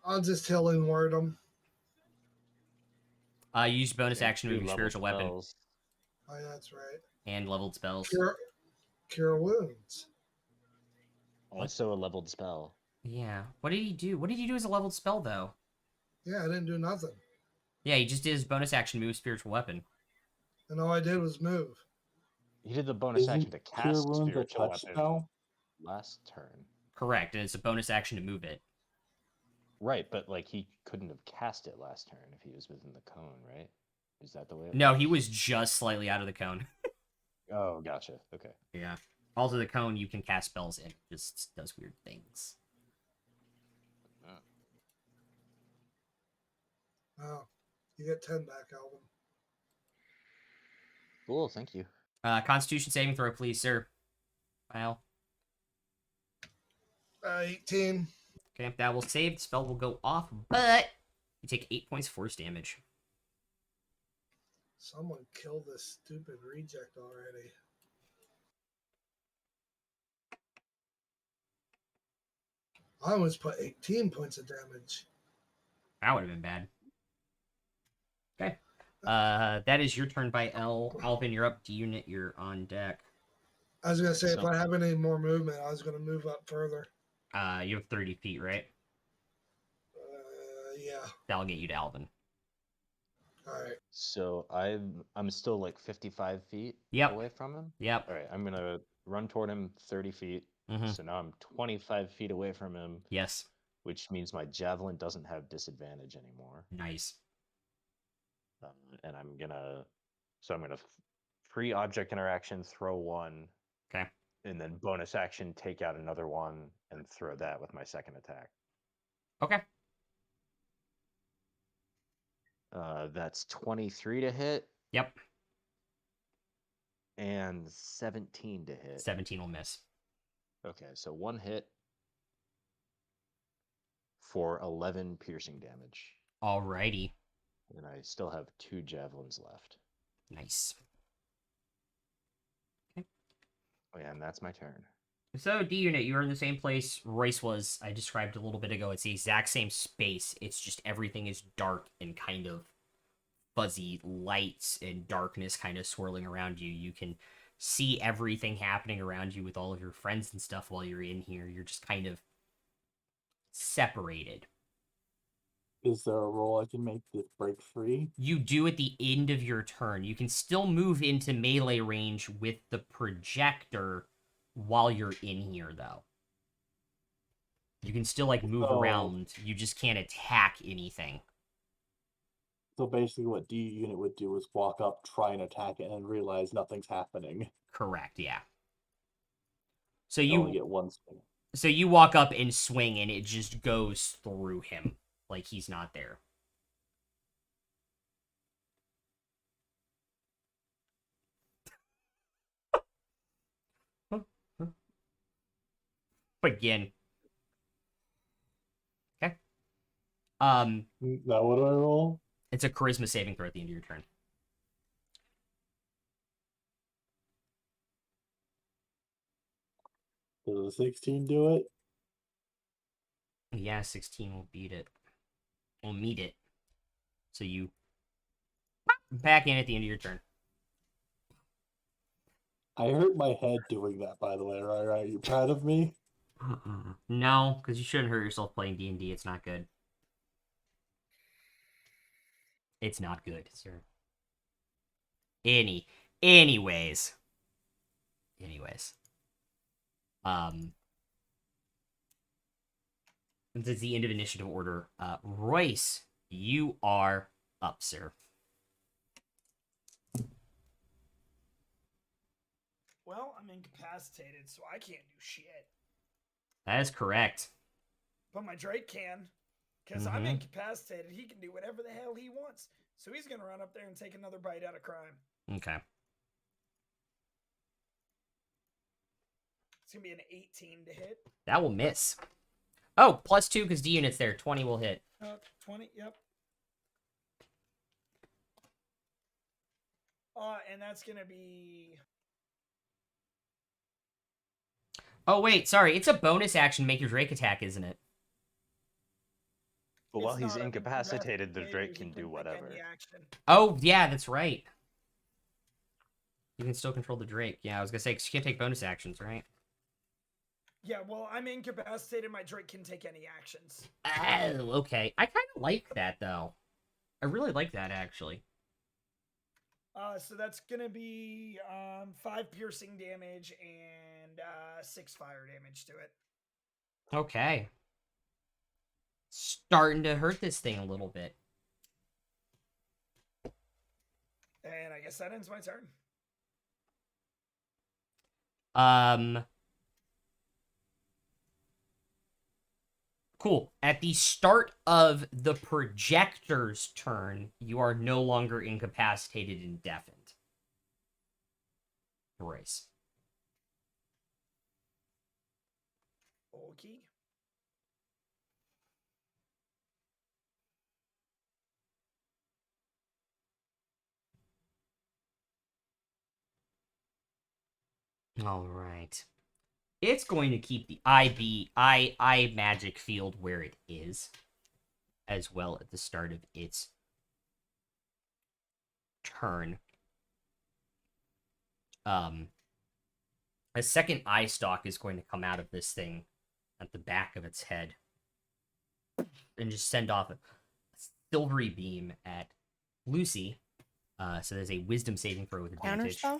I'll just healing word him. Use bonus action to move your Two-level spiritual weapon spells. Oh, yeah, that's right. and leveled spells. Cure wounds. Also a leveled spell. Yeah. What did he do? What did he do as a leveled spell, though? Yeah, I didn't do nothing. Yeah, he just did his bonus action move spiritual weapon. And all I did was move. He did the bonus Isn't action to Cure cast Wounds a spiritual touch weapon spell? last turn. Correct, and it's a bonus action to move it. Right, but like he couldn't have cast it last turn if he was within the cone, right? Is that the way? No, he was just slightly out of the cone. Oh, gotcha. Okay. Yeah. Also, the cone you can cast spells in. It just does weird things. Oh, you get 10 back, Alvin. Cool. Thank you. Constitution saving throw, please, sir. Kyle. 18. Okay, that will save. The spell will go off, but you take 8 points force damage. Someone killed this stupid reject already. I almost put 18 points of damage. That would have been bad. Okay. That is your turn by L. Alvin, you're up. D-Unit, you're on deck. I was going to say, if I have any more movement, I was going to move up further. You have 30 feet, right? Yeah. That'll get you to Alvin. All right. So I'm still like 55 feet Yep. away from him. Yep. All right. I'm gonna run toward him 30 feet. Mhm. So now I'm 25 feet away from him. Yes. Which means my javelin doesn't have disadvantage anymore. Nice. And I'm gonna free object interaction, throw one. Okay. And then bonus action, take out another one and throw that with my second attack. Okay. That's 23 to hit. Yep. And 17 to hit. 17 will miss. Okay, so one hit for 11 piercing damage. Alrighty. And I still have 2 javelins left. Nice. Okay. Oh, yeah, and that's my turn. So, D-Unit, you're in the same place Royce was, I described a little bit ago. It's the exact same space. It's just everything is dark and kind of fuzzy lights and darkness kind of swirling around you. You can see everything happening around you with all of your friends and stuff while you're in here. You're just kind of separated. Is there a roll I can make to break free? You do at the end of your turn. You can still move into melee range with the projector while you're in here, though. You can still, like, move around. You just can't attack anything. So basically what D-Unit would do is walk up, try and attack it, and realize nothing's happening. Correct, yeah. So You you only get one spin. So you walk up and swing, and it just goes through him like he's not there. Again. Okay. Now what do I roll? It's a charisma saving throw at the end of your turn. Does a 16 do it? Yeah, 16 will beat it. Will meet it. So you back in at the end of your turn. I hurt my head doing that, by the way. Right? Are you proud of me? No, because you shouldn't hurt yourself playing D&D. It's not good. It's not good, sir. Anyways. This is the end of initiative order. Royce, you are up, sir. Well, I'm incapacitated, so I can't do shit. That is correct. But my Drake can. Because I'm incapacitated. He can do whatever the hell he wants. So he's going to run up there and take another bite out of crime. Okay. It's going to be an 18 to hit. That will miss. Oh, +2 because D unit's there. 20 will hit. 20, yep. And that's going to be... Oh, wait, sorry. It's a bonus action to make your Drake attack, isn't it? But while It's he's not incapacitated, the incapacitated, Drake he can do take whatever. any action. Oh, yeah, that's right. You can still control the Drake. Yeah, I was going to say, 'cause you can't take bonus actions, right? Yeah, well, I'm incapacitated. My Drake can take any actions. Oh, okay. I kind of like that, though. I really like that, actually. So that's going to be 5 piercing damage and 6 fire damage to it. Okay. Starting to hurt this thing a little bit. And I guess that ends my turn. Cool. At the start of the projector's turn, you are no longer incapacitated and deafened. Royce. Okay. All right. It's going to keep the I magic field where it is, as well at the start of its turn. A second eye stalk is going to come out of this thing at the back of its head and just send off a silvery beam at Lucy. So there's a wisdom saving throw with advantage. Counterspell?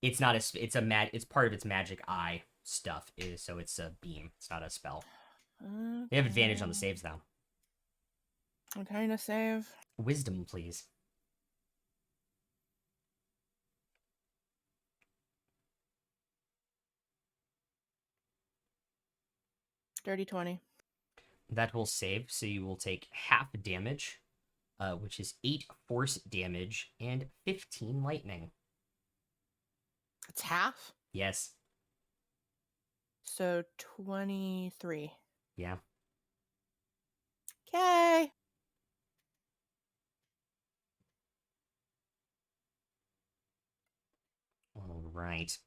It's not it's part of its magic eye stuff, so it's a beam. It's not a spell. They have advantage on the saves though. What kind of save? Wisdom, please. Dirty 20. That will save, so you will take half damage, which is 8 force damage and 15 lightning. It's half? Yes. So 23. Yeah. Okay. All right.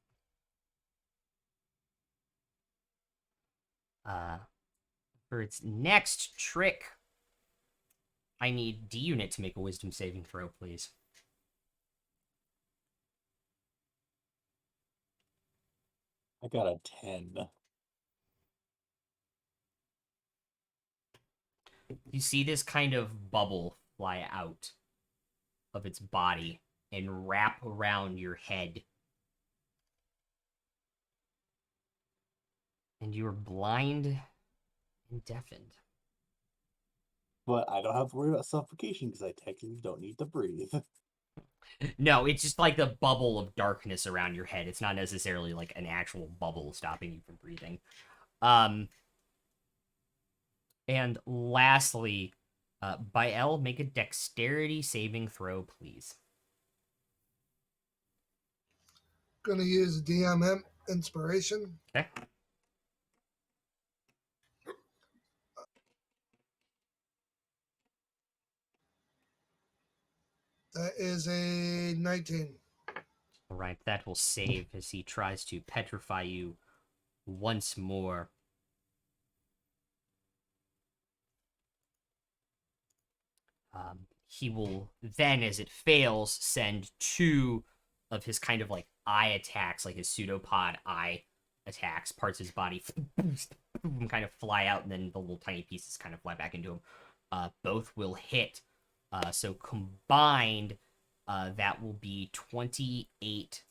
For its next trick, I need D unit to make a wisdom saving throw, please. I got a 10. You see this kind of bubble fly out of its body and wrap around your head. And you're blind and deafened. But I don't have to worry about suffocation because I technically don't need to breathe. No, it's just like the bubble of darkness around your head. It's not necessarily like an actual bubble stopping you from breathing. And lastly, Bael, make a dexterity saving throw, please. Gonna use DMM inspiration. Okay. That is a 19. All right, that will save as he tries to petrify you once more. He will then, as it fails, send 2 of his kind of like eye attacks, like his pseudopod eye attacks, parts of his body kind of fly out, and then the little tiny pieces kind of fly back into him. Both will hit. So combined, that will be 28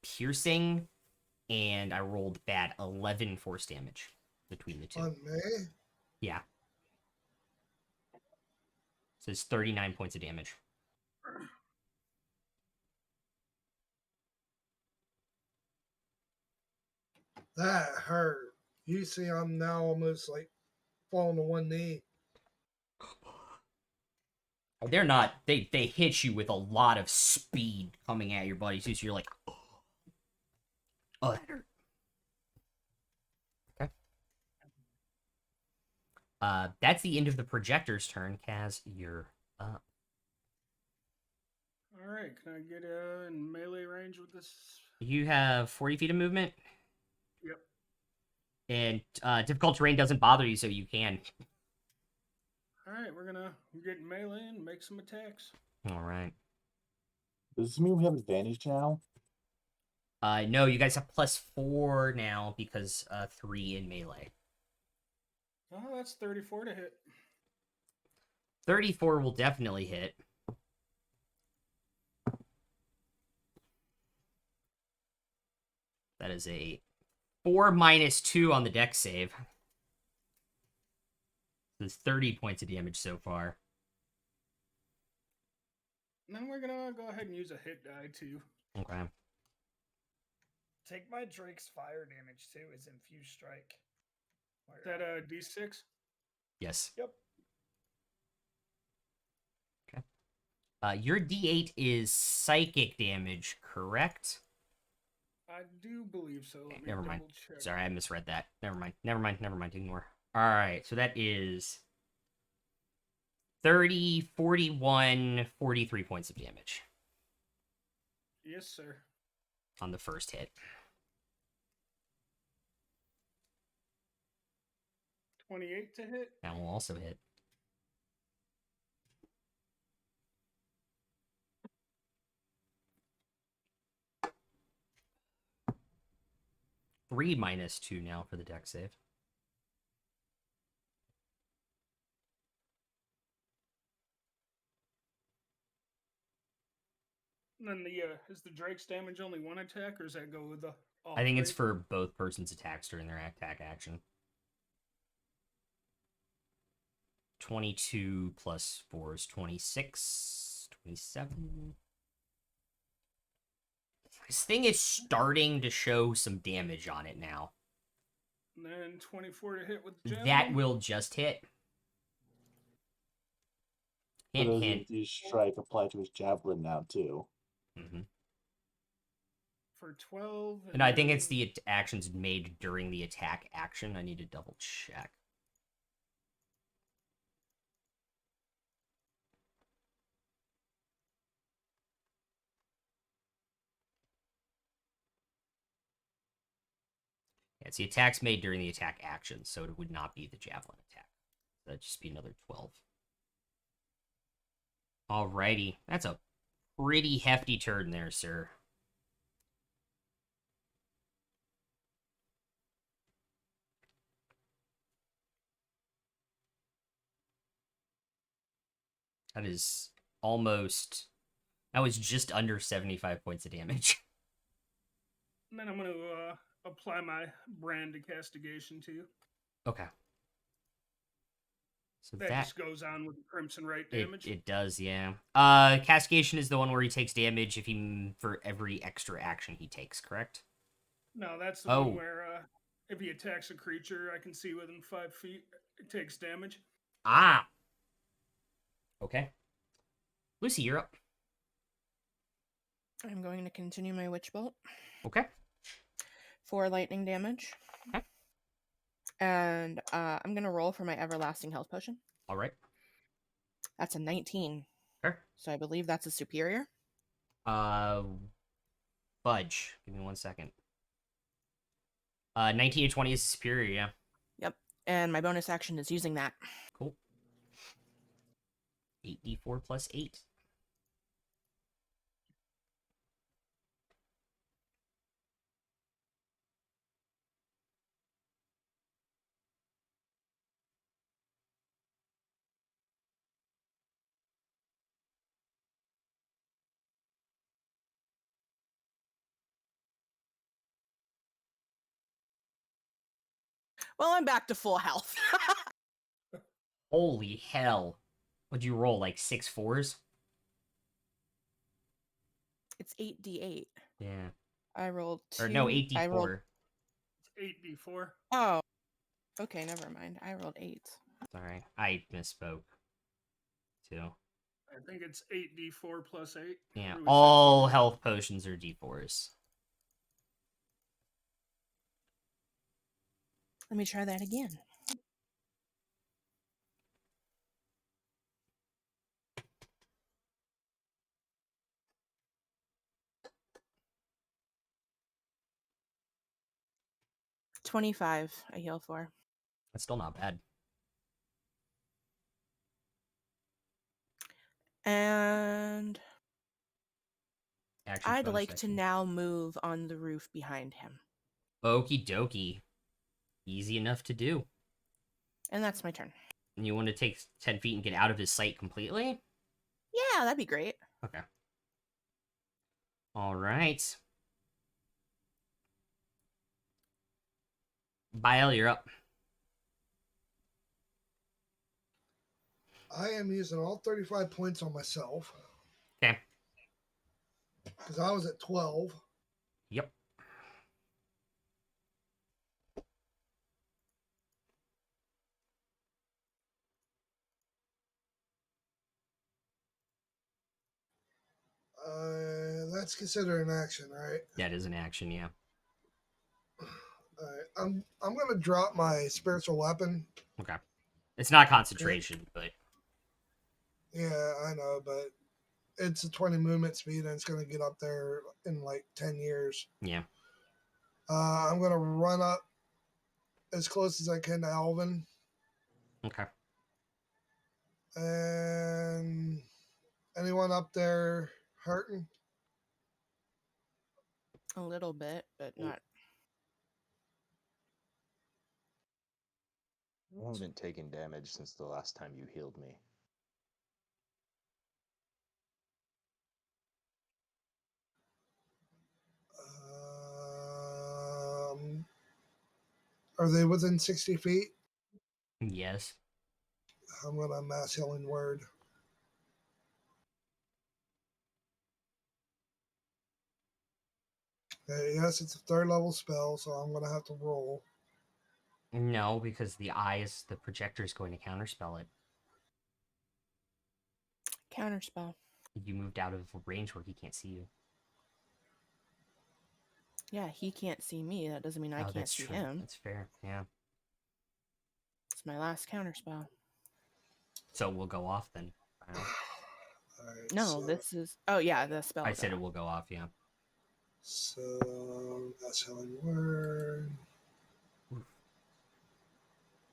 piercing, and I rolled bad, 11 force damage between the 2. On me? Yeah. So it's 39 points of damage. That hurt. You see, I'm now almost like falling to one knee. They're not. They hit you with a lot of speed coming at your body too. So you're like, oh, that hurt. Okay. That's the end of the projector's turn. Kaz, you're up. All right, can I get in melee range with this? You have 40 feet of movement. Yep. And difficult terrain doesn't bother you, so you can. All right, we're gonna get in melee and make some attacks. All right. Does this mean we have advantage now? No, you guys have +4 now because 3 in melee. Oh, that's 34 to hit. 34 will definitely hit. That is a 4 minus 2 on the dex save. There's 30 points of damage so far. And then we're gonna go ahead and use a hit die too. Okay. Take my Drake's fire damage too. Is infused strike. Is that D6? Yes. Yep. Okay. Your D8 is psychic damage, correct? I do believe so. Let me Never mind. double check. Sorry, I misread that. Never mind. Ignore. All right, so that is 30, 41, 43 points of damage Yes, sir. on the first hit. 28 to hit. That will also hit. Three minus 2 now for the dex save. And then is the Drake's damage only one attack, or does that go with the all I think it's three? for both persons' attacks during their attack action. 22 plus 4 is 26, 27. This thing is starting to show some damage on it now. And then 24 to hit with the javelin. That will just hit. So Hint, does hint. the strike apply to his javelin now too? Mm-hmm. For 12. And I think it's the actions made during the attack action. I need to double check. Yeah, it's the attacks made during the attack action, so it would not be the javelin attack. That'd just be another 12. Alrighty. That's a pretty hefty turn there, sir. That is almost... That was just under 75 points of damage. And then I'm going to apply my brand of castigation to you. Okay. So That just goes on with the Crimson Right damage. It does, yeah. Castigation is the one where he takes damage if he for every extra action he takes, correct? No, that's the Oh. one where If he attacks a creature I can see within 5 feet, it takes damage. Ah. Okay. Lucy, you're up. I'm going to continue my Witch Bolt Okay. for lightning damage. Okay. And I'm going to roll for my Everlasting Health Potion. All right. That's a 19. Sure. So I believe that's a superior. Fudge. Give me 1 second. 19 to 20 is superior, yeah. Yep. And my bonus action is using that. Cool. 8d4 plus 8. Well, I'm back to full health. Holy hell. What'd you roll, like 6 4s? It's 8d8. Yeah. I rolled 2. Or no, 8d4. I rolled... It's 8d4. Oh. Okay, never mind. I rolled 8. Sorry, I misspoke. Too. I think it's 8d4 plus 8. Yeah, Or we all said health potions are d4s. Let me try that again. $25 I heal for. That's still not bad. And Action I'd bonus like to action. now move on the roof behind him. Okie dokie. Easy enough to do. And that's my turn. And you want to take 10 feet and get out of his sight completely? Yeah, that'd be great. Okay. Alright. Bile, you're up. I am using all 35 points on myself. Okay. Because I was at 12. Yep. That's considered an action, right? That is an action, yeah. All right. I'm gonna drop my spiritual weapon. Okay. It's not concentration, but Yeah, I know, but it's a 20 movement speed, and it's gonna get up there in like 10 years. yeah. I'm gonna run up as close as I can to Alvin, Okay. and anyone up there hurting? A little bit, but not. I haven't taken damage since the last time you healed me. Are they within 60 feet? Yes. I'm gonna mass healing word. Yes, it's a 3rd level spell, so I'm gonna have to roll. No, because the projector is going to counterspell it. Counterspell. You moved out of range where he can't see you. Yeah, he can't see me. That doesn't mean I can't that's see true. him. That's fair, yeah. It's my last counterspell. So we'll go off then. Wow. Alright, No, so, this is... Oh, yeah, the spell. I said it will go off, yeah. So mass healing word.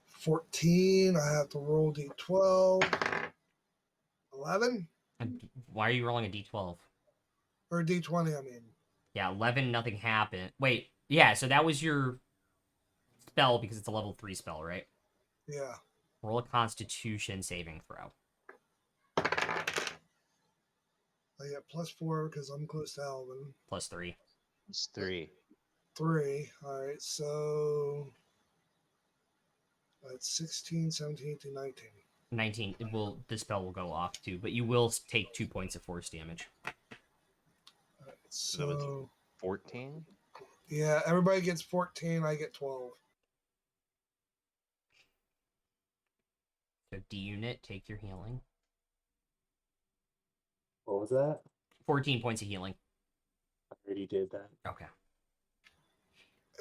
14. I have to roll d12. 11 And why are you rolling a d12? or d20. I mean, Yeah, 11, nothing happened. Wait, yeah, so that was your spell because it's a level 3 spell, right? yeah. Roll a Constitution saving throw. I get +4 because I'm close to Alvin. Plus 3. It's 3. 3. All right, so that's 16, 17, 18, 19. 19. The spell will go off too, but you will take 2 points of force damage. All right, So it's so 14? Yeah, everybody gets 14. I get 12. So D unit, take your healing. What was that? 14 points of healing. I already did that. Okay.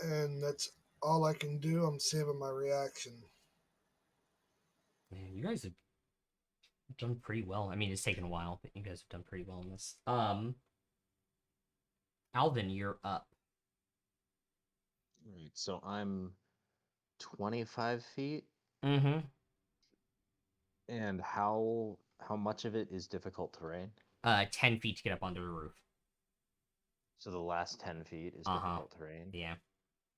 And that's all I can do. I'm saving my reaction. Man, you guys have done pretty well. I mean, it's taken a while, but you guys have done pretty well in this. Alvin, you're up. Right. So I'm 25 feet, Mm-hmm. and how much of it is difficult terrain? 10 feet to get up onto the roof. So the last 10 feet is Uh-huh. difficult terrain. Yeah.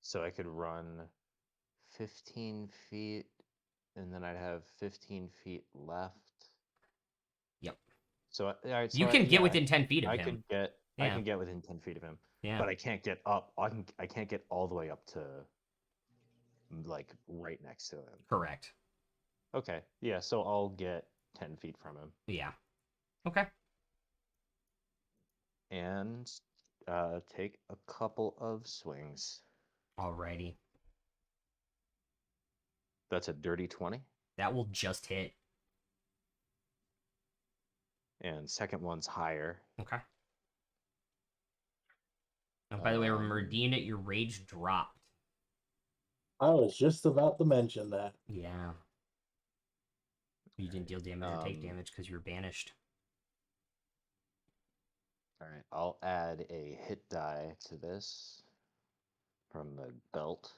So I could run 15 feet, and then I'd have 15 feet left. Yep. So all right, You so can get within 10 feet of I him. could get I Yeah. can get within 10 feet of him, Yeah. but I can't get up. I can't get all the way up to like right next to him. Correct. Okay, yeah. So I'll get 10 feet from him, Yeah. Okay. and take a couple of swings. Alrighty. That's a dirty 20, That will just hit. and second one's higher. Okay. And by the way, remember, D unit, your rage dropped. I was just about to mention that. Yeah. You didn't deal damage or take damage because you were banished. All right, I'll add a hit die to this from the belt.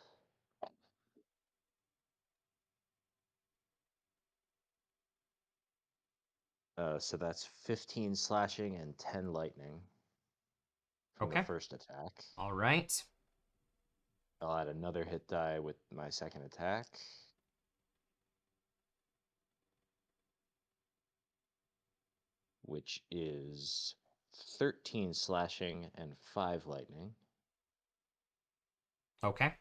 So that's 15 slashing and 10 lightning from Okay. the first attack. All right. I'll add another hit die with my second attack. Which is 13 slashing and 5 lightning. Okay.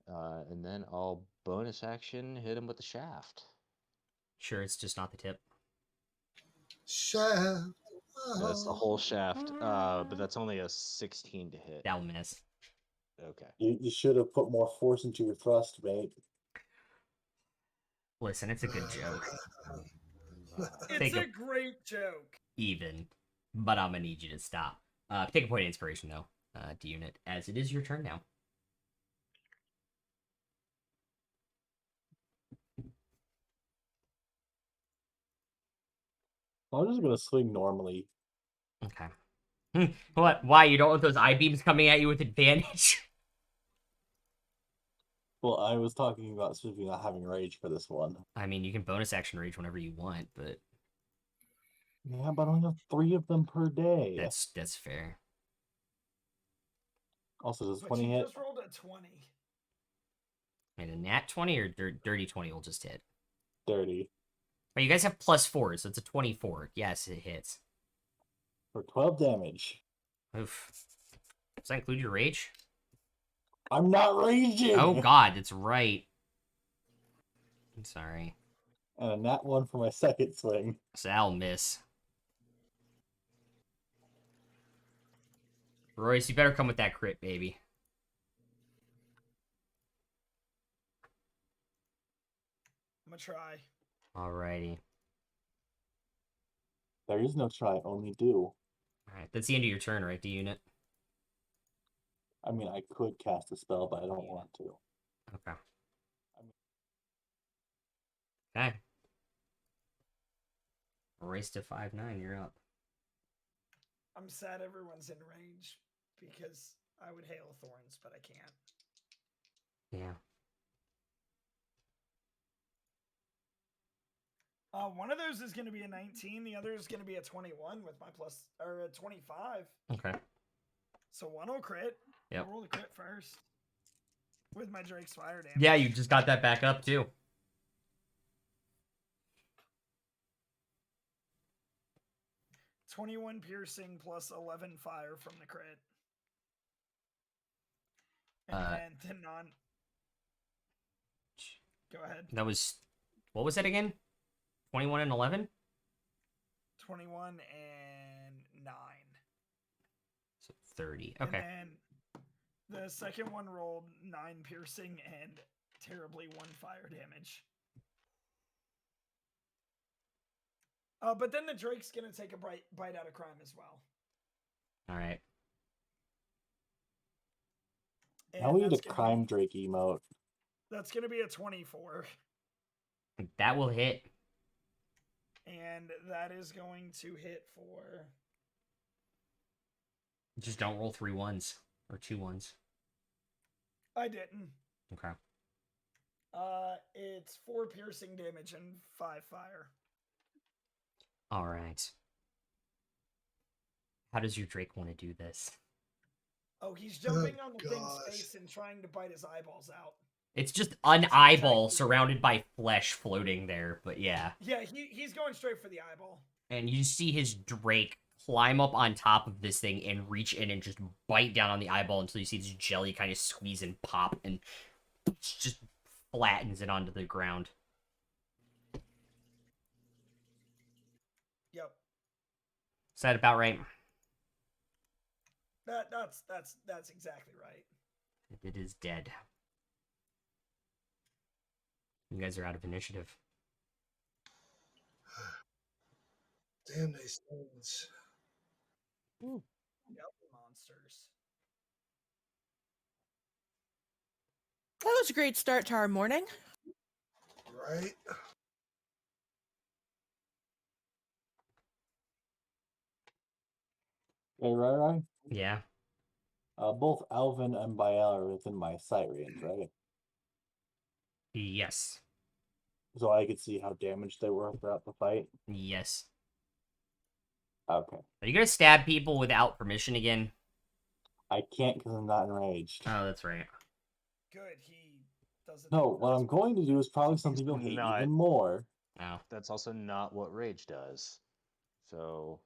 And then I'll bonus action hit him with the shaft. Sure, it's just not the tip. Shaft. That's the whole shaft, but that's only a 16 to hit. That'll miss. Okay. You should have put more force into your thrust, mate. Listen, it's a good joke. It's a great joke. Even. But I'm gonna need you to stop. Take a point of inspiration, though, D unit, as it is your turn now. I'm just gonna swing normally. Okay. What? Why? You don't want those eye beams coming at you with advantage? Well, I was talking about specifically not having rage for this one. I mean, you can bonus action rage whenever you want, but Yeah, but I only have 3 of them per day. that's fair. Also, does But 20 you hit? just rolled a 20. And a nat 20 or dirty 20 will just hit. 30. But you guys have +4, so it's a 24. Yes, it hits. For 12 damage. Oof. Does that include your rage? I'm not raging! Oh god, that's right. I'm sorry. And a nat 1 for my second swing. So that'll miss. Royce, you better come with that crit, baby. I'm gonna try. Alrighty. There is no try, only do. Alright, that's the end of your turn, right, D unit? I mean, I could cast a spell, but I don't want to. Okay. Okay. Race to 5-9, you're up. I'm sad everyone's in range because I would hail thorns, but I can't. Yeah. One of those is going to be a 19. The other is going to be a 21 with my plus, or a 25. Okay. So one will crit. Yep. I'll roll the crit first with my Drake's fire damage. Yeah, you just got that back up, too. $21 piercing plus 11 fire from the crit. And then non. Go ahead. That was... What was that again? 21 and 11? 21 and 9. So 30. And Okay. then the second one rolled 9 piercing and terribly 1 fire damage. But then the Drake's gonna take a bite out of crime as well. All right. Now we need a crime Drake emote. That's gonna be a 24. That will hit. And that is going to hit for... Just don't roll 3 1s or 2 1s. I didn't. Okay. It's 4 piercing damage and 5 fire. All right. How does your Drake want to do this? Oh, he's jumping on the thing's gosh. face and trying to bite his eyeballs out. It's just an eyeball surrounded by flesh floating there, but yeah. Yeah, he's going straight for the eyeball. And you see his Drake climb up on top of this thing and reach in and just bite down on the eyeball until you see this jelly kind of squeeze and pop and just flattens it onto the ground. Yep. Is that about right? That's exactly right. It is dead. You guys are out of initiative. Damn these things. Yep, monsters. That was a great start to our morning. Right? Okay, right. Yeah. Both Alvin and Bael are within my sight range, right? Yes. So I could see how damaged they were throughout the fight. Yes. Okay. Are you gonna stab people without permission again? I can't because I'm not enraged. Oh, that's right. Good, he doesn't... No, what I'm going to do is probably something you'll hate not. even more. Oh. That's also not what rage does. So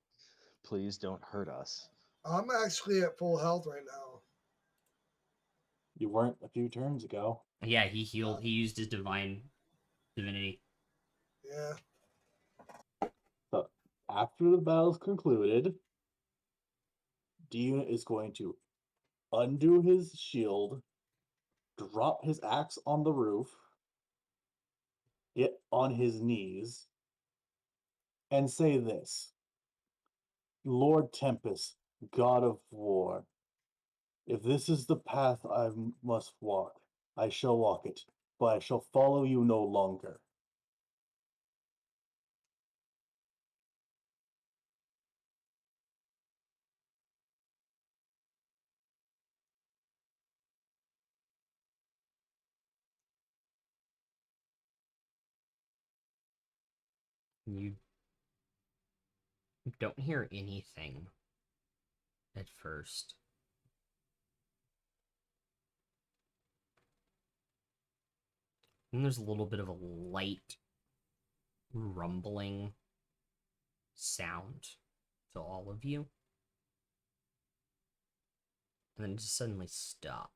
please don't hurt us. I'm actually at full health right now. You weren't a few turns ago. Yeah, he healed. He used his divinity. Yeah. So after the battle's concluded, D-Unit is going to undo his shield, drop his axe on the roof, get on his knees, and say this: Lord Tempest, God of War, if this is the path I must walk, I shall walk it, but I shall follow you no longer. You don't hear anything at first. And there's a little bit of a light rumbling sound to all of you. And then it just suddenly stops.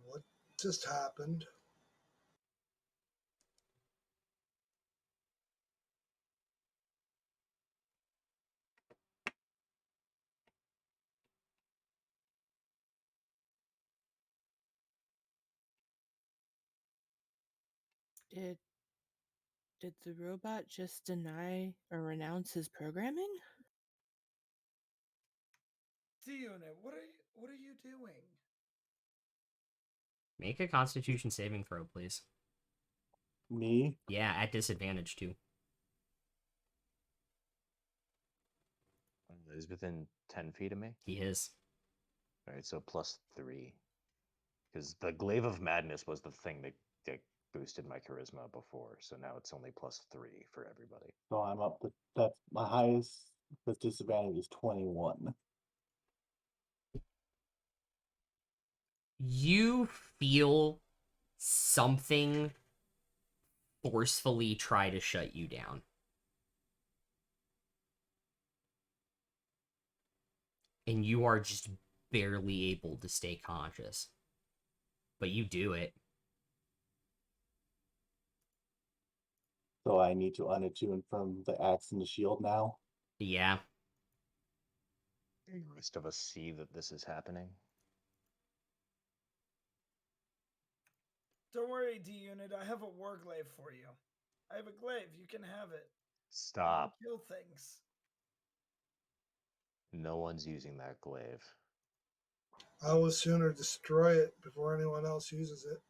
What just happened? Did the robot just deny or renounce his programming? D-Unit, what are you doing? Make a Constitution saving throw, please. Me? Yeah, at disadvantage too. He's within 10 feet of me. He is. All right, so +3. Because the Glaive of Madness was the thing that boosted my charisma before, so now it's only +3 for everybody. So I'm up to, that's my highest with disadvantage is 21. You feel something forcefully try to shut you down. And you are just barely able to stay conscious. But you do it. So I need to unattune from the axe and the shield now. Yeah. The rest of us see that this is happening. Don't worry, D Unit. I have a war glaive for you. I have a glaive. You can have it. Stop. Kill things. No one's using that glaive. I will sooner destroy it before anyone else uses it.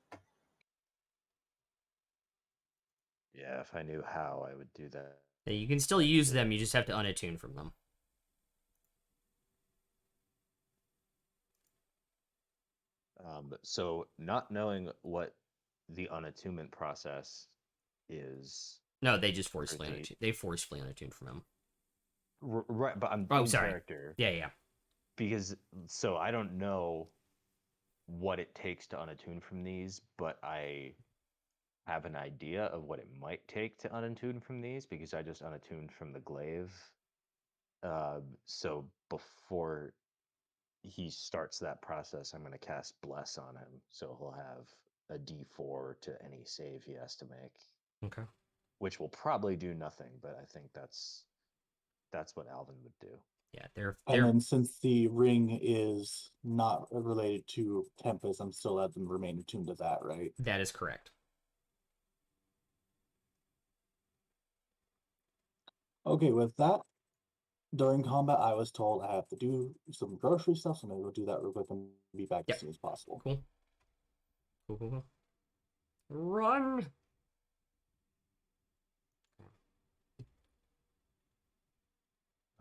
Yeah, if I knew how, I would do that. Yeah, you can still use them, you just have to unattune from them. So not knowing what the unattunement process is. No, they just forcefully Proceed. unattune. They forcefully unattune from him. Right, but I'm Oh, in sorry. character. Yeah. Because so I don't know what it takes to unattune from these, but I have an idea of what it might take to unattune from these because I just unattuned from the glaive. So before he starts that process, I'm going to cast Bless on him, so he'll have a D4 to any save he has to make. Okay. Which will probably do nothing, but I think that's what Alvin would do. Yeah, they're And then since the ring is not related to Tempest, I'm still at them remain attuned to that, right? That is correct. Okay, with that, during combat, I was told I have to do some grocery stuff, so I'm gonna go do that real quick and be back Yep. as soon as possible. Cool. Run!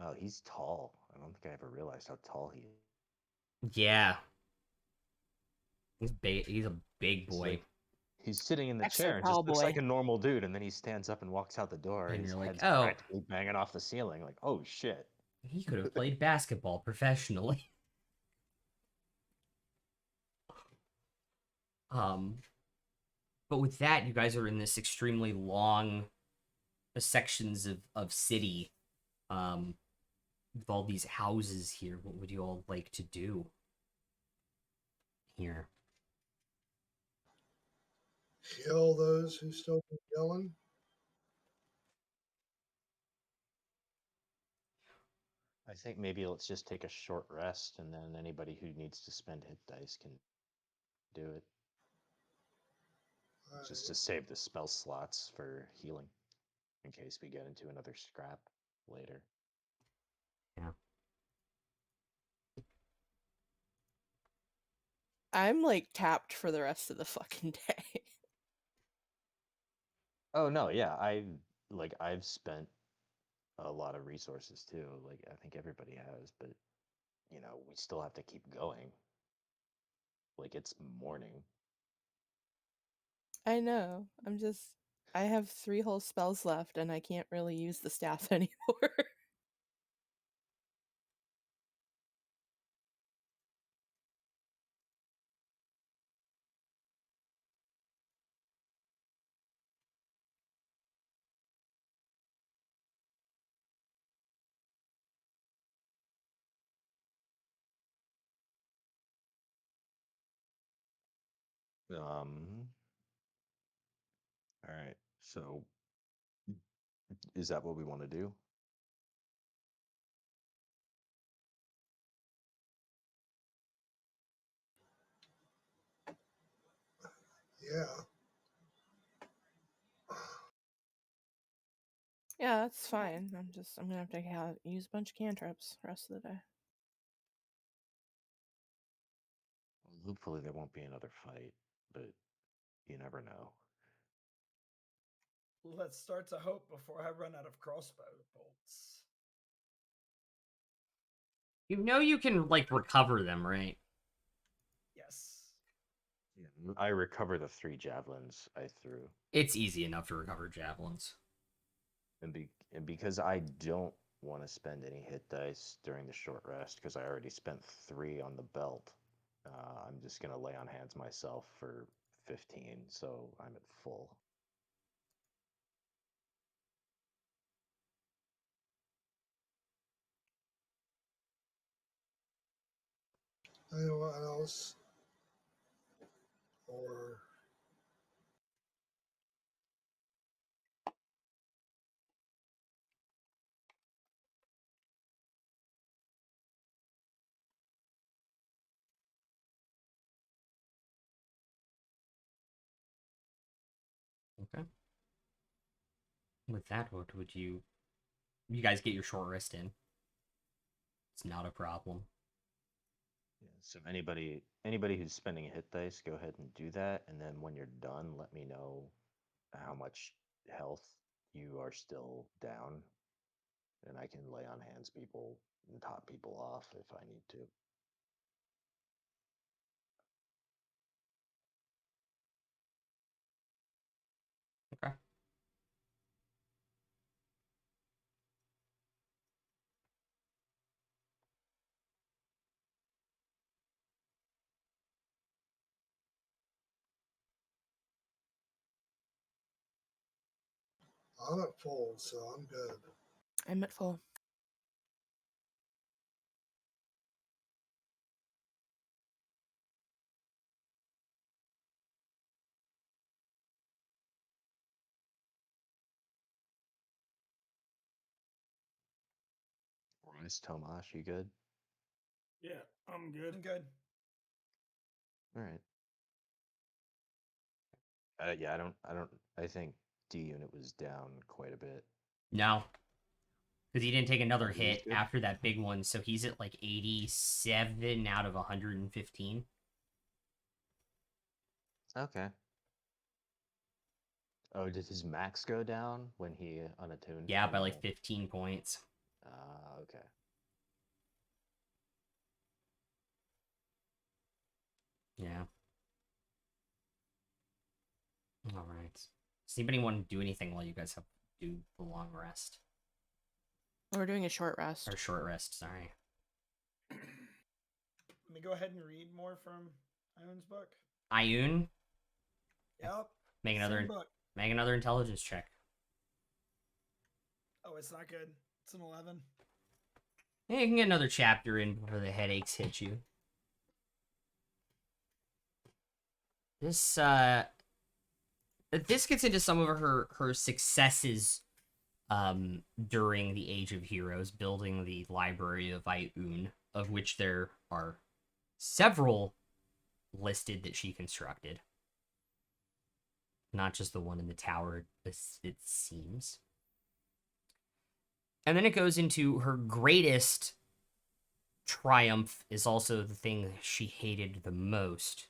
Oh, he's tall. I don't think I ever realized how tall he is. Yeah. He's big. He's a big boy. He's sitting in the Extra chair and tall just looks boy. like a normal dude, and then he stands up and walks out the door, And and his you're like, head's oh. practically banging off the ceiling. Like, oh shit. He could have played basketball professionally. But with that, you guys are in this extremely long sections of city, with all these houses here. What would you all like to do here? Kill those who still been killing. I think maybe let's just take a short rest, and then anybody who needs to spend hit dice can do it. Just to save the spell slots for healing, in case we get into another scrap later. Yeah. I'm like tapped for the rest of the fucking day. Oh no, yeah, I've spent a lot of resources too. Like I think everybody has, but we still have to keep going. Like it's morning. I know. I have 3 whole spells left and I can't really use the staff anymore. All right. So is that what we want to do? Yeah. Yeah, that's fine. I'm gonna have to use a bunch of cantrips the rest of the day. Well, hopefully there won't be another fight, but you never know. Let's start to hope before I run out of crossbow bolts. You know you can, like, recover them, right? Yes. Yeah. I recover the 3 javelins I threw. It's easy enough to recover javelins. And because I don't want to spend any hit dice during the short rest, because I already spent 3 on the belt, I'm just going to lay on hands myself for 15, so I'm at full. Anyone else? Or Okay. With that, what would you... You guys get your short rest in. It's not a problem. Yeah, so anybody who's spending hit dice, go ahead and do that, and then when you're done, let me know how much health you are still down, and I can lay on hands people and top people off if I need to. Okay. I'm at full, so I'm good. I'm at full. Royce, Tomash, you good? Yeah, I'm good. I'm good. All right. Yeah, I think D unit was down quite a bit. No. Because he didn't take another Oh, he was hit good? after that big one, so he's at like 87 out of 115. Okay. Oh, did his max go down when he unattuned? Yeah, from by like the- 15 points. Okay. Yeah. All right. Does anybody want to do anything while you guys have do the long rest? We're doing a short rest. Or short rest, sorry. Let me go ahead and read more from Ion's book. Ioun, Yep. make Same another book. intelligence check. Oh, it's not good. It's an 11. Yeah, you can get another chapter in before the headaches hit you. This gets into some of her successes during the Age of Heroes, building the library of Ioun, of which there are several listed that she constructed. Not just the one in the tower, it seems. And then it goes into her greatest triumph is also the thing she hated the most,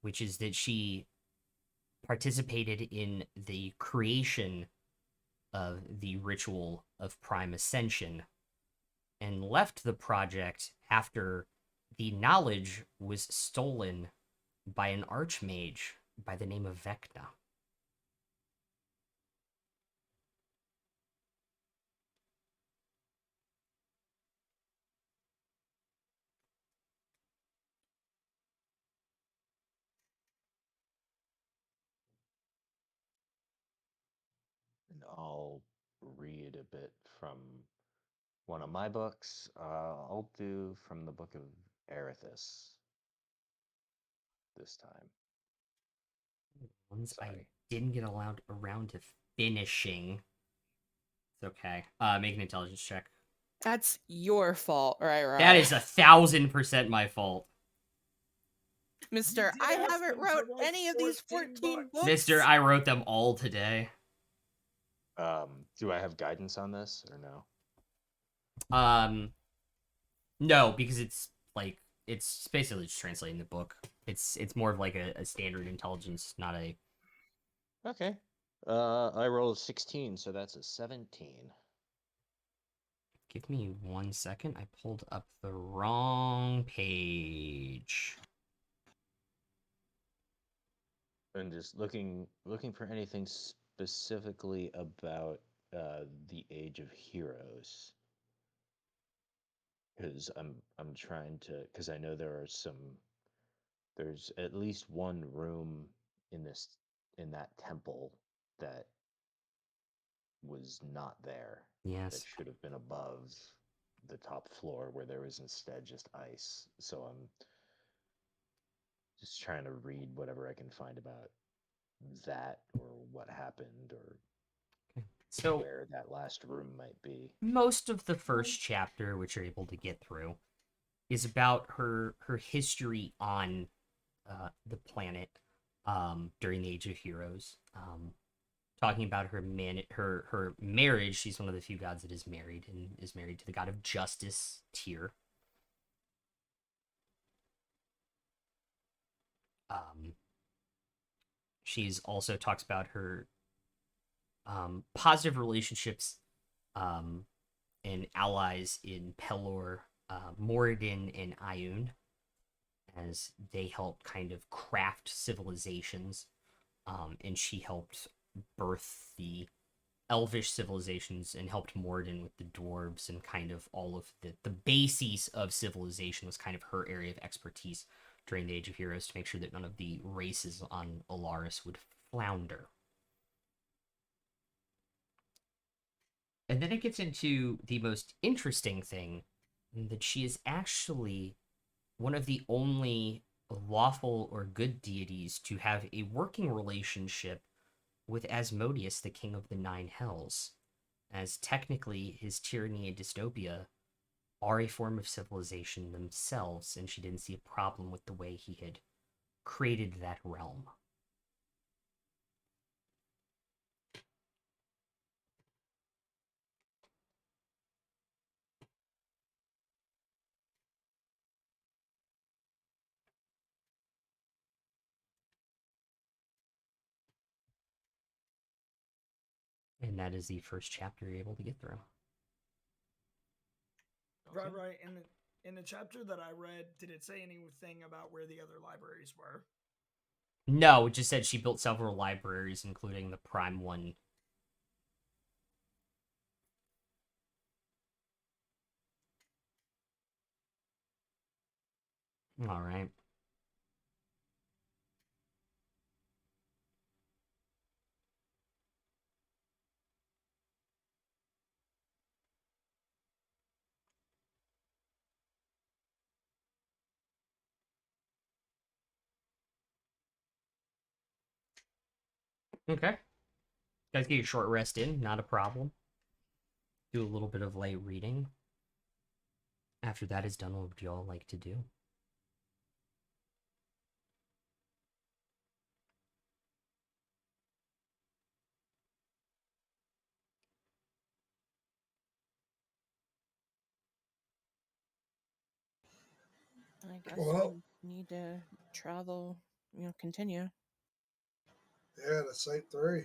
which is that she participated in the creation of the ritual of Prime Ascension and left the project after the knowledge was stolen by an archmage by the name of Vecna. And I'll read a bit from one of my books. I'll do from the book of Erithus this time. Ones I Sorry. didn't get around to finishing. It's okay. Make an intelligence check. That's your fault, right? That is 1,000% my fault. Mister, You did I ask haven't him to wrote write any of these 14 14 books. Mister, I wrote them all today. Do I have guidance on this or no? No, because it's basically just translating the book. It's more of like a standard intelligence, not a... Okay. I rolled a 16, so that's a 17. Give me 1 second. I pulled up the wrong page. And just looking for anything specifically about the Age of Heroes, because I'm trying to, because I know there's at least one room in that temple that was not there, that Yes. should have been above the top floor, where there was instead just ice. So I'm just trying to read whatever I can find about that, or what happened, or So where that last room might be. most of the first chapter, which you're able to get through, is about her history on the planet. during the Age of Heroes. Talking about her her marriage. She's one of the few gods that is married and is married to the god of justice, Tyr. Um, she's also talks about her positive relationships and allies in Pelor, Moradin, and Ioun, as they helped kind of craft civilizations, and she helped birth the elvish civilizations and helped Moradin with the dwarves, and kind of all of the bases of civilization was kind of her area of expertise during the Age of Heroes, to make sure that none of the races on Alaris would flounder. And then it gets into the most interesting thing, that she is actually one of the only lawful or good deities to have a working relationship with Asmodeus, the king of the Nine Hells, as technically his tyranny and dystopia are a form of civilization themselves, and she didn't see a problem with the way he had created that realm. And that is the first chapter you're able to get through. Right, right. In the chapter that I read, did it say anything about where the other libraries were? No, it just said she built several libraries, including the prime one. All right. Okay. Guys, get your short rest in, not a problem. Do a little bit of light reading. After that is done, what would you all like to do? I guess Well, we need to travel, continue. yeah, to Site 3.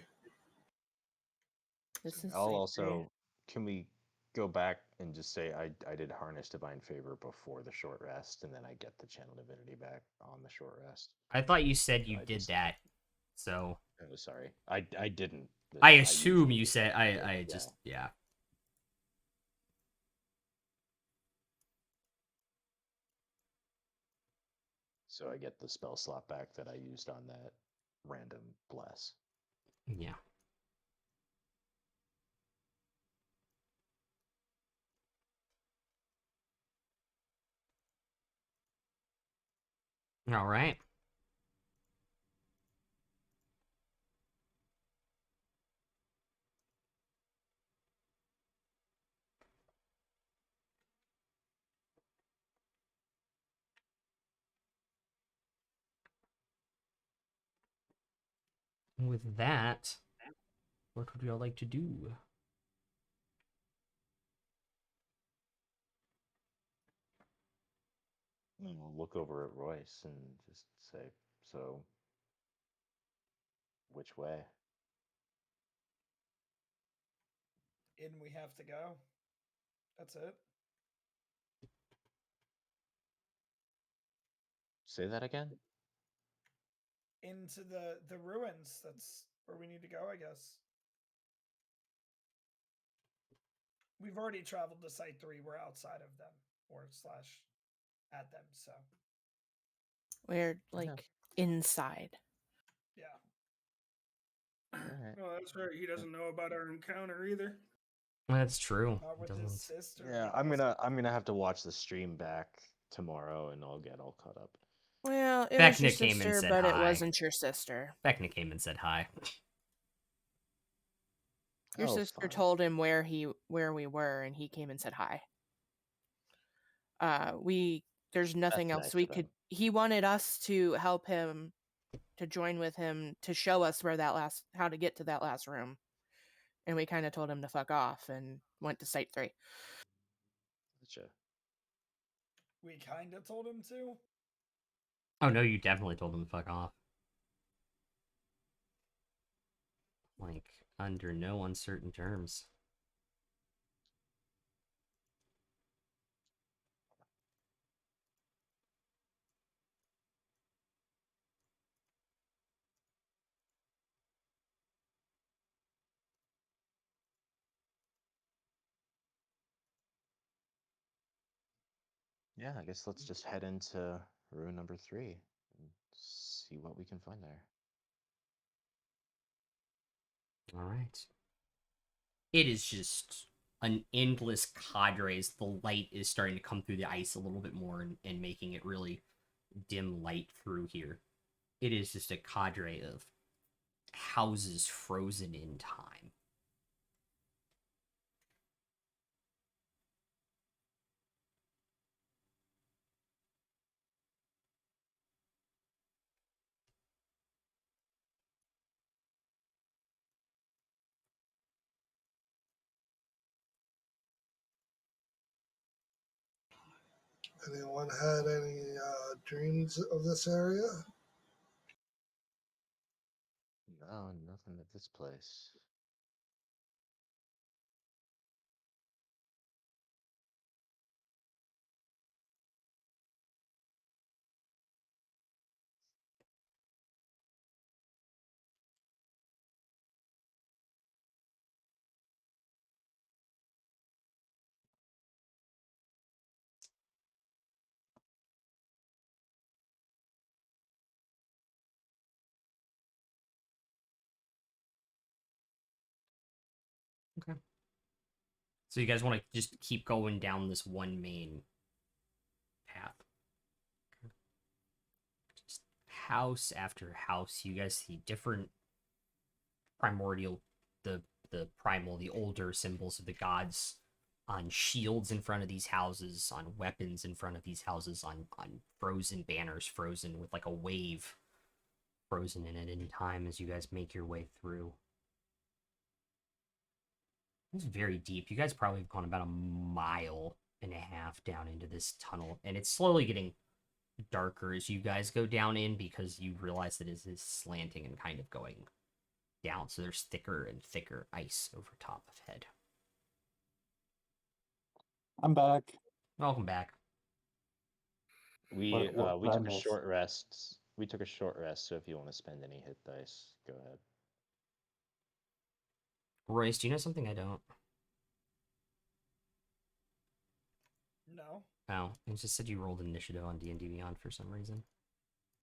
This is I'll Site 3. also. Can we go back and just say I did harness divine favor before the short rest, and then I get the channel divinity back on the short rest? I thought you said you I did just. that, so Oh, sorry. I didn't. I I assume usually you do. said. Yeah, I just, yeah. yeah. So I get the spell slot back that I used on that random bless. Yeah. All right. With that, what would you all like to do? And we'll look over at Royce and just say, so, which way? In we have to go. That's it. Say that again? Into the ruins. That's where we need to go, I guess. We've already traveled to Site 3. We're outside of them, or slash at them, so We're like inside. yeah. Alright. No, that's right. He doesn't know about our encounter either. That's true. Not with his Doesn't. sister. Yeah, he I'm gonna have to watch the stream back tomorrow and I'll get all caught up. Well, it was your Vecna came and sister, said but it hi. wasn't your sister. Vecna came and said hi. Your Oh, sister fine. told him where we were, and he came and said hi. There's nothing That's else nice we of could. him. He wanted us to help him to join with him to show us how to get to that last room. And we kind of told him to fuck off and went to Site 3. Gotcha. We kind of told him to. Oh no, you definitely told him to fuck off. Like, under no uncertain terms. Yeah, I guess let's just head into room number 3 and see what we can find there. All right. It is just an endless cadre as the light is starting to come through the ice a little bit more and making it really dim light through here. It is just a cadre of houses frozen in time. Anyone had any dreams of this area? No, nothing at this place. Okay. So you guys want to just keep going down this one main path. Just house after house, you guys see different primordial, the primal, the older symbols of the gods on shields in front of these houses, on weapons in front of these houses, on frozen banners, frozen with like a wave frozen in it in time as you guys make your way through. It's very deep. You guys probably have gone about a mile and a half down into this tunnel, and it's slowly getting darker as you guys go down in because you realize that it is slanting and kind of going down. So there's thicker and thicker ice over top of head. I'm back. Welcome back. We what we took a premise? short rest. We took a short rest, so if you want to spend any hit dice, go ahead. Royce, do you know something I don't? No, Oh, it just said you rolled initiative on D&D Beyond for some reason.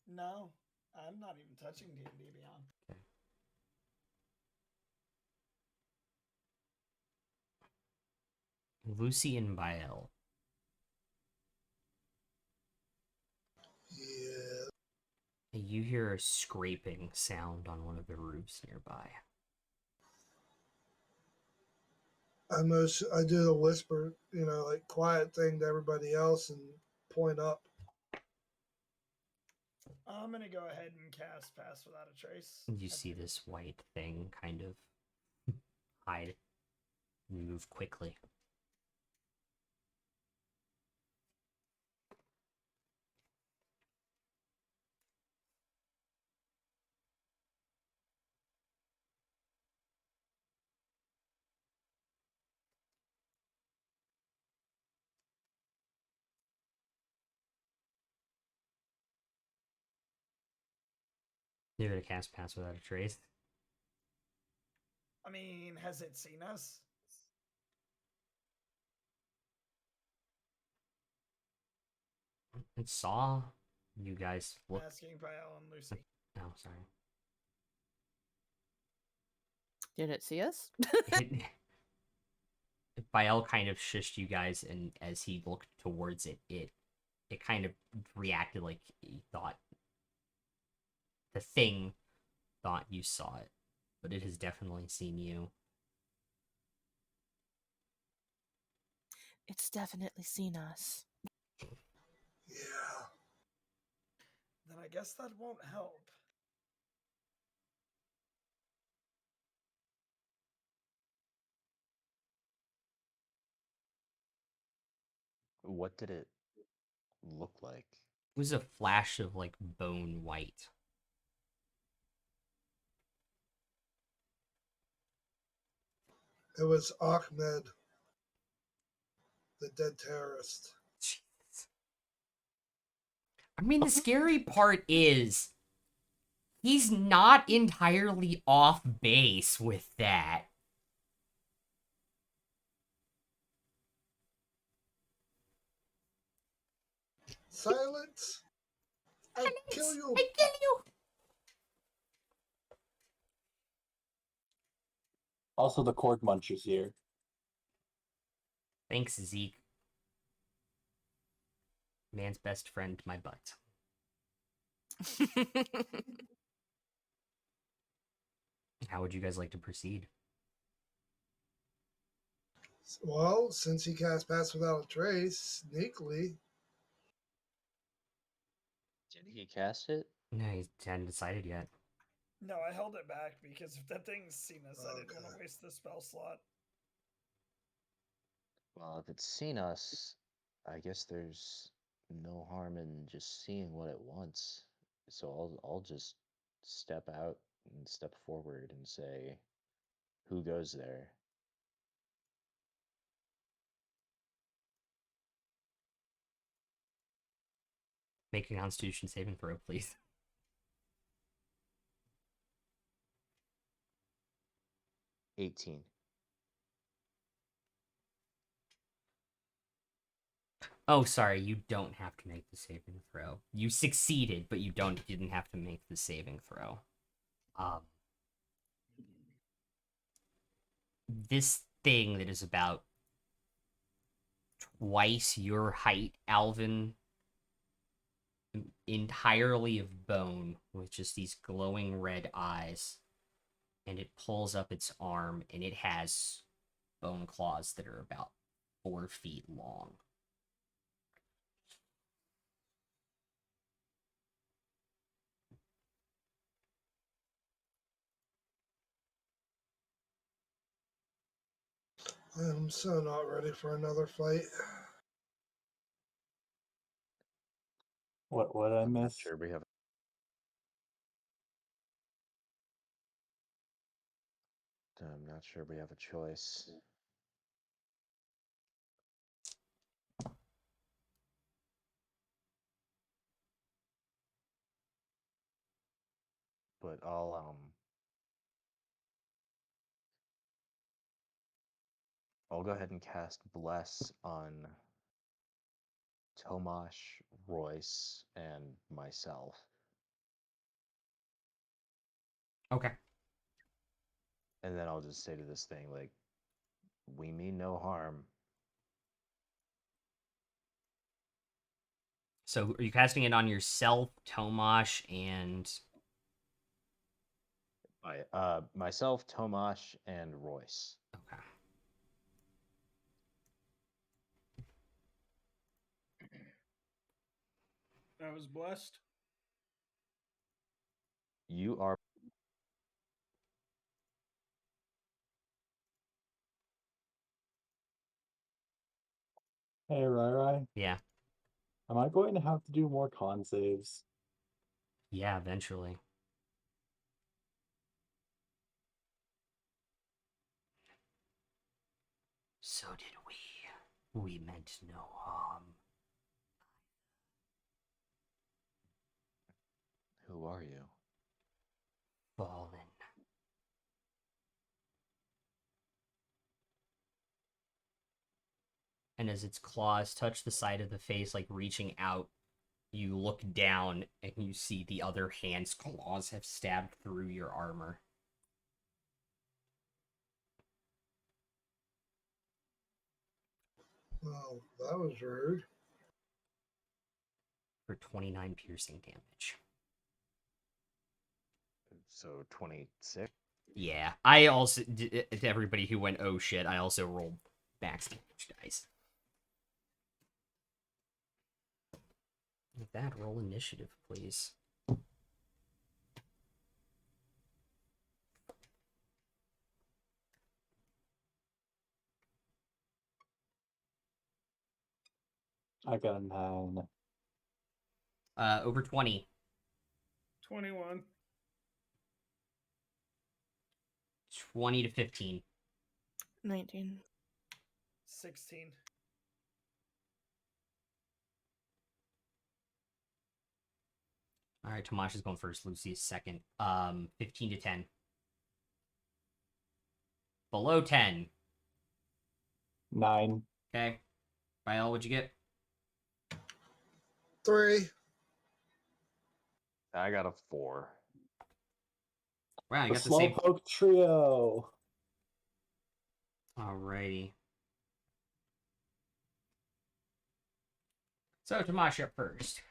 no, I'm not even touching D&D Beyond. Okay. Lucy and Bael. Yeah. You hear a scraping sound on one of the roofs nearby. I do the whisper, like quiet thing to everybody else and point up. I'm gonna go ahead and cast Pass Without a Trace. You see this white thing kind of hide and move quickly. You're gonna cast Pass Without a Trace. I mean, has it seen us? It saw you guys look. Asking Bael and Lucy. Oh, sorry. Did it see us? Bael kind of shushed you guys, and as he looked towards it, it kind of reacted like he thought the thing thought you saw it, but it has definitely seen you. It's definitely seen us. Yeah. Then I guess that won't help. What did it look like? It was a flash of like bone white. It was Ahmed, the dead terrorist. Jesus. I mean, the scary part is he's not entirely off base with that. Silence! I kill you! I kill you! Also, the Cork Muncher's here. Thanks, Zeke. Man's best friend, my butt. How would you guys like to proceed? Well, since he cast Pass Without a Trace, sneakily, Did he cast it? No, he hadn't decided yet. No, I held it back because if that thing's seen us, I didn't want Okay. to waste the spell slot. Well, if it's seen us, I guess there's no harm in just seeing what it wants. So I'll just step out and step forward and say, "Who goes there?" Make a Constitution saving throw, please. 18. Oh, sorry, you don't have to make the saving throw. You succeeded, but you didn't have to make the saving throw. This thing that is about twice your height, Alvin, entirely of bone, with just these glowing red eyes, and it pulls up its arm, and it has bone claws that are about 4 feet long. I'm so not ready for another fight. What did I I'm not miss? sure we have. I'm not sure we have a choice. But I'll go ahead and cast Bless on Tomash, Royce, and myself. Okay. And then I'll just say to this thing, like, we mean no harm. So are you casting it on yourself, Tomash, and Myself, Tomash, and Royce. okay. I was blessed. You are. Hey, Rai. Yeah. Am I going to have to do more con saves? Yeah, eventually. So did we. We meant no harm. Who are you? Fallen. And as its claws touch the side of the face, like reaching out, you look down and you see the other hand's claws have stabbed through your armor. Well, that was rude. For 29 piercing damage. So 26. Yeah, I also, to everybody who went, oh shit, I also rolled max damage dice. With that, roll initiative, please. I got a 9. Over 20. 21. 20 to 15. 19. 16. All right, Tomash is going first. Lucy is second. 15 to 10. Below 10. 9. Okay. Rael, what'd you get? 3. I got a 4. Wow, you The got the same. Slowpoke Trio. Alrighty. So, Tomash, you're up first.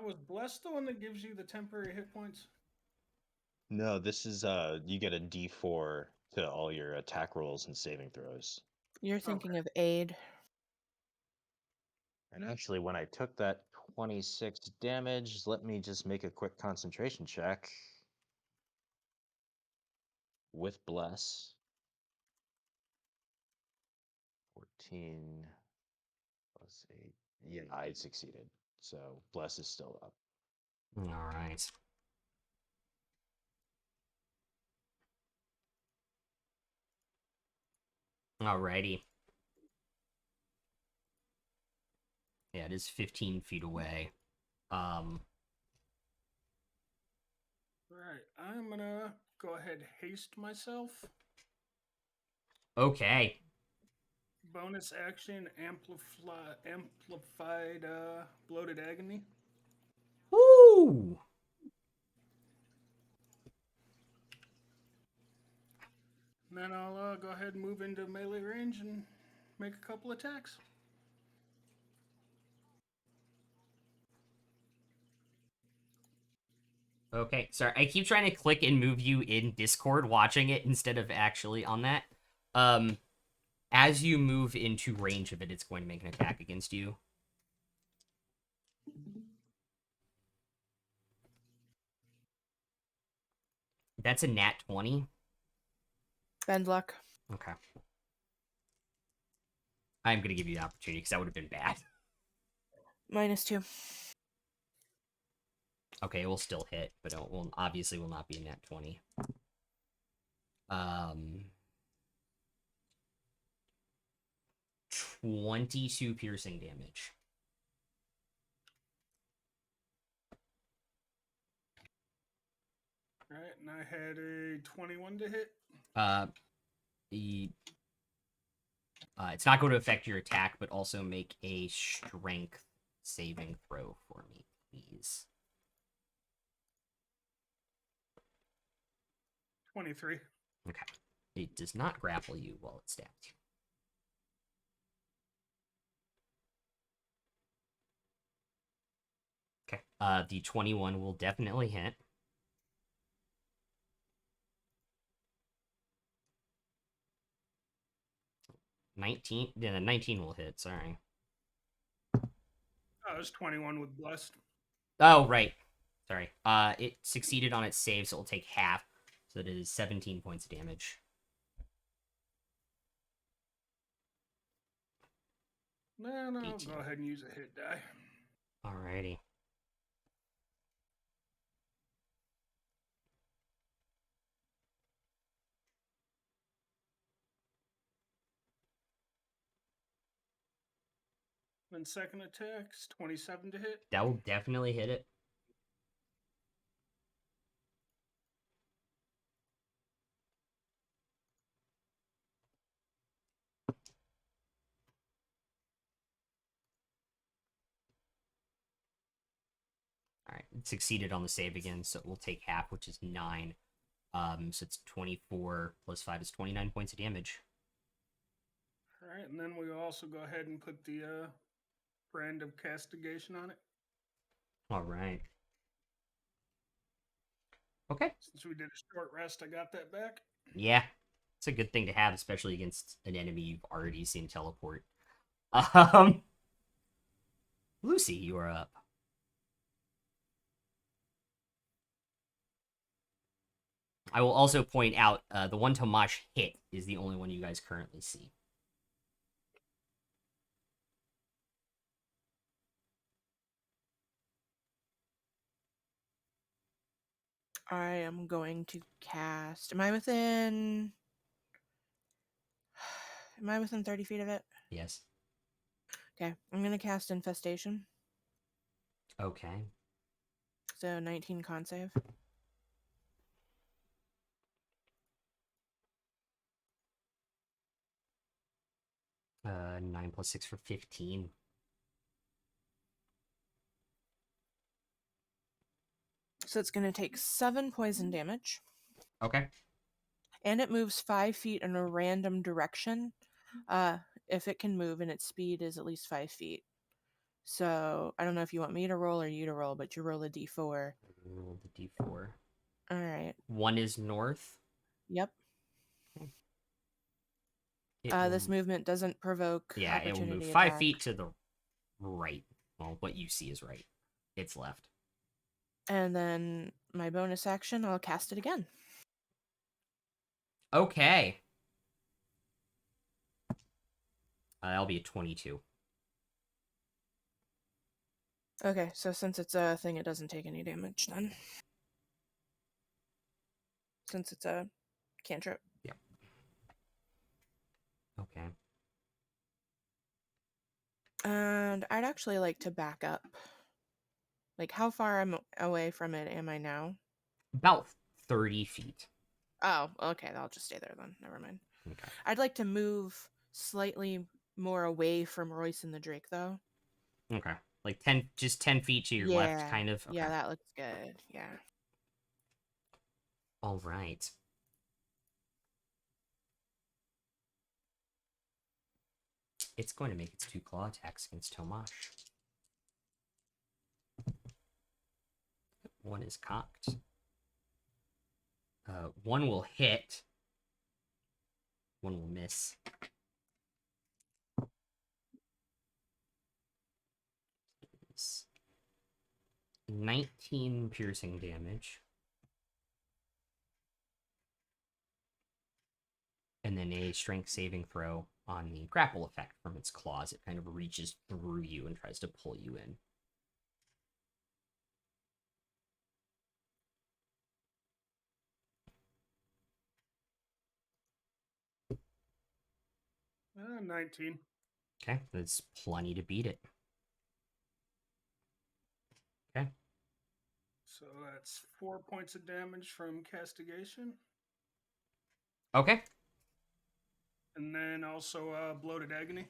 Was blessed the one that gives you the temporary hit points? No, this is you get a D4 to all your attack rolls and saving throws. You're thinking of aid. And actually, when I took that 26 damage, let me just make a quick concentration check with bless. 14 plus 8. Yeah, I succeeded. So bless is still up. All right. Alrighty. Yeah, it is 15 feet away. Right. I'm gonna go ahead haste myself. Okay. Bonus action amplified bloated agony. Woo! And then I'll go ahead and move into melee range and make a couple attacks. Okay, sorry. I keep trying to click and move you in Discord watching it instead of actually on that. As you move into range of it, it's going to make an attack against you. That's a nat 20. Bend luck. Okay. I'm going to give you the opportunity because that would have been bad. -2. Okay, it will still hit, but it will obviously will not be a nat 20. 22 piercing damage. All right, and I had a 21 to hit. It's not going to affect your attack, but also make a strength saving throw for me, please. 23. Okay. It does not grapple you while it stabs you. Okay. The 21 will definitely hit. Yeah, the 19 will hit, sorry. Oh, it was 21 with blessed. Oh, right. Sorry. It succeeded on its save, so it'll take half. So it is 17 points of damage. No, I'll go ahead and use a hit die. Alrighty. Then second attack's 27 to hit. That will definitely hit it. Alright, it succeeded on the save again, so it will take half, which is 9. So it's 24 plus 5 is 29 points of damage. All right, and then we'll also go ahead and put the brand of castigation on it. Alright. Okay. Since we did a short rest, I got that back. Yeah. It's a good thing to have, especially against an enemy you've already seen teleport. Lucy, you are up. I will also point out the one Tomash hit is the only one you guys currently see. I am going to cast. Am I within 30 feet of it? Yes. Okay. I'm going to cast Infestation. Okay. So 19 con save. Uh, 9 plus 6 for 15. So it's going to take 7 poison damage. Okay. And it moves 5 feet in a random direction. If it can move and its speed is at least 5 feet. So I don't know if you want me to roll or you to roll, but you roll a d4. Roll the d4. All right. 1 is north. Yep. It This will- movement doesn't provoke Yeah, it will opportunity move 5 attack. feet to the right. Well, what you see is right. It's left. And then my bonus action, I'll cast it again. Okay. That'll be a 22. Okay, so since it's a thing, it doesn't take any damage then. Since it's a cantrip. Yep. Okay. And I'd actually like to back up. Like, how far away from it am I now? About 30 feet. Oh, okay, I'll just stay there then. Never mind. Okay. I'd like to move slightly more away from Royce and the Drake, though. Okay. Like 10, just 10 feet to your left, kind of. Okay. Yeah, that looks good. Yeah. All right. It's going to make its 2 claw attacks against Tomash. One is cocked. One will hit. One will miss. It's 19 piercing damage. And then a strength saving throw on the grapple effect from its claws. It kind of reaches through you and tries to pull you in. Uh, 19. Okay, that's plenty to beat it. Okay. So that's 4 points of damage from castigation. Okay. And then also bloated agony.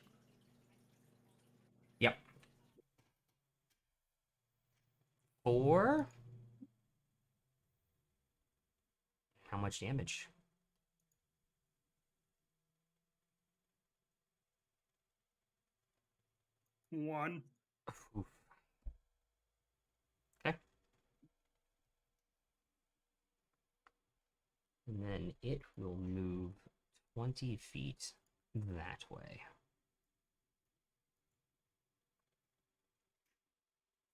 Yep. 4. How much damage? One. Oof. Okay. And then it will move 20 feet that way.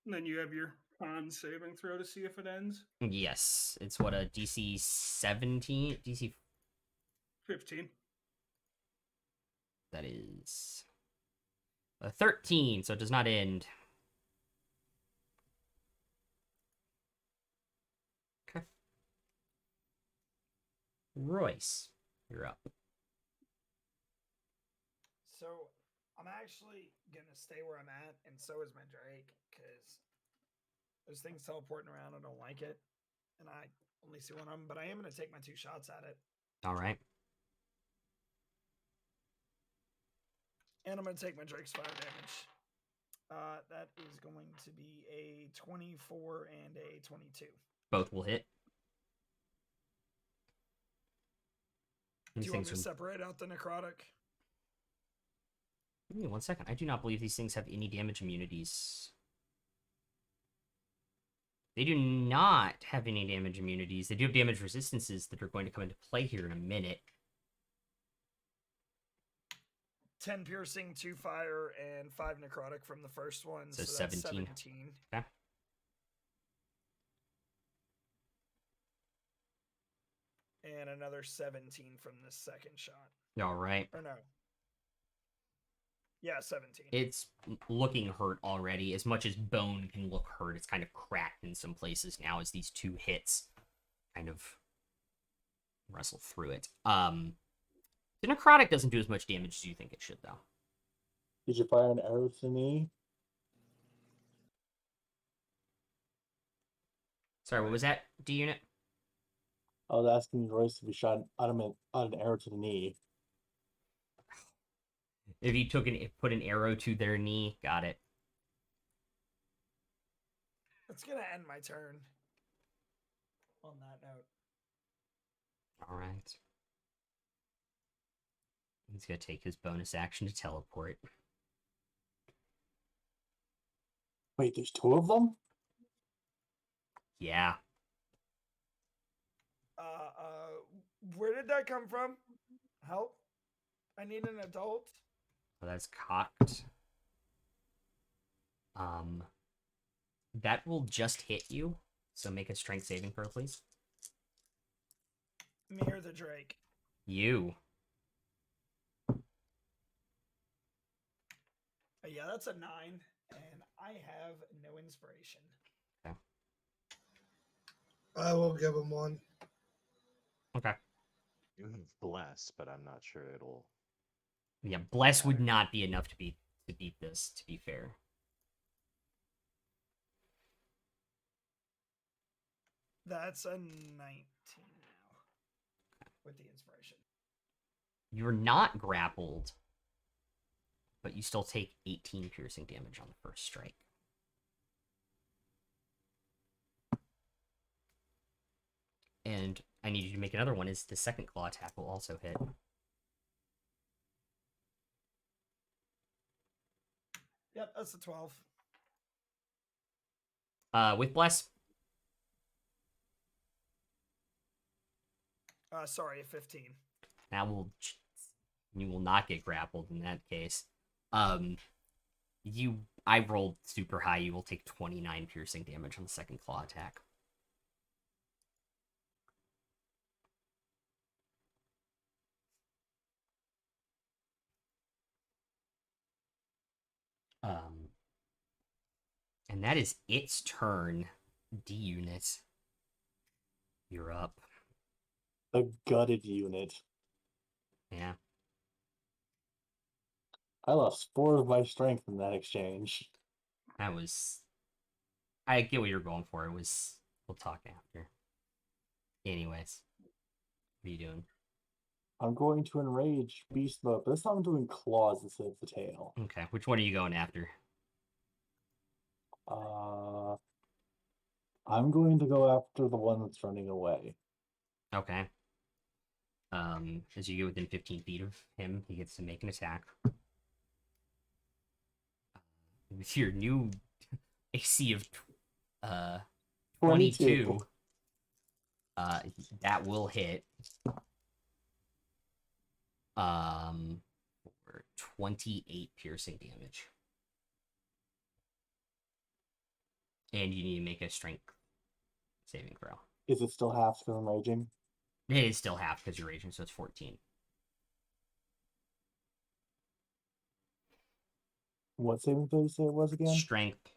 And then you have your con saving throw to see if it ends. Yes, it's what, a DC 17? DC 15. that is a 13, so it does not end. Okay. Royce, you're up. So I'm actually gonna stay where I'm at, and so is my Drake, because those things teleporting around, I don't like it, and I only see one of them. But I am gonna take my 2 shots at it, All right. and I'm gonna take my Drake's fire damage. That is going to be a 24 and a 22. Both will hit. Do These you want me things to are... separate out the necrotic? Give me 1 second. I do not believe these things have any damage immunities. They do not have any damage immunities. They do have damage resistances that are going to come into play here in a minute. 10 piercing, 2 fire, and 5 necrotic from the first one. So that's 17. 17. Okay. And another 17 from the second shot. All right. Or no. Yeah, 17. It's looking hurt already. As much as bone can look hurt, it's kind of cracked in some places now as these 2 hits kind of wrestle through it. The necrotic doesn't do as much damage as you think it should, though. Did you fire an arrow to the knee? Sorry, what was that, D unit? I was asking Royce if he shot an arrow to the knee. If you put an arrow to their knee, got it. That's gonna end my turn. On that note. All right. He's gonna take his bonus action to teleport. Wait, there's two of them? Yeah. Where did that come from? Help! I need an adult. So that's cocked. That will just hit you. So make a strength saving throw, please. Me or the Drake? You. Yeah, that's a 9, and I have no inspiration. Okay. I will give him one. Okay. You have bless, but I'm not sure it'll. Yeah, bless would not be enough to beat this, to be fair. That's a 19 now. With the inspiration. You're not grappled, but you still take 18 piercing damage on the first strike. And I need you to make another one, as the second claw attack will also hit. Yep, that's a 12. With bless. Sorry, a 15. You will not get grappled in that case. I rolled super high. You will take 29 piercing damage on the second claw attack. And that is its turn. D unit. You're up. The gutted unit. Yeah. I lost 4 of my strength in that exchange. That was... I get what you're going for. It was... We'll talk after. Anyways. What are you doing? I'm going to enrage beast mode, but this time I'm doing claws instead of the tail. Okay. Which one are you going after? I'm going to go after the one that's running away. Okay. As you get within 15 feet of him, he gets to make an attack. With your new AC of 22, that will hit. For 28 piercing damage. And you need to make a strength saving throw. Is it still half because I'm raging? It is still half because you're raging, so it's 14. What saving throw did you say it was again? Strength.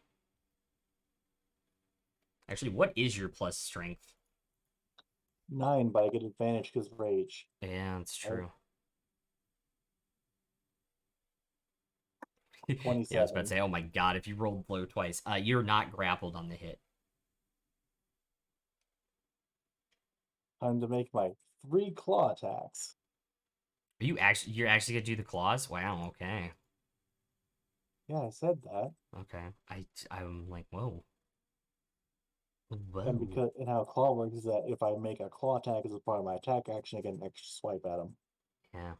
Actually, what is your plus strength? 9, but I get advantage because of rage. Yeah, that's true. 27. Yeah, I was about to say, oh my god, if you rolled low twice, you're not grappled on the hit. Time to make my 3 claw attacks. You're actually gonna do the claws? Wow, okay. Yeah, I said that. Okay. I'm like, whoa. Whoa. And how claw works is that if I make a claw attack as a part of my attack action, I get an extra swipe at him. Yeah.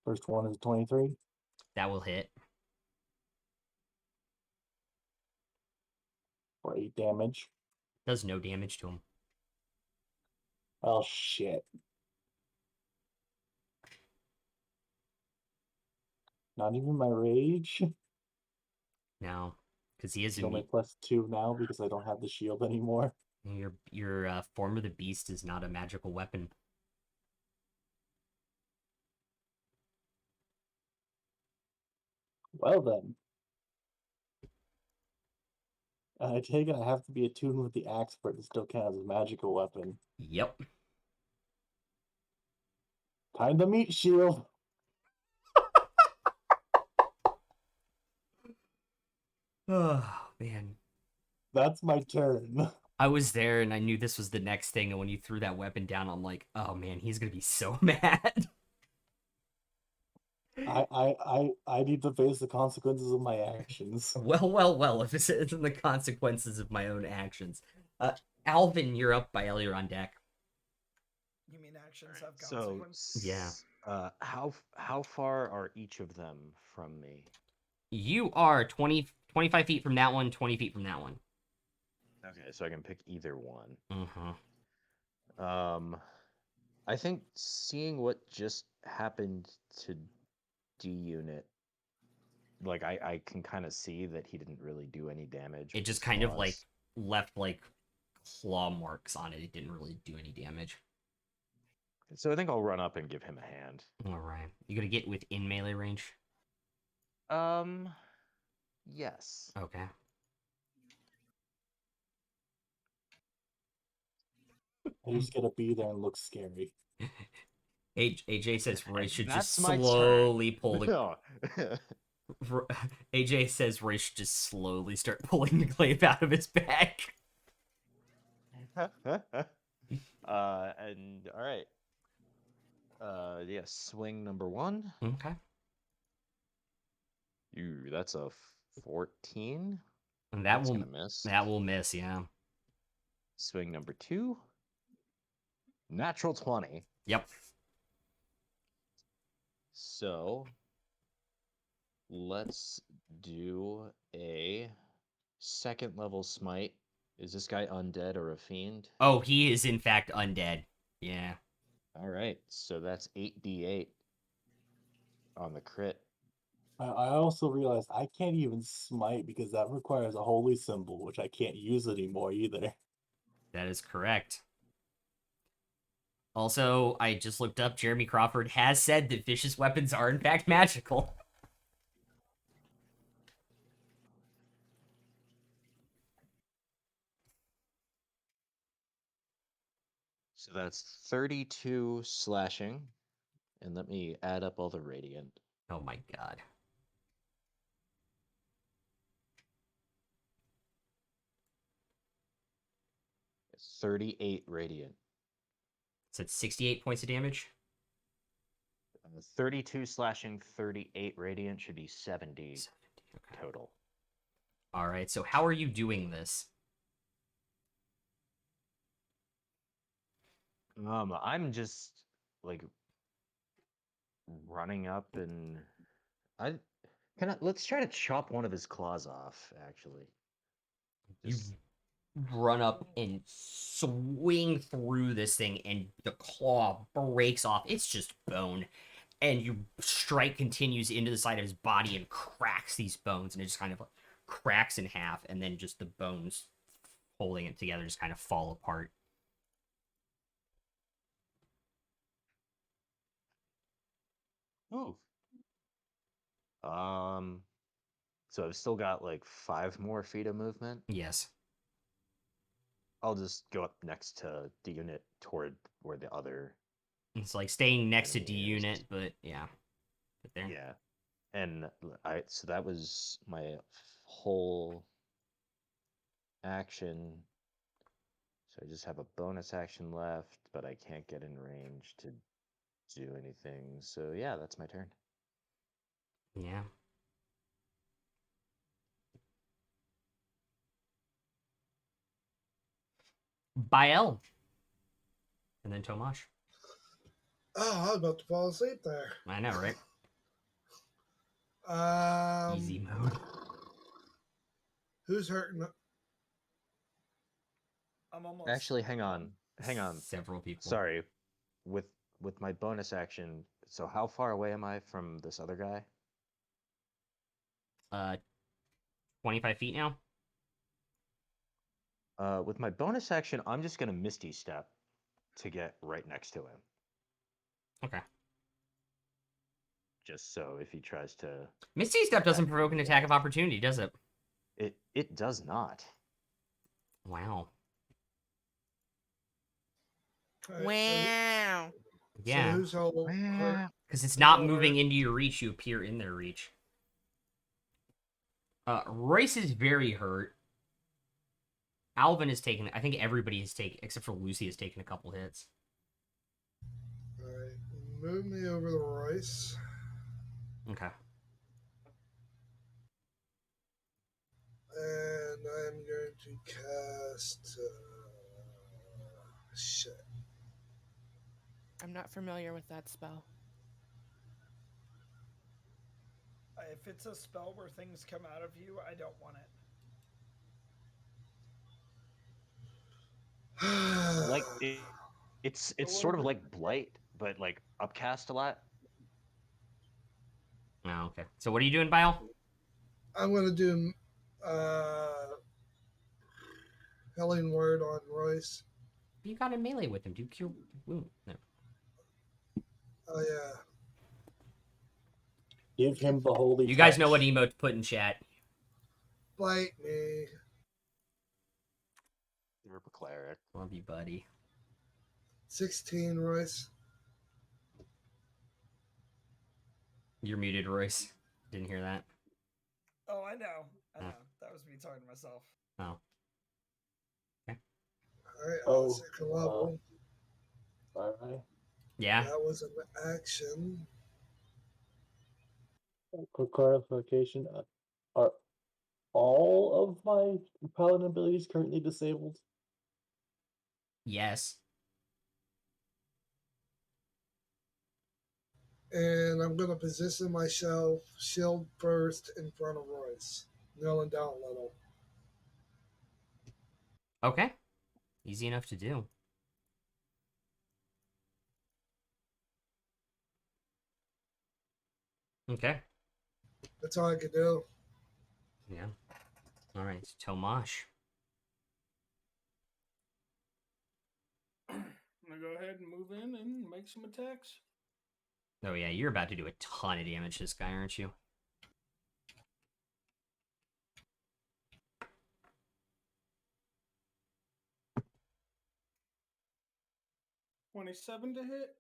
First one is 23. That will hit. For 8 damage. Does no damage to him. Oh shit. Not even my rage. No. Because he is It's only +2 now because I don't have the shield anymore. Your form of the beast is not a magical weapon. Well then. I take it I have to be attuned with the axe for it to still count as a magical weapon. Yep. Time to meet shield. Oh, man. That's my turn. I was there and I knew this was the next thing, and when you threw that weapon down, I'm like, oh man, he's gonna be so mad. I need to face the consequences of my actions. Well, if this isn't the consequences of my own actions. Alvin, you're up by Elliot on deck. You mean actions have So, consequences? Yeah. how far are each of them from me? You are 25 feet from that one, 20 feet from that one. Okay, so I can pick either one. Mm-hmm. I think seeing what just happened to D Unit, like I can kind of see that he didn't really do any damage. It with just his kind of like claws. left like claw marks on it. It didn't really do any damage. So I think I'll run up and give him a hand. All right. You gonna get within melee range? Yes. Okay. I just gotta be there and look scary. AJ says Ray And should that's just my slowly turn. pull the. No. AJ says Ray should just slowly start pulling the glaive out of his bag. And all right. Yeah, swing number 1. Okay. Ooh, that's a 14. And That's gonna miss. That will miss, yeah. Swing number 2. Natural 20. Yep. So let's do a second level smite. Is this guy undead or a fiend? Oh, he is in fact undead. Yeah. All right, so that's 8d8 on the crit. I also realized I can't even smite because that requires a holy symbol, which I can't use anymore either. That is correct. Also, I just looked up. Jeremy Crawford has said that vicious weapons are in fact magical. So that's 32 slashing. And let me add up all the radiant. Oh my god. 38 radiant. So it's 68 points of damage? 32 slashing, 38 radiant should be 70 Okay. total. Alright, so how are you doing this? I'm just like running up and let's try to chop one of his claws off, actually. You Just run up and swing through this thing, and the claw breaks off. It's just bone. And your strike continues into the side of his body and cracks these bones, and it just kind of cracks in half, and then just the bones holding it together just kind of fall apart. Ooh. So I've still got like 5 more feet of movement. Yes. I'll just go up next to the unit toward where the other. It's like staying next to enemy D is. unit, but yeah. But there. Yeah. And so that was my whole action. So I just have a bonus action left, but I can't get in range to do anything. So yeah, that's my turn. Yeah. Bael. And then Tomash. Oh, I was about to fall asleep there. I know, right? Easy mode. Who's hurting? I'm almost. Actually, hang on. Several people. Sorry. With my bonus action, so how far away am I from this other guy? 25 feet now? With my bonus action, I'm just gonna Misty Step to get right next to him. Okay. Just so if he tries to Misty Step doesn't provoke an attack of opportunity, does it? It does not. Wow. All right, Wow. so Yeah. who's all hurt? Because it's Who's not all moving hurt? into your reach, you appear in their reach. Royce is very hurt. Alvin is taking. I think everybody is taking, except for Lucy, has taken a couple hits. All right, move me over the Royce, Okay. and I'm going to cast. Shit. I'm not familiar with that spell. If it's a spell where things come out of you, I don't want it. Like it's sort of like blight, but like upcast a lot. Oh, okay. So what are you doing, Bile? I'm going to do Helling Word on Royce. You got in melee with him. Do cure wound. No. Oh, yeah. Give him the holy. You guys know what touch. emote to put in chat. Bite me. You're a cleric. Love you, buddy. 16, Royce. You're muted, Royce. Didn't hear that. Oh, I know. I Oh. know. That was me talking to myself. Oh. Okay. All right, Oh, second level. All right. Yeah. That was an action. Quick clarification: are all of my paladin abilities currently disabled? Yes. And I'm going to position myself shield first in front of Royce. Kneeling down a little. Okay. Easy enough to do. Okay. That's all I could do. Yeah. All right. Tomash. I'm gonna go ahead and move in and make some attacks. Oh, yeah. You're about to do a ton of damage to this guy, aren't you? 27 to hit.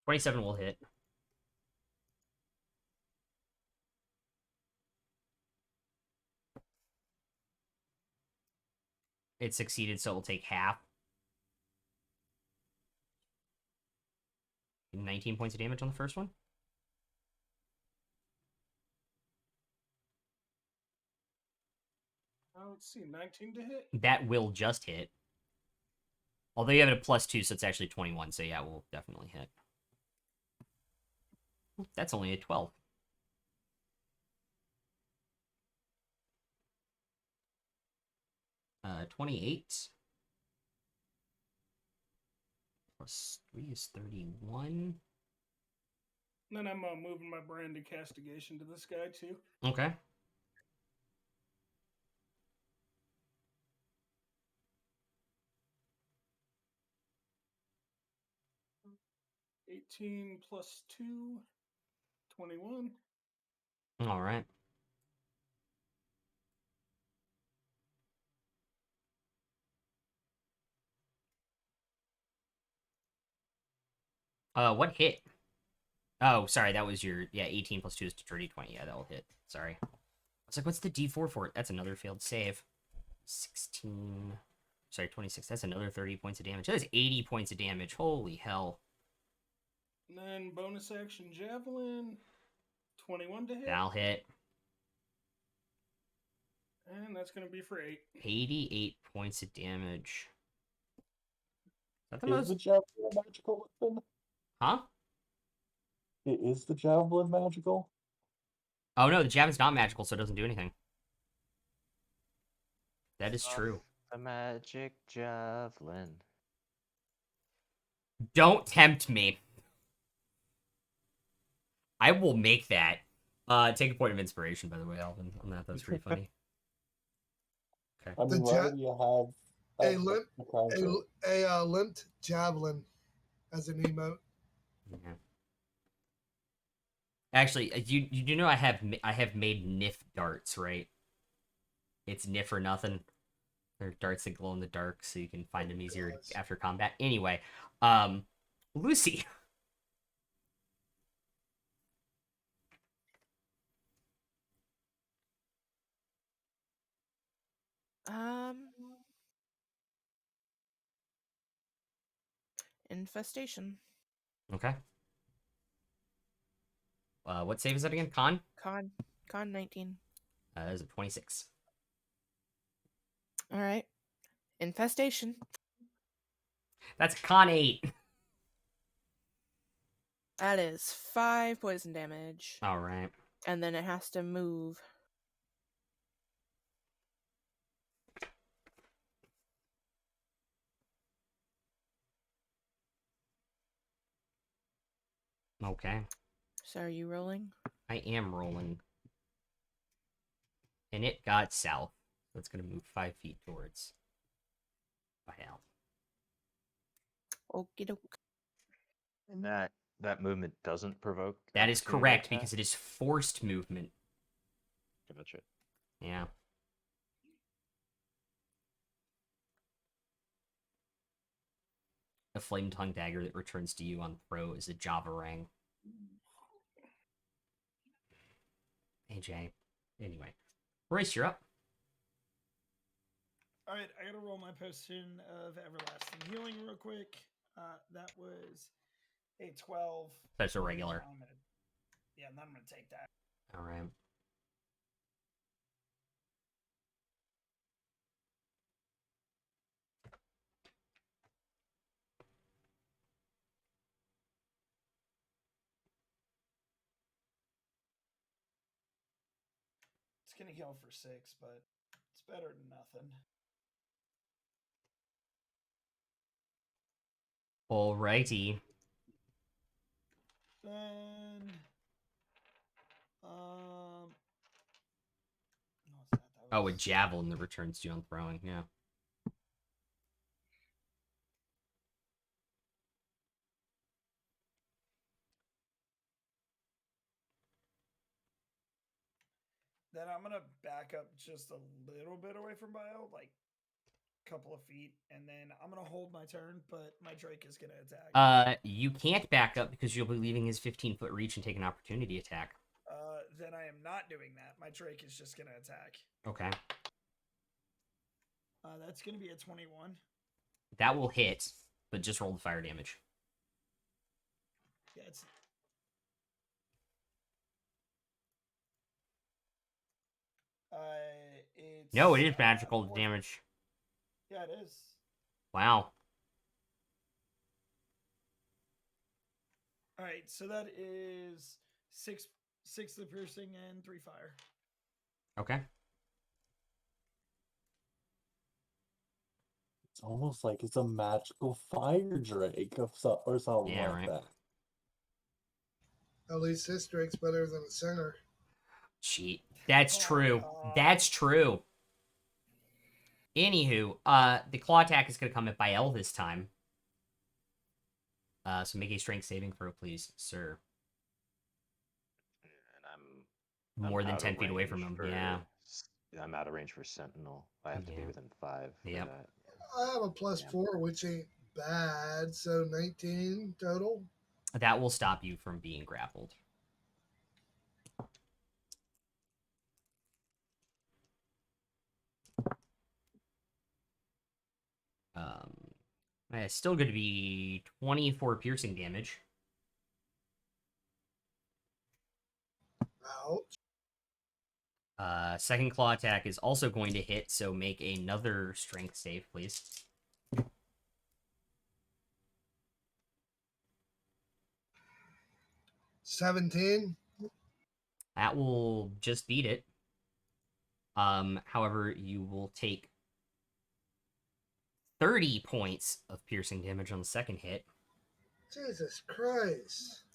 27 will hit. It succeeded, so it will take half. 19 points of damage on the first one. Let's see, 19 to hit. That will just hit. Although you have it a +2, so it's actually 21. So yeah, we'll definitely hit. That's only a 12. Uh, 28 plus 3 is 31. And then I'm moving my brand of castigation to this guy too. Okay. +18 2, 21. All right. What hit? Oh, sorry, that was your 18 plus 2 is 30, 20. Yeah, that'll hit. Sorry. I was like, what's the D4 for it? That's another failed save. 16. Sorry, 26. That's another 30 points of damage. That is 80 points of damage. Holy hell. And then bonus action javelin. 21 to hit. That'll hit. And that's going to be for 8. 88 points of damage. Is that the Is most? the javelin a magical weapon? Huh? Is the javelin magical? Oh no, the javelin's not magical, so it doesn't do anything. That is true. A magic javelin. Don't tempt me. I will make that. Take a point of inspiration, by the way, Alvin, on that. That's pretty funny. Okay. I mean, why do you have a limped javelin as an emote? Yeah. Actually, you do know I have made Nif darts, right? It's Nif or nothing. They're darts that glow in the dark, so you can find them easier gosh. after combat. Anyway, Lucy. Infestation. Okay. What save is that again? Con? Con 19. That is a 26. All right. Infestation. That's con 8. That is 5 poison damage. All right. And then it has to move. Okay. So are you rolling? I am rolling. And it got south. So it's going to move 5 feet towards Vial. Okie doke. And that movement doesn't provoke. That is opportunity correct, attack? because it is forced movement. Gotcha. Yeah. A flame tongue dagger that returns to you on throw is a Java Rang. AJ. Anyway. Royce, you're up. All right, I gotta roll my potion of everlasting healing real quick. That was a 12. That's a regular. I'm gonna take that. All right. It's gonna heal for 6, but it's better than nothing. Alrighty. Then, Oh, a javelin that returns to you on throwing. Yeah. Then I'm gonna back up just a little bit away from Bio, like a couple of feet, and then I'm gonna hold my turn, but my Drake is gonna attack. You can't back up because you'll be leaving his 15-foot reach and take an opportunity attack. Then I am not doing that. My Drake is just gonna attack. Okay. That's gonna be a 21. That will hit, but just roll the fire damage. Yeah, it's No, it is magical damage. Yeah, it is. Wow. All right, so that is six the piercing and 3 fire. Okay. It's almost like it's a magical fire drake or something Yeah, like right. that. At least this Drake's better than a center. Cheat. That's Oh, true. God. That's true. Anywho, the claw attack is going to come at Bael this time. So make a strength saving throw, please, sir. And I'm More than out of 10 feet away from range him. for- Yeah. I'm out of range for Sentinel. I have to be Yeah. within 5 for Yep. that. I have a plus Yeah. 4, which ain't bad. So 19 total. That will stop you from being grappled. It's still going to be 24 piercing damage. Ouch. Second claw attack is also going to hit, so make another strength save, please. 17. That will just beat it. However, you will take 30 points of piercing damage on the second hit. Jesus Christ.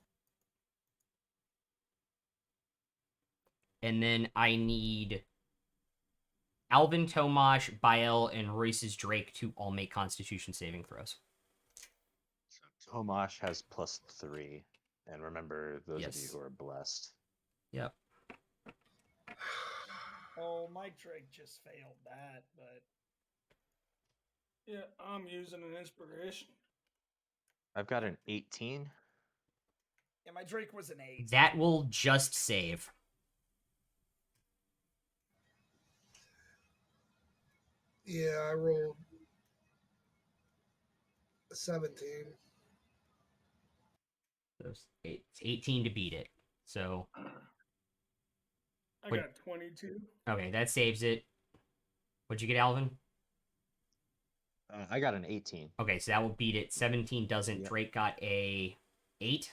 And then I need Alvin, Tomash, Bael, and Royce's Drake to all make Constitution saving throws. So Tomash has +3. And remember, those of you Yes. who are blessed. Yep. Oh, my Drake just failed that, but Yeah, I'm using an inspiration. I've got an 18. yeah, my Drake was an 8. That will just save. Yeah, I rolled a 17. So it's 18 to beat it. So I Wait. got 22. okay, that saves it. What'd you get, Alvin? I got an 18. Okay, so that will beat it. 17 doesn't. Yep. Drake got a 8.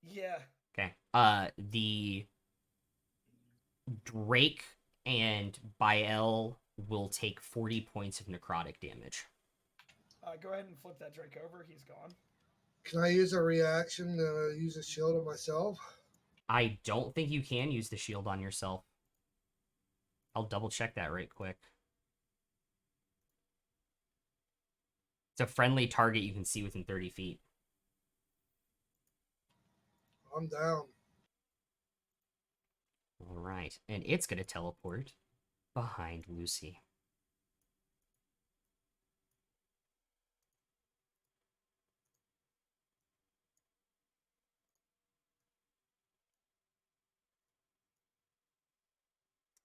Yeah. Okay. The Drake and Bael will take 40 points of necrotic damage. Go ahead and flip that Drake over. He's gone. Can I use a reaction to use a shield on myself? I don't think you can use the shield on yourself. I'll double check that right quick. It's a friendly target you can see within 30 feet. I'm down. All right. And it's going to teleport behind Lucy.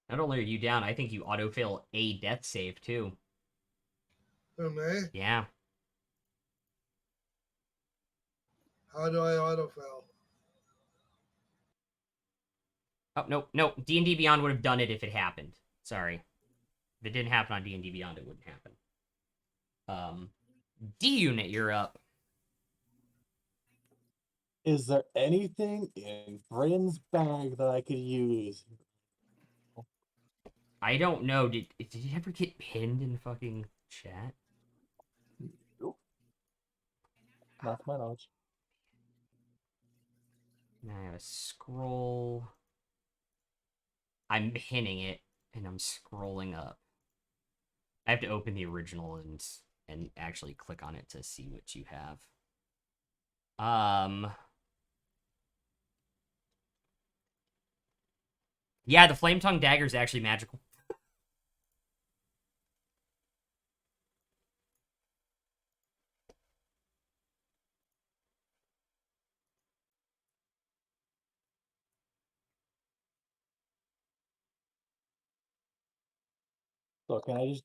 Not only are you down, I think you auto-fail a death save, too. Who, me? Yeah. How do I autofill? Oh, no. D&D Beyond would have done it if it happened. Sorry. If it didn't happen on D&D Beyond, it wouldn't happen. D-Unit, you're up. Is there anything in Bryn's bag that I could use? I don't know. Did you ever get pinned in fucking chat? Nope. Not to my knowledge. Now I have a scroll. I'm pinning it, and I'm scrolling up. I have to open the original and actually click on it to see what you have. Yeah, the Flame Tongue Dagger is actually magical. So can I just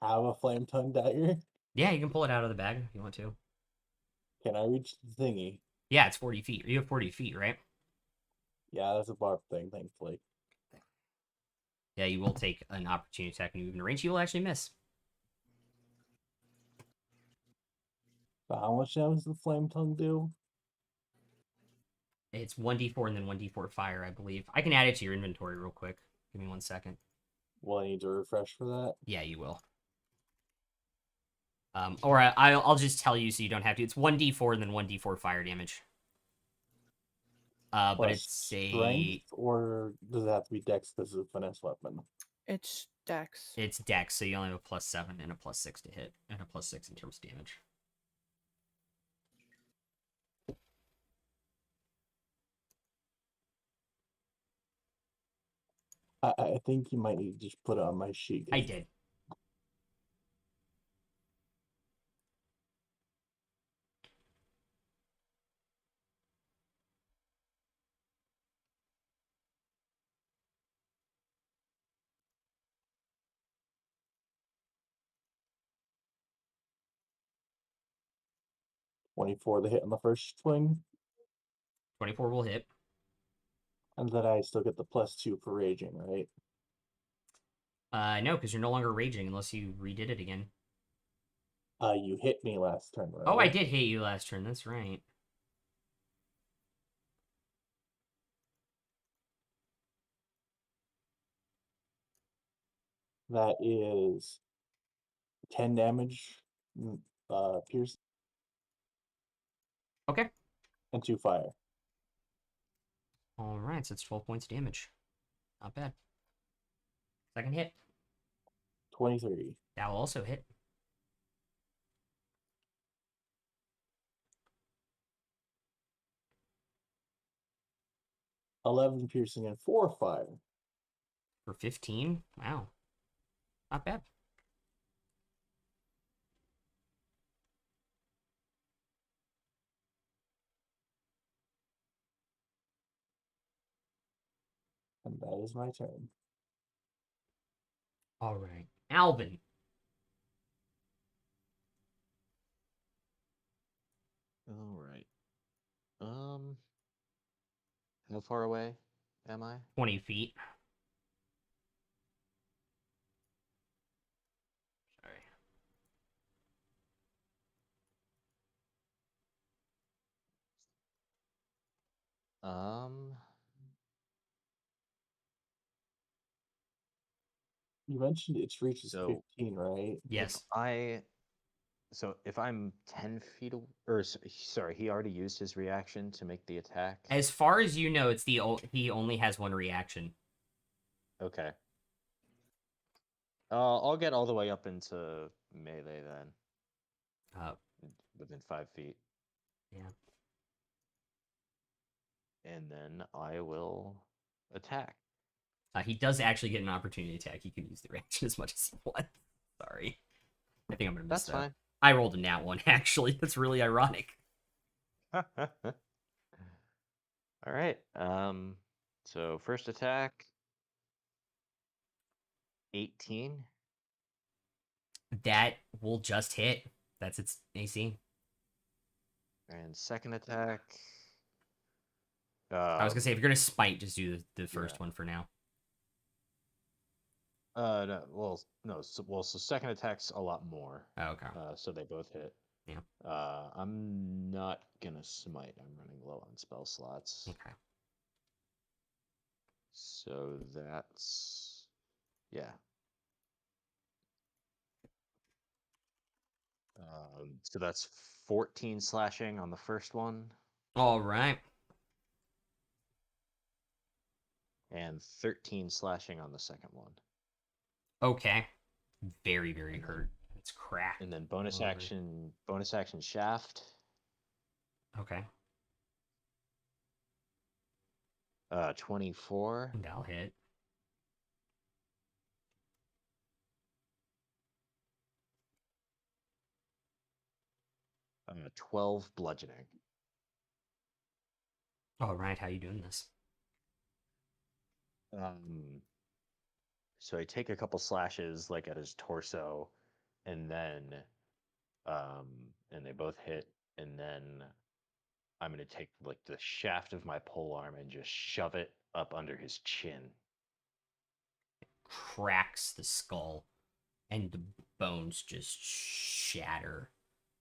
have a flame tongue dagger? Yeah, you can pull it out of the bag if you want to. Can I reach the thingy? Yeah, it's 40 feet. You have 40 feet, right? Yeah, that's a barb thing, thankfully. Yeah, you will take an opportunity attack and you move in range. You will actually miss. So how much damage does the flame tongue do? It's 1d4 and then 1d4 fire, I believe. I can add it to your inventory real quick. Give me 1 second. Will I need to refresh for that? Yeah, you will. Or I'll just tell you so you don't have to. It's 1d4 and then 1d4 fire damage. But Plus it's strength, or does it have to be dex because it's a finesse weapon? It's Dex. It's dex, so you only have a +7 and a +6 to hit, and a +6 in terms of damage. I think you might need to just put it on my sheet. I did. $24 to hit on the first swing, 24 will hit. and then I still get the +2 for raging, right? No, because you're no longer raging unless you redid it again. You hit me last turn, right? Oh, I did hit you last turn. That's right. That is 10 damage, pierce, Okay. and 2 fire. All right, so it's 12 points of damage. Not bad. Second hit. 23. That will also hit. 11 piercing, and 4 fire. For 15? Wow. Not bad. And that is my turn. All right. Alvin. All right. How far away am I? 20 feet. Sorry. You mentioned its reach is So 15, right? Yes. If I'm 10 feet, or sorry, he already used his reaction to make the attack. As far as you know, it's he only has one reaction. Okay. I'll get all the way up into melee then, within 5 feet, Yeah. and then I will attack. He does actually get an opportunity attack. He can use the reaction as much as he wants. Sorry. I think I'm going to miss That's that. fine. I rolled a nat one, actually. That's really ironic. All right. So first attack, 18. That will just hit. That's its AC. And second attack. I was going to say, if you're going to spite, just do the first Yeah. one for now. No, well, no, so second attack's a lot more. Oh, okay. So they both hit. Yeah. I'm not gonna smite. I'm running low on spell slots. Okay. So that's, yeah. So that's 14 slashing on the first one. All right. And 13 slashing on the second one. Okay. Very, very hurt. It's cracked. And then bonus Over. action shaft. Okay. 24. That'll hit. Uh, 12 bludgeoning. All right. How you doing this? So I take a couple slashes like at his torso, and then and they both hit, and then I'm gonna take like the shaft of my polearm and just shove it up under his chin. Cracks the skull, and the bones just shatter.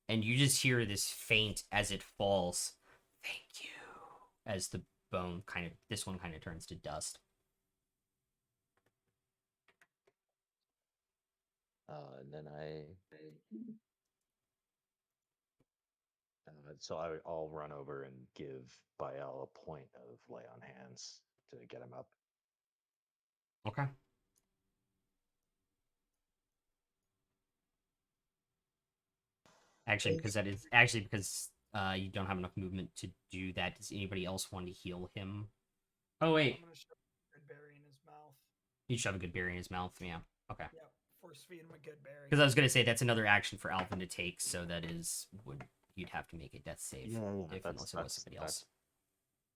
And you just hear this faint as it falls. Thank you. As the this one kind of turns to dust. And then I'll run over and give Bael a point of lay on hands to get him up. Okay. Actually, because you don't have enough movement to do that. Does anybody else want to heal him? Oh wait, I'm gonna shove a good berry in his mouth. you should have a good berry in his mouth. Yeah. Okay. Yep. Force feed him a good berry. Because I was gonna say that's another action for Alvin to take, so you'd have to make a death save unless it was somebody else.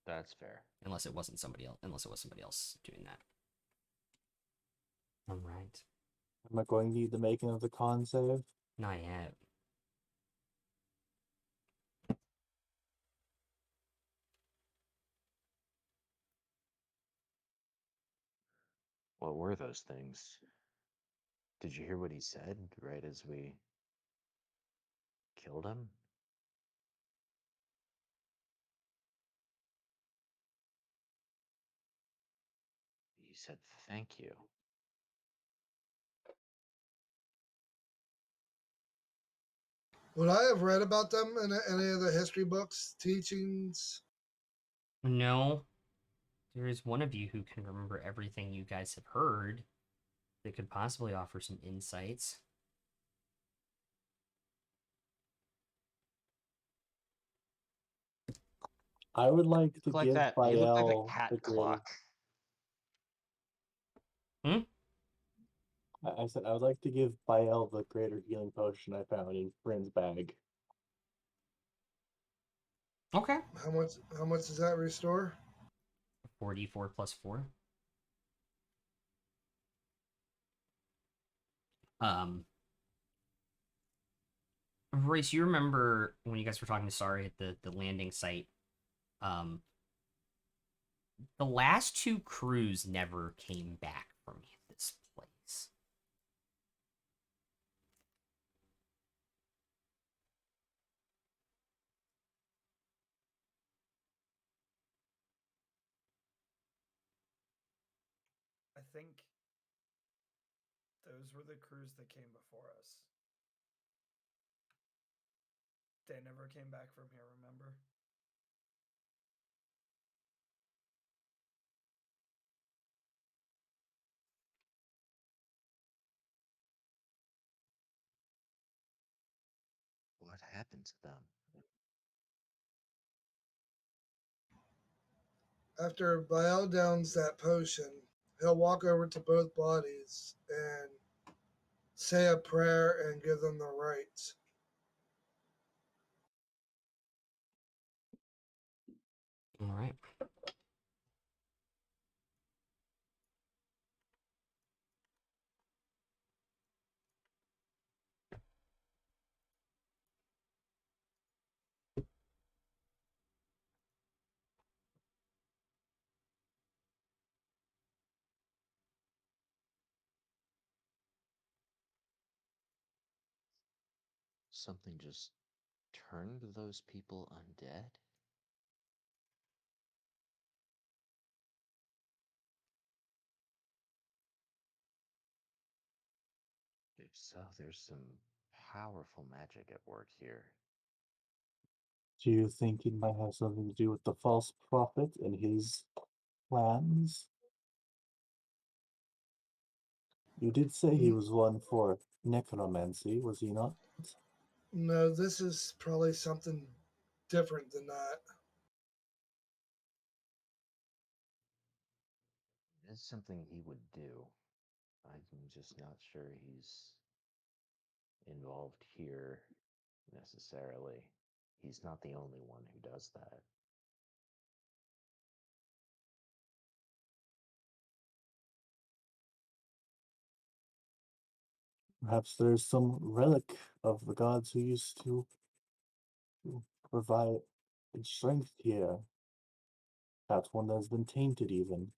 That's fair. Unless it wasn't somebody else. Unless it was somebody else doing that. All right. Am I going to need the making of the con save? Not yet. What were those things? Did you hear what he said right as we killed him? He said, "Thank you." Would I have read about them in any of the history books, teachings? No. There is one of you who can remember everything you guys have heard that could possibly offer some insights. I would like to look like give that. You look like the Bael cat the greater. clock. I said I would like to give Bael the greater healing potion I found in Bryn's bag. Okay. How much does that restore? 4d4 plus 4. Royce, you remember when you guys were talking to Sawyer at the landing site? The last two crews never came back from this place. I think those were the crews that came before us. They never came back from here, remember? What happened to them? After Bael downs that potion, he'll walk over to both bodies and say a prayer and give them the rites. All right. Something just turned those people undead? If so, there's some powerful magic at work here. Do you think it might have something to do with the false prophet and his plans? You did say he was one for necromancy, was he not? No, this is probably something different than that. It's something he would do. I'm just not sure he's involved here necessarily. He's not the only one who does that. Perhaps there's some relic of the gods who used to provide strength here. Perhaps one that has been tainted even.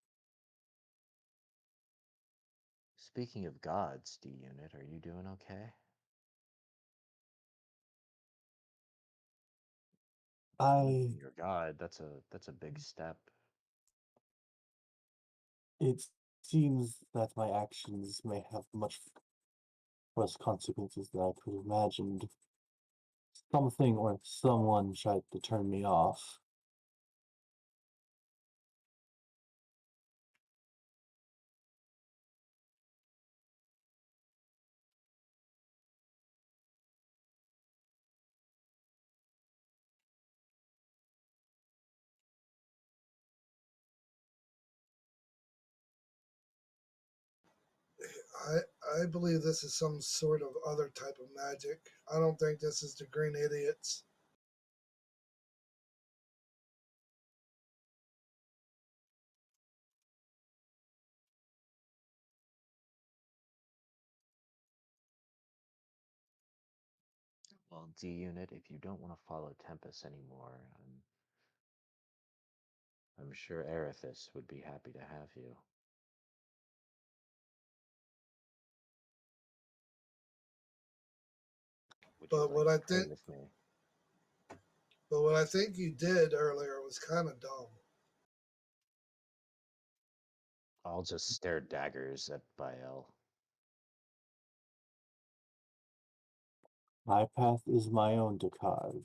Speaking of gods, D Unit, are you doing okay? I Your god, that's a big step. It seems that my actions may have much worse consequences than I could have imagined. Something or someone tried to turn me off. I believe this is some sort of other type of magic. I don't think this is the Green Idiots. Well, D Unit, if you don't want to follow Tempest anymore, I'm sure Erithus would be happy to have you. Would you But like what to I pray think, with me? but what I think you did earlier was kind of dumb. I'll just stare daggers at Bael. My path is my own to carve.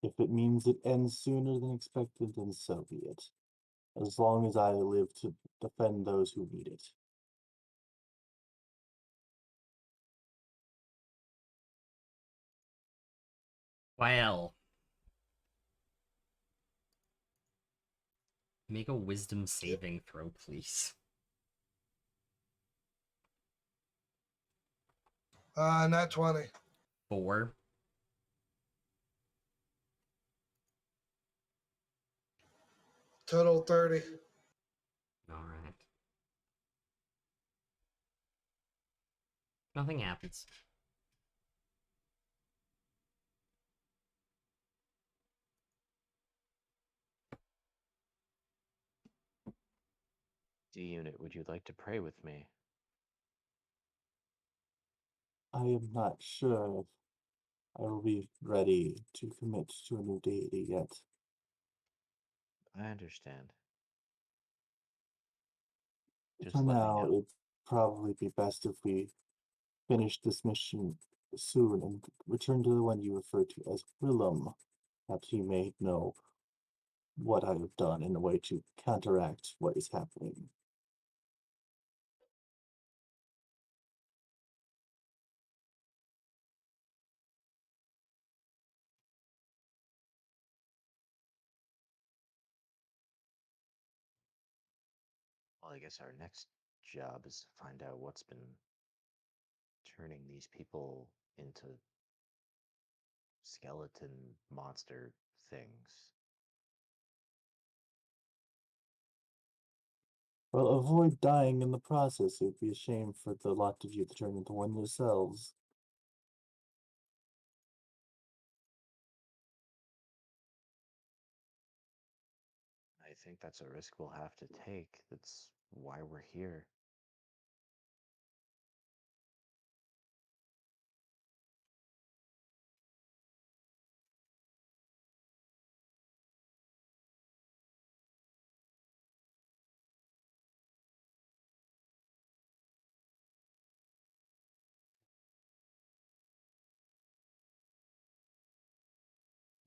If it means it ends sooner than expected, then so be it. As long as I live to defend those who need it. Well, Make a wisdom saving throw, please. Not 20. 4. Total 30. Alright. Nothing happens. D unit, would you like to pray with me? I am not sure if I will be ready to commit to a new deity yet. I understand. For Just let me now, know. it'd probably be best if we finish this mission soon and return to the one you referred to as Willem. Perhaps you may know what I have done in a way to counteract what is happening. Well, I guess our next job is to find out what's been turning these people into skeleton monster things. Well, avoid dying in the process. It'd be a shame for the lot of you to turn into one yourselves. I think that's a risk we'll have to take. That's why we're here.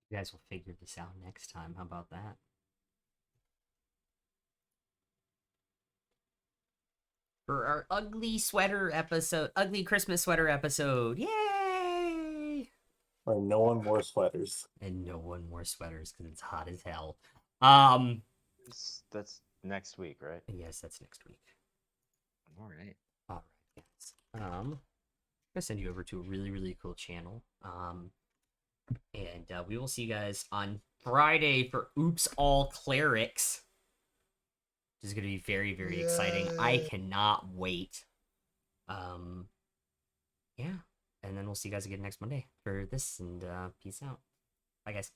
You guys will figure this out next time. How about that? For our ugly sweater episode, ugly Christmas sweater episode. Yay! Or no one wore sweaters. And no one wore sweaters because it's hot as hell. That's next week, right? Yes, that's next week. All right. All right, guys. I'm gonna send you over to a really, really cool channel. And we will see you guys on Friday for Oops All Clerics. This is gonna be very, very exciting. I Yay. cannot wait. Yeah. And then we'll see you guys again next Monday for this, and peace out. Bye, guys.